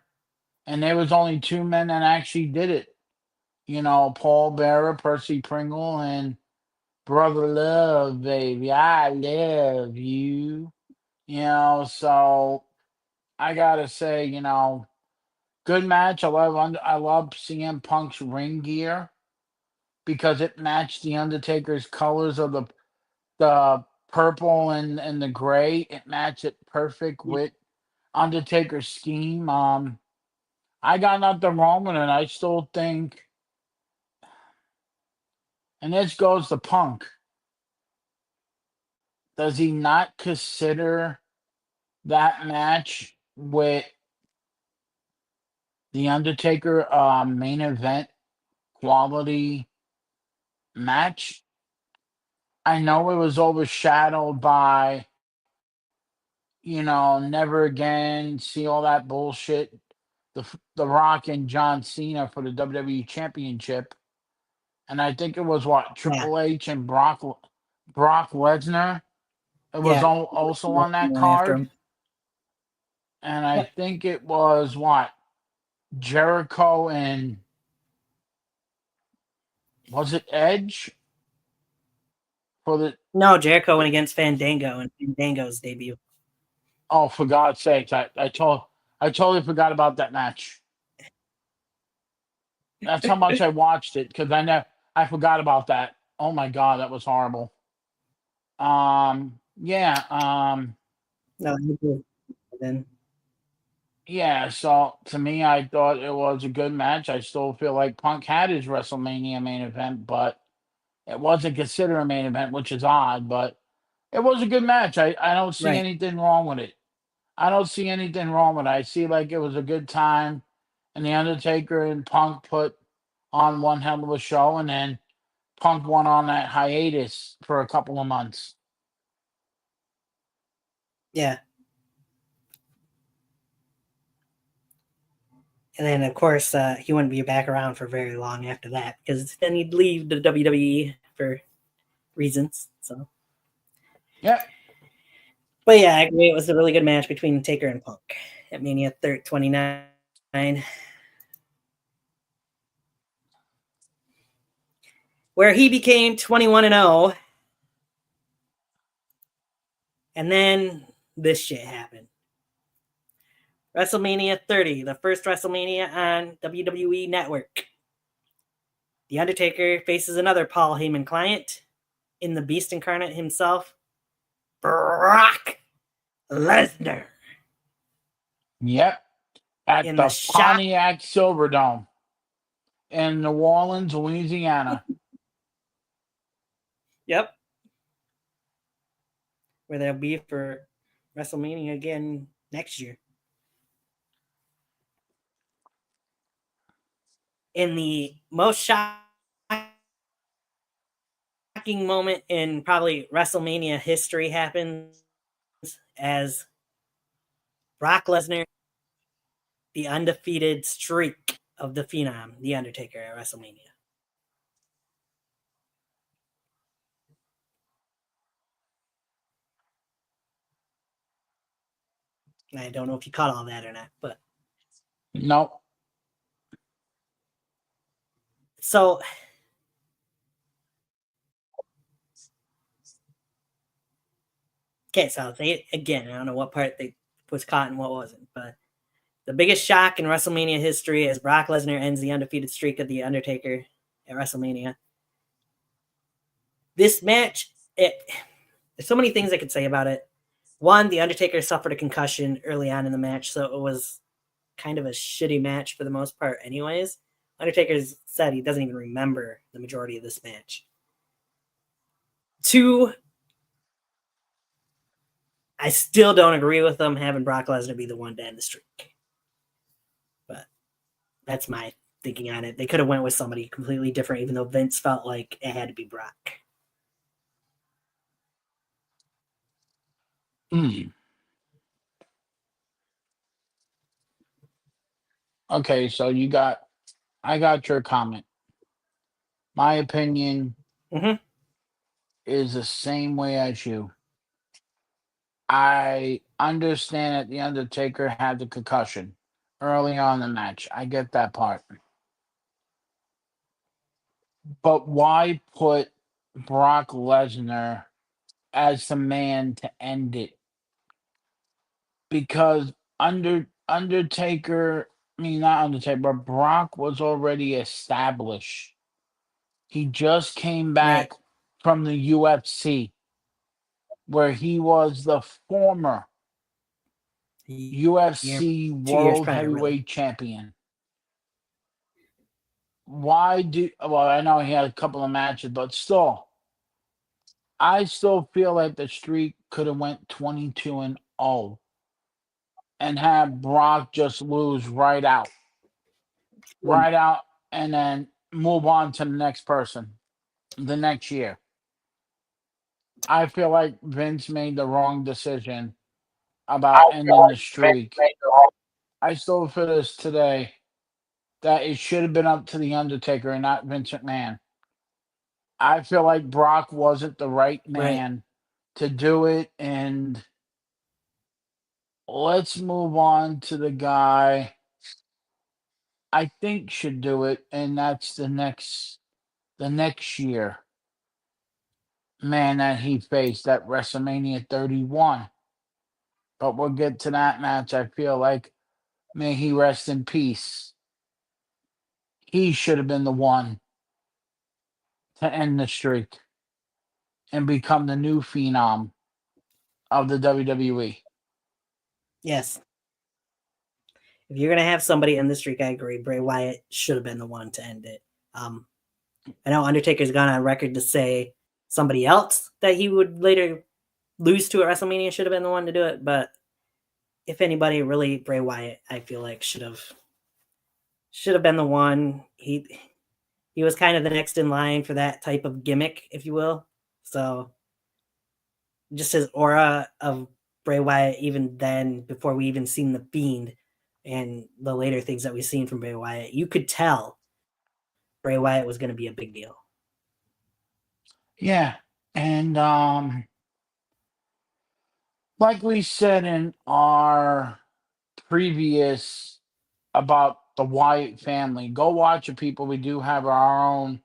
And there was only two men that actually did it. Paul Bearer, Percy Pringle, and Brother Love, baby. I love you. So I gotta say, good match. I love CM Punk's ring gear because it matched the Undertaker's colors of the purple and the gray. It matched it perfect with Undertaker's scheme. I got nothing wrong with it. I still think, and this goes to Punk. Does he not consider that match with The Undertaker main event quality match. I know it was overshadowed by, Never Again, see all that bullshit. The Rock and John Cena for the WWE Championship, and I think it was what Yeah, Triple H and Brock Lesnar. It was yeah. also on that One after card, him. and I Yep. think it was what Jericho and was it Edge for the No, Jericho went against Fandango in Fandango's debut. oh, for God's sakes, I totally forgot about that match. That's how much I watched it because I forgot about that. Oh my God, that was horrible. Yeah, No, he did. Then yeah. So to me, I thought it was a good match. I still feel like Punk had his WrestleMania main event, but it wasn't considered a main event, which is odd. But it was a good match. I don't see right. anything wrong with it. I don't see anything wrong with it. I see like it was a good time, and the Undertaker and Punk put on one hell of a show, and then Punk went on that hiatus for a couple of months. Yeah. And then, of course, he wouldn't be back around for very long after that because then he'd leave the WWE for reasons. So, Yeah, but yeah, I agree. It was a really good match between Taker and Punk at Mania 29, where he became 21-0. And then this shit happened. WrestleMania 30, the first WrestleMania on WWE Network. The Undertaker faces another Paul Heyman client in the Beast incarnate himself, Brock Lesnar, yep. At in the the shock. Pontiac Silverdome in New Orleans, Louisiana. Yep. Where they'll be for WrestleMania again next year. In the most shocking moment in probably WrestleMania history happens as Brock Lesnar, the undefeated streak of the Phenom, The Undertaker at WrestleMania. I don't know if you caught all that or not, but No. so okay, so I'll say it again. I don't know what part they was caught and what wasn't, but the biggest shock in WrestleMania history is Brock Lesnar ends the undefeated streak of The Undertaker at WrestleMania. This match, there's so many things I could say about it. One, The Undertaker suffered a concussion early on in the match, so it was kind of a shitty match for the most part, anyways. Undertaker said he doesn't even remember the majority of this match. Two, I still don't agree with them having Brock Lesnar be the one to end the streak. But that's my thinking on it. They could have went with somebody completely different, even though Vince felt like it had to be Brock. Mm. Okay, so I got your comment. My opinion Mm-hmm. is the same way as you. I understand that the Undertaker had the concussion early on in the match. I get that part. But why put Brock Lesnar as the man to end it? Because Undertaker, I mean not Undertaker, but Brock was already established. He just came Right. back from the UFC where he was the former Year, UFC 2 years World prior, really. Heavyweight Champion. Why do well, I know he had a couple of matches, but still, I still feel like the streak could have went 22-0 and have Brock just lose right out. ride out, and then move on to the next person the next year. I feel like Vince made the wrong decision about ending the streak. I still feel this today that it should have been up to The Undertaker and not Vince McMahon. I feel like Brock wasn't the right Right. man to do it, and let's move on to the guy I think should do it, and that's the next year man that he faced at WrestleMania 31. But we'll get to that match. I feel like may he rest in peace. He should have been the one to end the streak and become the new phenom of the WWE. Yes. If you're gonna have somebody in the streak, I agree. Bray Wyatt should have been the one to end it. I know Undertaker's gone on record to say somebody else that he would later lose to at WrestleMania should have been the one to do it, but if anybody, really, Bray Wyatt, I feel like should have been the one. He was kind of the next in line for that type of gimmick, if you will. So just his aura of Bray Wyatt, even then, before we even seen the Fiend and the later things that we've seen from Bray Wyatt, you could tell Bray Wyatt was going to be a big deal. Yeah. And like we said in our previous about the Wyatt family, go watch it, people. We do have our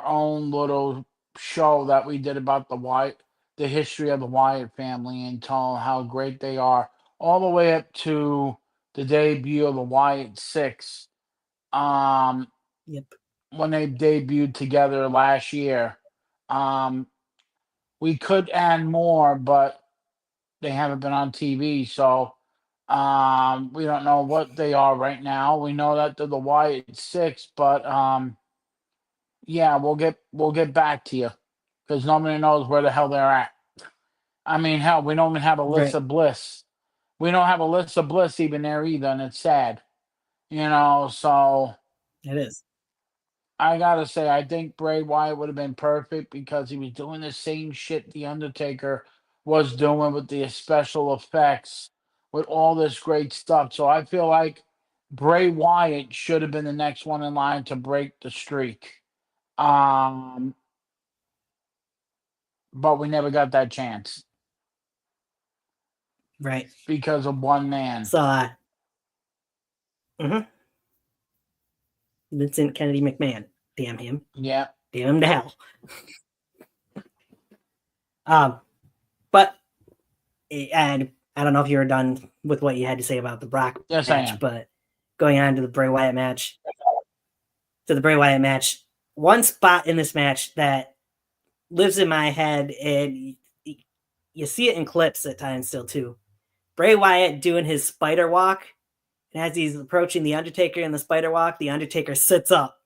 own little show that we did about the history of the Wyatt family, and tell how great they are, all the way up to the debut of the Wyatt Six. Um, Yep. when they debuted together last year. Um, we could add more, but they haven't been on TV, so we don't know what they are right now. We know that they're the Wyatt Six, but yeah, we'll get back to you because nobody knows where the hell they're at. I mean, hell, we don't even have a list Right. of Bliss. We don't have a list of Bliss even there either, and it's sad, So It is. I gotta say, I think Bray Wyatt would have been perfect because he was doing the same shit the Undertaker was doing with the special effects, with all this great stuff. So I feel like Bray Wyatt should have been the next one in line to break the streak. Um, but we never got that chance Right. because of one man. So, Vincent Kennedy McMahon. Damn him. Yeah. Damn him to hell. But, and I don't know if you were done with what you had to say about the Brock Yes, I match, am. but going on to the Bray Wyatt match. One spot in this match that lives in my head, and you see it in clips at times still too. Bray Wyatt doing his spider walk, and as he's approaching the Undertaker in the spider walk, the Undertaker sits up,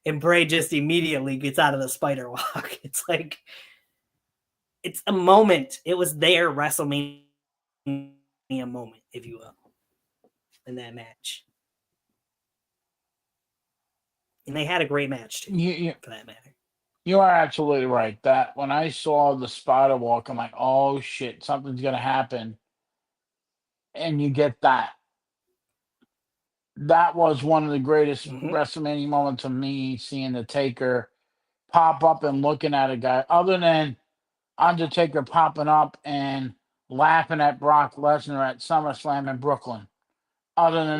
and Bray just immediately gets out of the spider walk. It's like, it's a moment. It was their WrestleMania moment, if you will, in that match. And they had a great match too, for that matter. You are absolutely right. That when I saw the spider walk, I'm like, oh shit, something's gonna happen. And you get that. That was one of the greatest WrestleMania moments of me seeing the Taker pop up and looking at a guy, other than Undertaker popping up and laughing at Brock Lesnar at SummerSlam in Brooklyn. Other than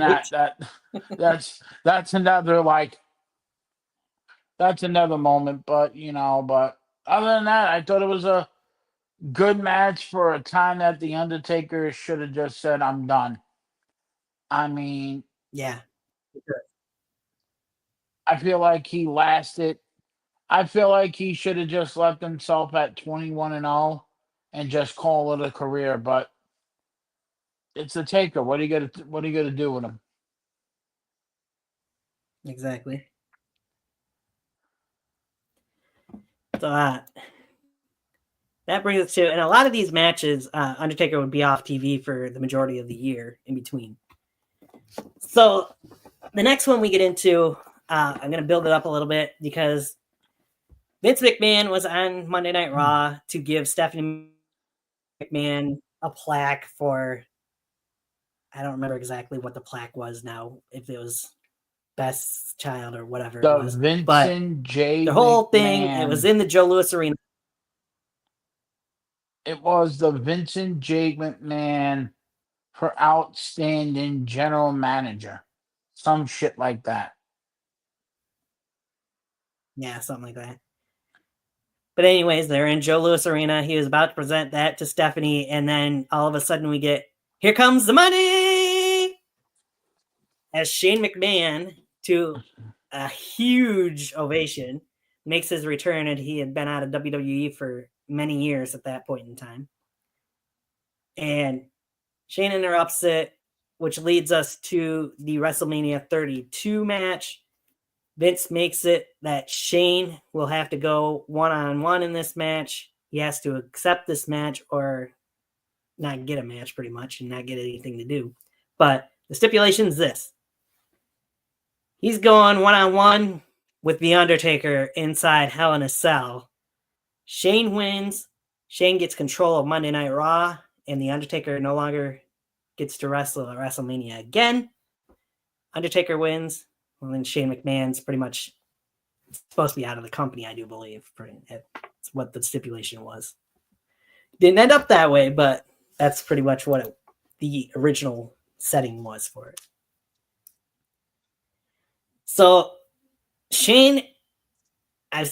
that's another moment. But other than that, I thought it was a good match for a time that the Undertaker should have just said, "I'm done." I mean, yeah, I feel like he lasted. I feel like he should have just left himself at 21-0 and just call it a career. But it's the Taker. What are you gonna do with him? exactly. So that brings us to, and a lot of these matches, Undertaker would be off TV for the majority of the year in between. So the next one we get into, I'm going to build it up a little bit because Vince McMahon was on Monday Night Raw to give Stephanie McMahon a plaque for, I don't remember exactly what the plaque was now, if it was best child or whatever it The was. But Vincent J. the whole thing, it was McMahon. in the Joe Louis Arena. It was the Vincent J. McMahon for outstanding general manager. Some shit like that. Yeah, something like that. But anyways, they're in Joe Louis Arena. He was about to present that to Stephanie, and then all of a sudden we get, "Here comes the money!" As Shane McMahon, to a huge ovation, makes his return, and he had been out of WWE for many years at that point in time. And Shane interrupts it, which leads us to the WrestleMania 32 match. Vince makes it that Shane will have to go one-on-one in this match. He has to accept this match or not get a match, pretty much, and not get anything to do. But the stipulation is this. He's going one-on-one with The Undertaker inside Hell in a Cell. Shane wins. Shane gets control of Monday Night Raw, and The Undertaker no longer gets to wrestle at WrestleMania again. Undertaker wins. Well, then Shane McMahon's pretty much supposed to be out of the company, I do believe. That's what the stipulation was. Didn't end up that way, but that's pretty much what the original setting was for it. So Shane, I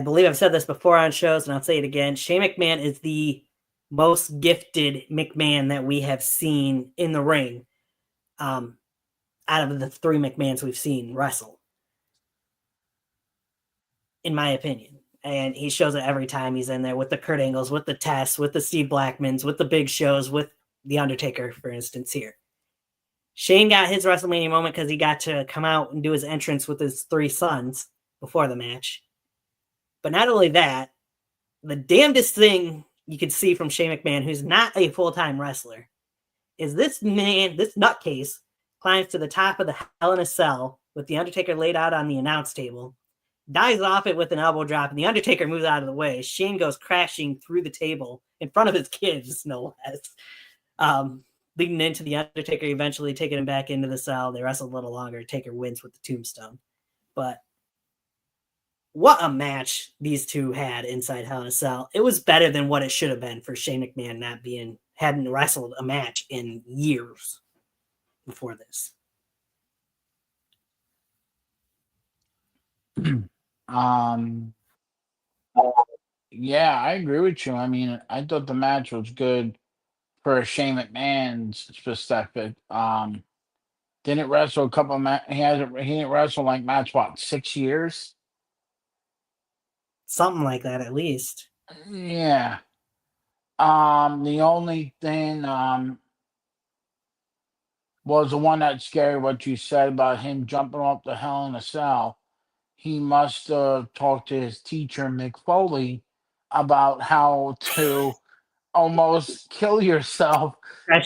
believe I've said this before on shows, and I'll say it again. Shane McMahon is the most gifted McMahon that we have seen in the ring, out of the three McMahons we've seen wrestle, in my opinion. And he shows it every time he's in there with the Kurt Angles, with the Tess, with the Steve Blackmans, with the Big Shows, with The Undertaker, for instance, here. Shane got his WrestleMania moment because he got to come out and do his entrance with his three sons before the match. But not only that, the damnedest thing you could see from Shane McMahon, who's not a full-time wrestler, is this man, this nutcase, climbs to the top of the Hell in a Cell with The Undertaker laid out on the announce table, dives off it with an elbow drop, and The Undertaker moves out of the way. Shane goes crashing through the table in front of his kids, no less. Leading into The Undertaker eventually taking him back into the cell. They wrestle a little longer. Taker wins with the tombstone. But what a match these two had inside Hell in a Cell. It was better than what it should have been for Shane McMahon hadn't wrestled a match in years before this. Yeah, I agree with you. I mean, I thought the match was good for Shane McMahon's perspective. Didn't wrestle a couple of he didn't wrestle like match what 6 years? Something like that, at least. Yeah. The only thing was the one that scary what you said about him jumping off the Hell in a Cell. He must have talked to his teacher Mick Foley about how to almost kill yourself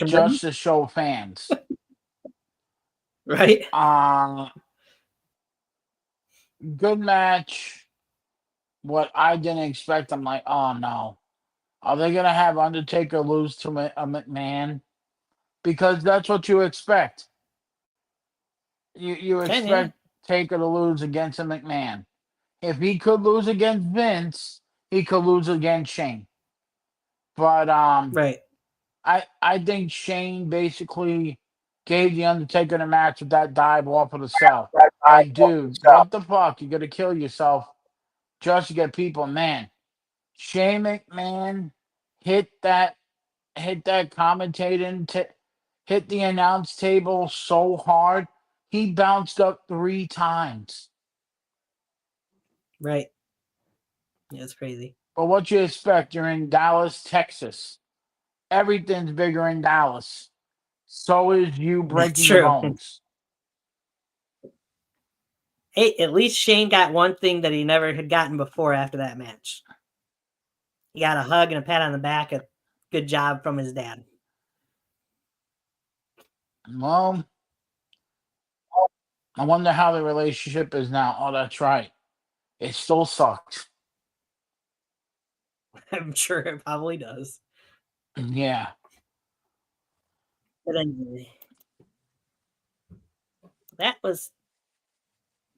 just to show fans. Right? Good match. What I didn't expect, I'm like, oh no. Are they going to have Undertaker lose to a McMahon? Because that's what you expect. You expect Taker to lose against a McMahon. If he could lose against Vince, he could lose against Shane. But right. I think Shane basically gave the Undertaker the match with that dive off of the cell. Hey, dude, what the fuck? You're gonna kill yourself just to get people. Man, Shane McMahon hit that commentating, hit the announce table so hard he bounced up 3 times. Right. Yeah, it's crazy. But what you expect? You're in Dallas, Texas. Everything's bigger in Dallas. So is you breaking your bones. Hey, at least Shane got one thing that he never had gotten before after that match. He got a hug and a pat on the back. A good job from his dad. Well, I wonder how the relationship is now. Oh, that's right. It still sucks. I'm sure it probably does. Yeah. But anyway, that was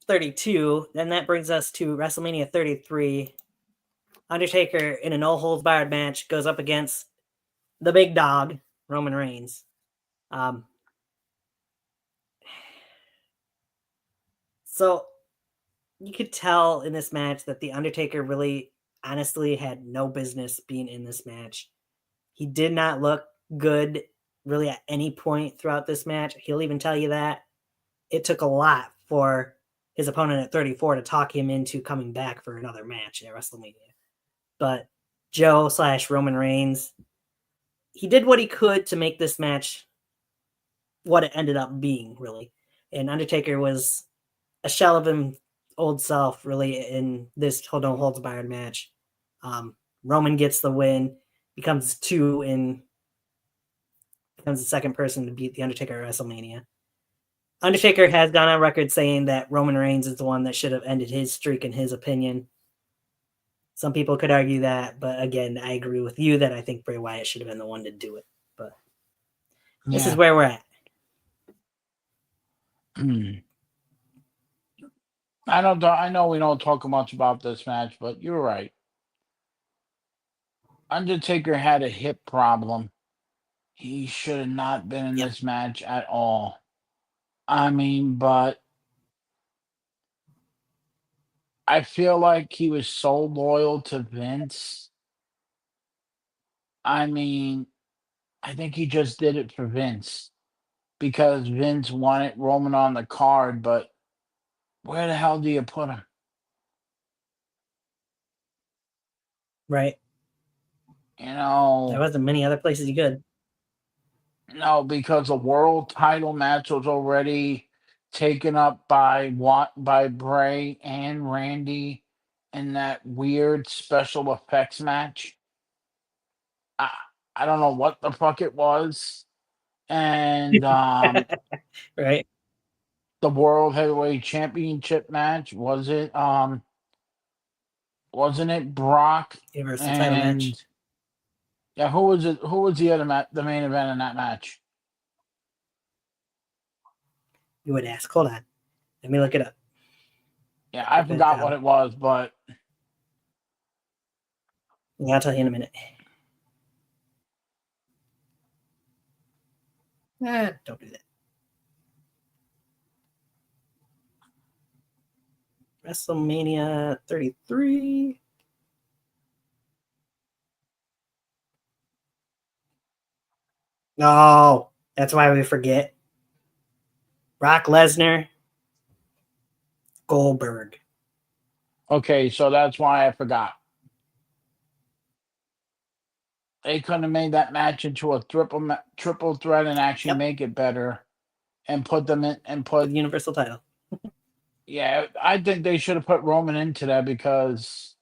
32. Then that brings us to WrestleMania 33. Undertaker in a no holds barred match goes up against the big dog, Roman Reigns. So you could tell in this match that the Undertaker really honestly had no business being in this match. He did not look good really at any point throughout this match. He'll even tell you that. It took a lot for his opponent at 34 to talk him into coming back for another match at WrestleMania. But Joe/Roman Reigns, he did what he could to make this match what it ended up being, really. And Undertaker was a shell of him old self, really, in this no holds barred match. Roman gets the win, becomes the second person to beat the Undertaker at WrestleMania. Undertaker has gone on record saying that Roman Reigns is the one that should have ended his streak, in his opinion. Some people could argue that, but again, I agree with you that I think Bray Wyatt should have been the one to do it. But this is where we're at. I know we don't talk much about this match, but you're right. Undertaker had a hip problem. He should have not been in this match at all. I mean, but I feel like he was so loyal to Vince. I mean, I think he just did it for Vince because Vince wanted Roman on the card, but where the hell do you put him? Right. You know, there wasn't many other places you could. No, because the world title match was already taken up by Bray and Randy in that weird special effects match. I I don't know what the fuck it was. And Right. the World Heavyweight Championship match, wasn't it Brock Universal title match. and yeah, who was it? Who was the the main event in that match? You would ask. Hold on. Let me look it up. Yeah, I forgot what it was, but yeah, I'll tell you in a minute. Don't do that. WrestleMania 33. No, that's why we forget. Brock Lesnar, Goldberg. okay, so that's why I forgot. They couldn't have made that match into a triple threat and actually make it better, and put them in and The put. Universal title. Yeah, I think they should have put Roman into that because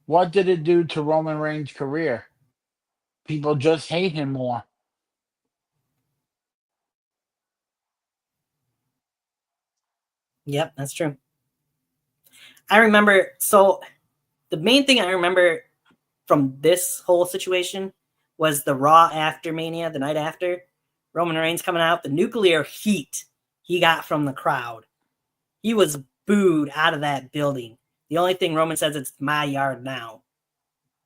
what did it do to Roman Reigns' career? People just hate him more. Yep, that's true. I remember. So the main thing I remember from this whole situation was the Raw after Mania, the night after. Roman Reigns coming out, the nuclear heat he got from the crowd. He was booed out of that building. The only thing Roman says, it's my yard now.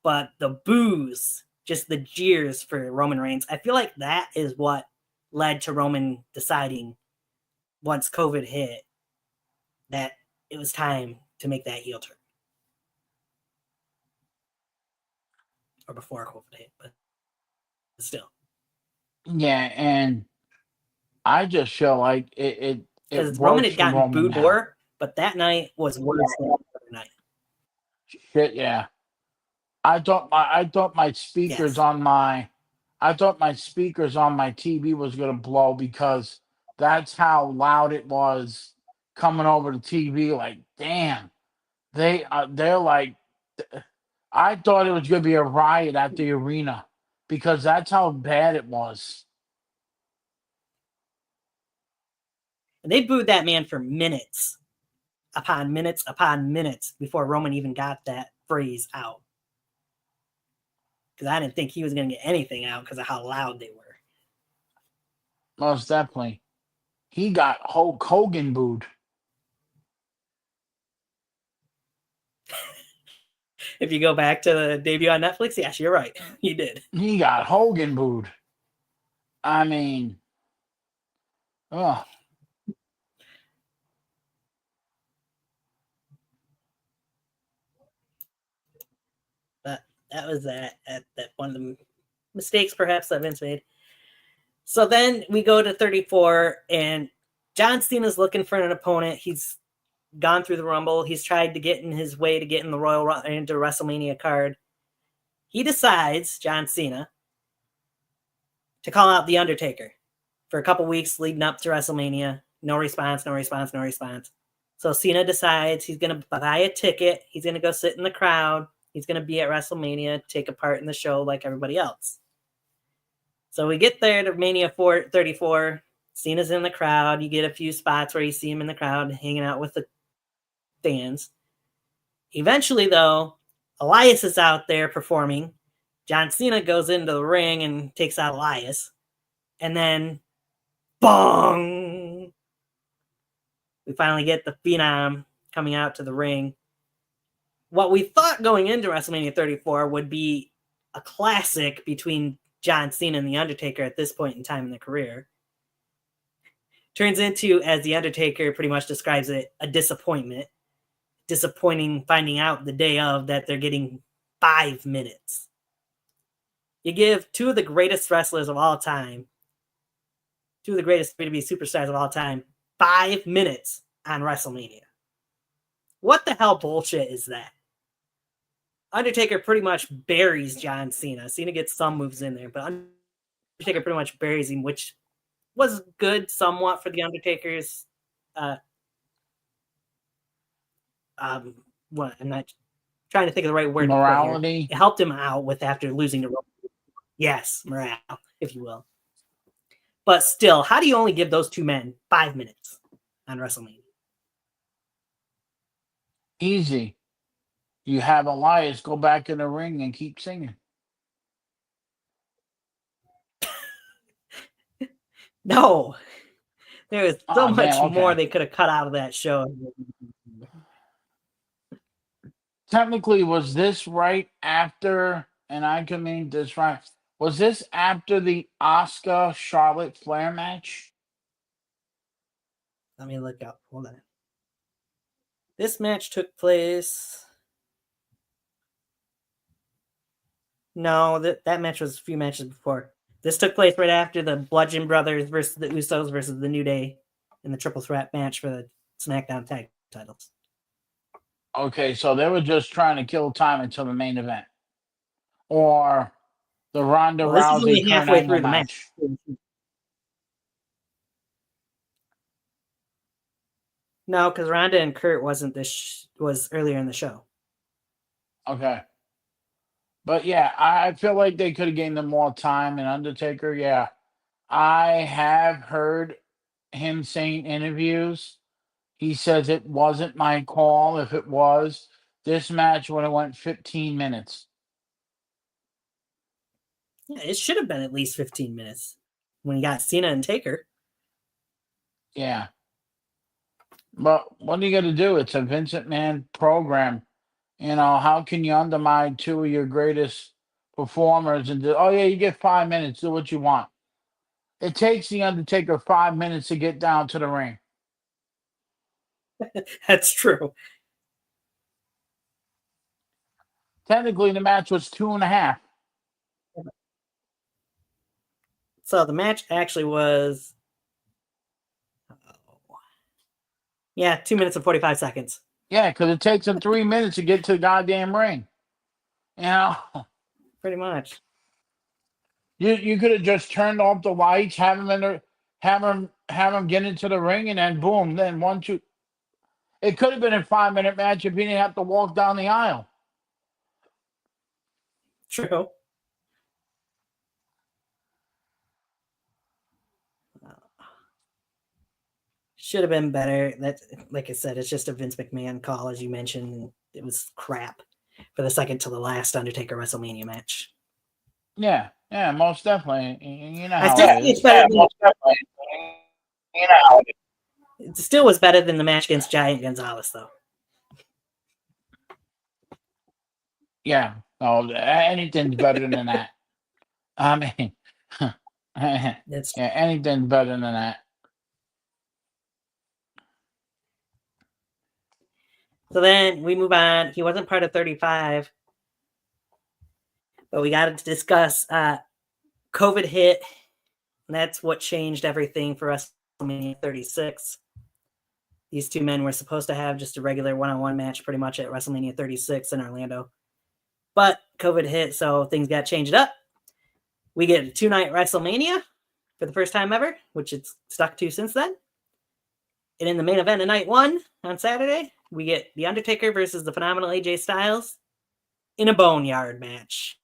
But the boos, just the jeers for Roman Reigns, I feel like that is what led to Roman deciding once COVID hit that it was time to make that heel turn. Or before COVID hit, but still. Yeah, and I just feel like it Because Roman works had for gotten Roman booed now. more, but that night was worse than the other night. Shit, yeah. I thought my speakers on my TV was gonna blow because that's how loud it was coming over the TV. Like, damn, they're like, I thought it was gonna be a riot at the arena because that's how bad it was. And they booed that man for minutes upon minutes upon minutes before Roman even got that phrase out. Because I didn't think he was going to get anything out because of how loud they were. Most definitely. He got Hulk Hogan booed. If you go back to the debut on Netflix, yes, you're right. He did. He got Hogan booed. I mean, oh, But that was that one of the mistakes perhaps that Vince made. So then we go to 34, and John Cena's looking for an opponent. He's gone through the Rumble. He's tried to get in his way to get in the into WrestleMania card. He decides, John Cena, to call out The Undertaker for a couple weeks leading up to WrestleMania. No response, no response, no response. So Cena decides he's going to buy a ticket. He's going to go sit in the crowd. He's going to be at WrestleMania, take a part in the show like everybody else. So we get there to Mania 34. Cena's in the crowd. You get a few spots where you see him in the crowd hanging out with the fans. Eventually, though, Elias is out there performing. John Cena goes into the ring and takes out Elias. And then, bong! We finally get the Phenom coming out to the ring. What we thought going into WrestleMania 34 would be a classic between John Cena and The Undertaker at this point in time in the career turns into, as The Undertaker pretty much describes it, a disappointment. Disappointing finding out the day of that they're getting 5 minutes. You give two of the greatest wrestlers of all time, two of the greatest WWE superstars of all time, 5 minutes on WrestleMania. What the hell bullshit is that? Undertaker pretty much buries John Cena. Cena gets some moves in there, but Undertaker pretty much buries him, which was good somewhat for the Undertaker's what I'm not trying to think of the right word. morality. It helped him out with after losing to Roman. Yes, morale, if you will. But still, how do you only give those two men 5 minutes on WrestleMania? Easy. You have Elias go back in the ring and keep singing. No. There was so Oh, much man, okay. more they could have cut out of that show. Technically, was this right after, and I can make this right, was this after the Asuka Charlotte Flair match? Let me look up. Hold on. This match took place. No, that match was a few matches before. This took place right after the Bludgeon Brothers versus the Usos versus the New Day in the triple threat match for the SmackDown tag titles. Okay, so they were just trying to kill time until the main event. Or the Ronda Well, this is Rousey only Kurt halfway Angle through the match. No, because Ronda and Kurt wasn't this was earlier in the show. Okay. But yeah, I feel like they could have gained them more time. And Undertaker, yeah, I have heard him saying interviews. He says it wasn't my call. If it was, this match would have went 15 minutes. Yeah, it should have been at least 15 minutes when you got Cena and Taker. Yeah. But what are you going to do? It's a Vince McMahon program. You know, how can you undermine two of your greatest performers and do, oh, yeah, you get 5 minutes, do what you want. It takes The Undertaker 5 minutes to get down to the ring. That's true. Technically, the match was 2.5. So the match actually was, 2 minutes and 45 seconds. Yeah, because it takes them 3 minutes to get to the goddamn ring. You know, Pretty much. you could have just turned off the lights, have him get into the ring, and then boom, then 1, 2. It could have been a 5-minute match if he didn't have to walk down the aisle. True. should have been better. That, like I said, it's just a Vince McMahon call, as you mentioned. It was crap for the second to the last Undertaker WrestleMania match. Yeah, yeah, most definitely. You know I how still it think it's is. better. Most definitely. You know, it still was better than the match against Giant Gonzalez, though. Yeah, no, anything's better than that. I mean, yeah, It's anything's better than that. So then we move on. He wasn't part of 35, but we got to discuss COVID hit. And that's what changed everything for WrestleMania 36. These two men were supposed to have just a regular one-on-one match pretty much at WrestleMania 36 in Orlando. But COVID hit, so things got changed up. We get a two-night WrestleMania for the first time ever, which it's stuck to since then. And in the main event of night one on Saturday, we get The Undertaker versus the phenomenal AJ Styles in a boneyard match.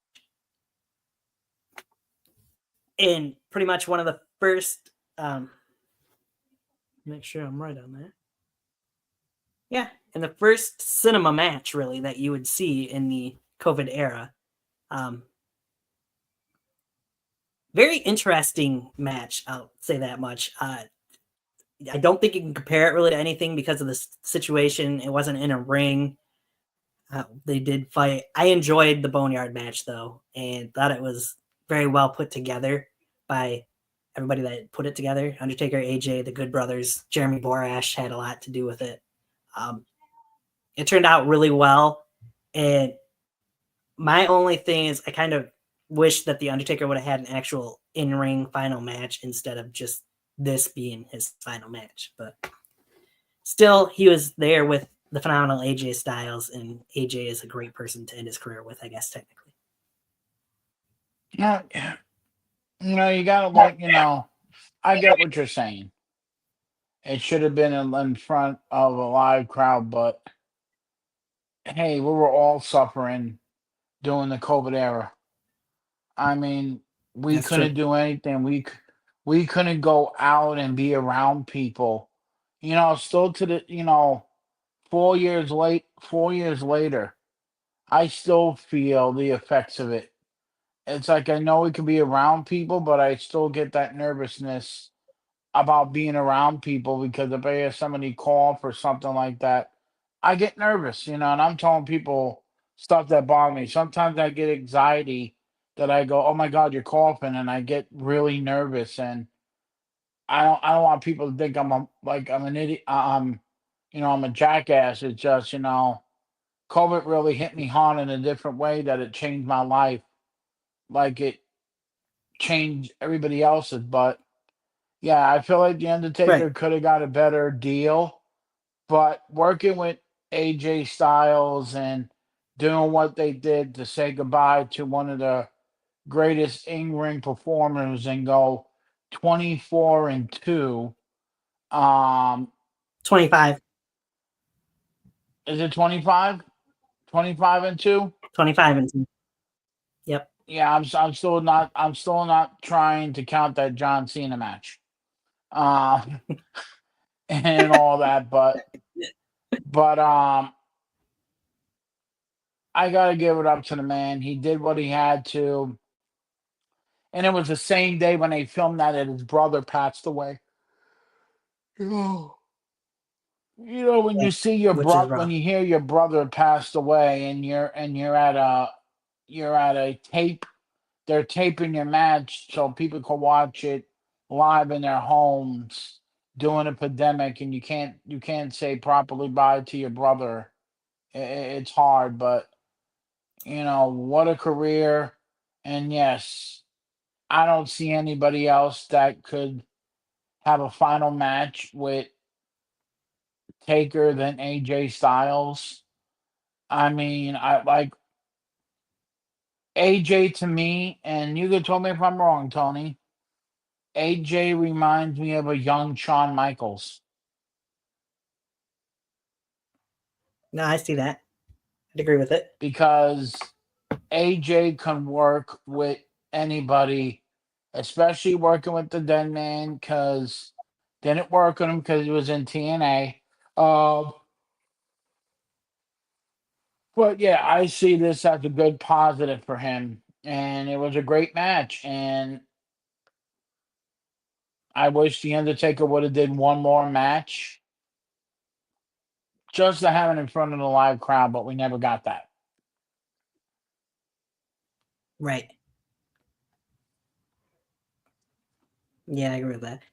In pretty much one of the first, make sure I'm right on that. Yeah, in the first cinema match, really, that you would see in the COVID era. Very interesting match, I'll say that much. I don't think you can compare it really to anything because of the situation. It wasn't in a ring. They did fight. I enjoyed the boneyard match, though, and thought it was very well put together by everybody that put it together. Undertaker, AJ, the Good Brothers, Jeremy Borash had a lot to do with it. It turned out really well, and my only thing is I kind of wish that the Undertaker would have had an actual in-ring final match instead of just this being his final match. But still, he was there with the phenomenal AJ Styles, and AJ is a great person to end his career with, I guess, technically. Yeah, you gotta like, I get what you're saying. It should have been in front of a live crowd, but hey, we were all suffering during the COVID era. I mean, we That's true. couldn't do anything. We couldn't go out and be around people. Still to the 4 years later, I still feel the effects of it. It's like I know we can be around people, but I still get that nervousness about being around people because if I hear somebody call for something like that, I get nervous, and I'm telling people stuff that bother me. Sometimes I get anxiety that I go, "Oh my God, you're coughing," and I get really nervous, and I don't want people to think I'm an idiot. I'm a jackass. It's just COVID really hit me hard in a different way that it changed my life, like it changed everybody else's, but. Yeah, I feel like The Right. Undertaker could have got a better deal, but working with AJ Styles and doing what they did to say goodbye to one of the greatest in-ring performers and go 24-2. 25. Is it 25? 25-2? 25 and 2. Yep. Yeah, I'm still not trying to count that John Cena match. Um and all that, but I gotta give it up to the man. He did what he had to. And it was the same day when they filmed that his brother passed away. Oh. When Yeah. you see your Which is brother, when rough. you hear your brother passed away, and you're at a tape, they're taping your match so people can watch it live in their homes during a pandemic, and you can't say properly bye to your brother. It's hard, but what a career, and yes, I don't see anybody else that could have a final match with Taker than AJ Styles. I mean, I like AJ to me, and you can tell me if I'm wrong, Tony. AJ reminds me of a young Shawn Michaels No, I see that. I'd agree with it. because AJ can work with anybody, especially working with the Dead Man, because Didn't work on him because he was in TNA. Um, but yeah, I see this as a good positive for him, and it was a great match. And I wish the Undertaker would have did one more match just to have it in front of the live crowd, but we never got that. Right. Yeah, I agree with that.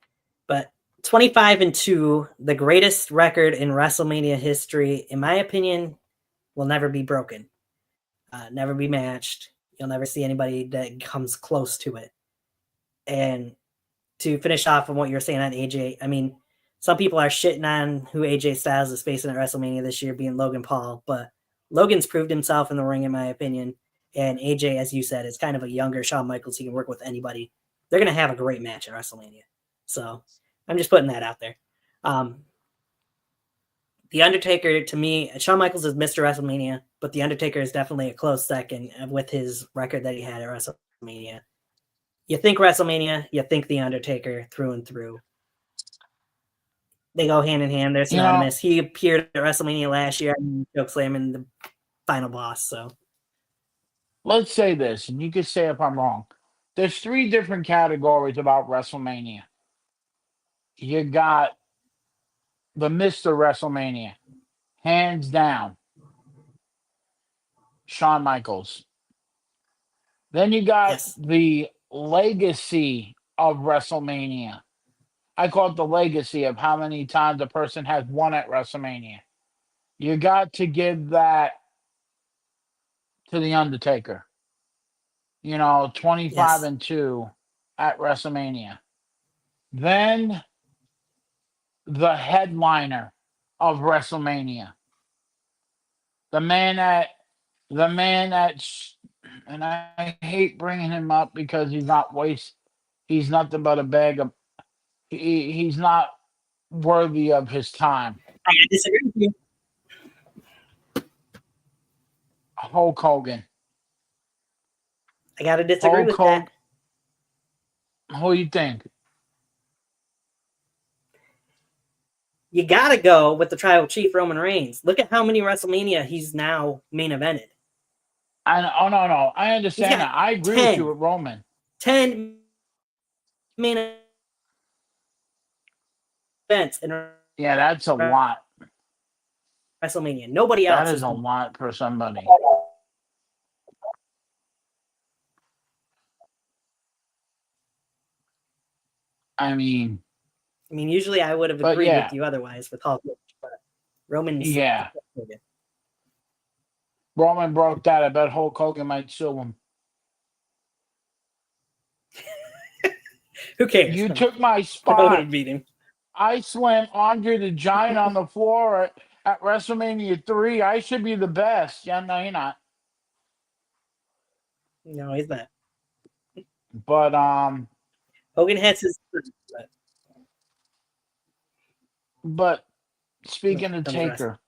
But 25-2, the greatest record in WrestleMania history, in my opinion, will never be broken. Never be matched. You'll never see anybody that comes close to it. And to finish off on what you're saying on AJ, I mean, some people are shitting on who AJ Styles is facing at WrestleMania this year, being Logan Paul, but Logan's proved himself in the ring, in my opinion. And AJ, as you said, is kind of a younger Shawn Michaels. He can work with anybody. They're going to have a great match at WrestleMania. So I'm just putting that out there. The Undertaker, to me, Shawn Michaels is Mr. WrestleMania, but The Undertaker is definitely a close second with his record that he had at WrestleMania. You think WrestleMania, you think The Undertaker through and through. They go hand in hand. They're synonymous. He appeared at WrestleMania last year and chokeslamming the final boss. So let's say this, and you could say if I'm wrong. There's 3 different categories about WrestleMania. You got the Mr. WrestleMania, hands down, Shawn Michaels. Then you got the legacy of WrestleMania. I call it the legacy of how many times a person has won at WrestleMania. You got to give that to The Undertaker. 25-2 at WrestleMania. Then the headliner of WrestleMania. The man that, and I hate bringing him up because he's nothing but a bag of, he's not worthy of his time. I disagree with you. Hulk Hogan. I got to disagree with that. Who do you think? You got to go with the tribal chief, Roman Reigns. Look at how many WrestleMania he's now main evented. No. I understand that. I agree with you with Roman. 10 main events in yeah, that's a lot. WrestleMania. Nobody else. That is a lot for somebody. I mean, usually I would have agreed with you otherwise with Hulk, but Roman. Yeah. Roman broke that. I bet Hulk Hogan might sue him. Who cares? You took my spot. I would have beat him. I slammed Andre the Giant on the floor at WrestleMania 3. I should be the best. Yeah, no, you're not. No, he's not. But Hogan has his. But speaking of Taker,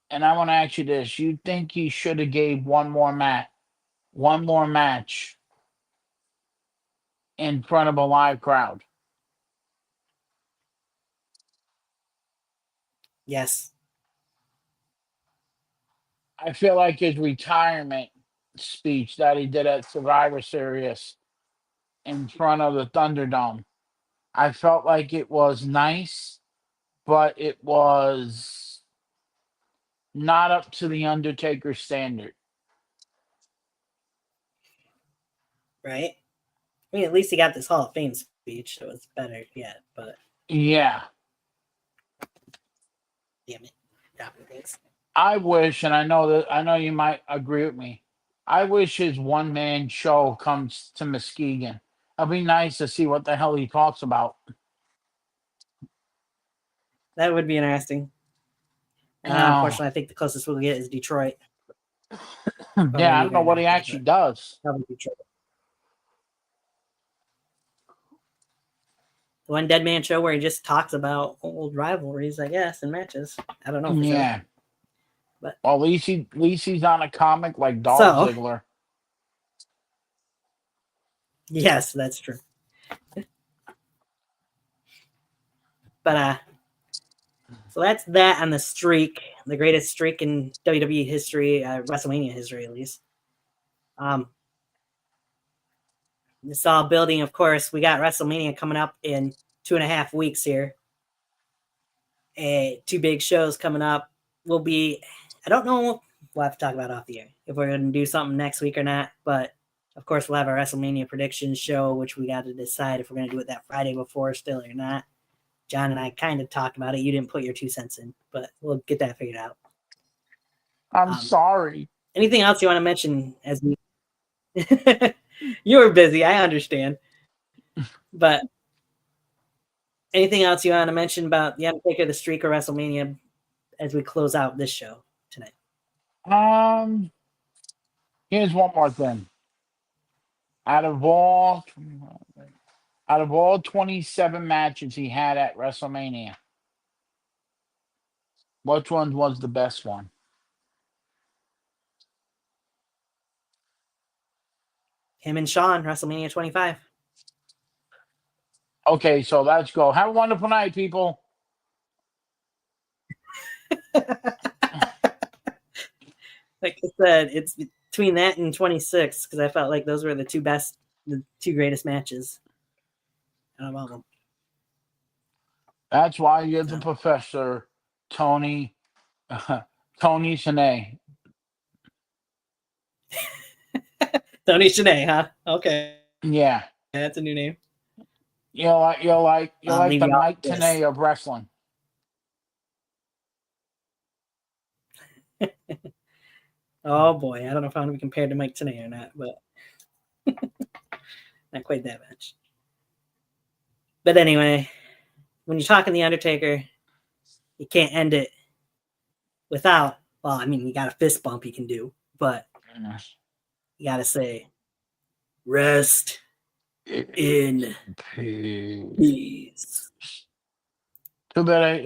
and I want to ask you this: you think he should have gave one more match in front of a live crowd? Yes. I feel like his retirement speech that he did at Survivor Series in front of the Thunderdome, I felt like it was nice, but it was not up to the Undertaker standard. Right? At least he got this Hall of Fame speech, so it's better yet, but yeah. Damn it. Thanks. I wish, and I know you might agree with me, I wish his one-man show comes to Muskegon. It'd be nice to see what the hell he talks about. That would be interesting. Unfortunately, I think the closest we'll get is Detroit. Yeah, I don't know what he actually does. Probably Detroit. The one Dead Man show where he just talks about old rivalries, I guess, and matches. I don't know. Yeah. Sure. But well, at least he's on a comic like Dolph Ziggler. Yes, that's true. But so that's that on the streak, the greatest streak in WWE history, WrestleMania history at least. It's all building, of course. We got WrestleMania coming up in 2.5 weeks here. 2 big shows coming up. Will be, I don't know, we'll have to talk about off the air if we're going to do something next week or not. But of course, we'll have our WrestleMania predictions show, which we got to decide if we're going to do it that Friday before still or not. John and I kind of talked about it. You didn't put your 2 cents in, but we'll get that figured out. I'm sorry. Anything else you want to mention as we you were busy, I understand. But anything else you want to mention about the Undertaker, the streak, or WrestleMania as we close out this show tonight? Here's one more thing. Out of all 27 matches he had at WrestleMania, which one was the best one? Him and Shawn, WrestleMania 25. Okay, so let's go. Have a wonderful night, people. Like I said, it's between that and 26 because I felt like those were the 2 greatest matches out of all of them. That's why you're the professor, Tony Shanae. Tony Shanae, huh? Okay. Yeah. That's a new name. You're like the Mike this. Tenay of wrestling. Oh boy, I don't know if I want to be compared to Mike Tenay or not, but not quite that much. But anyway, when you're talking The Undertaker, you can't end it without, well, I mean, you got a fist bump you can do, but you got to say, rest in peace. Too bad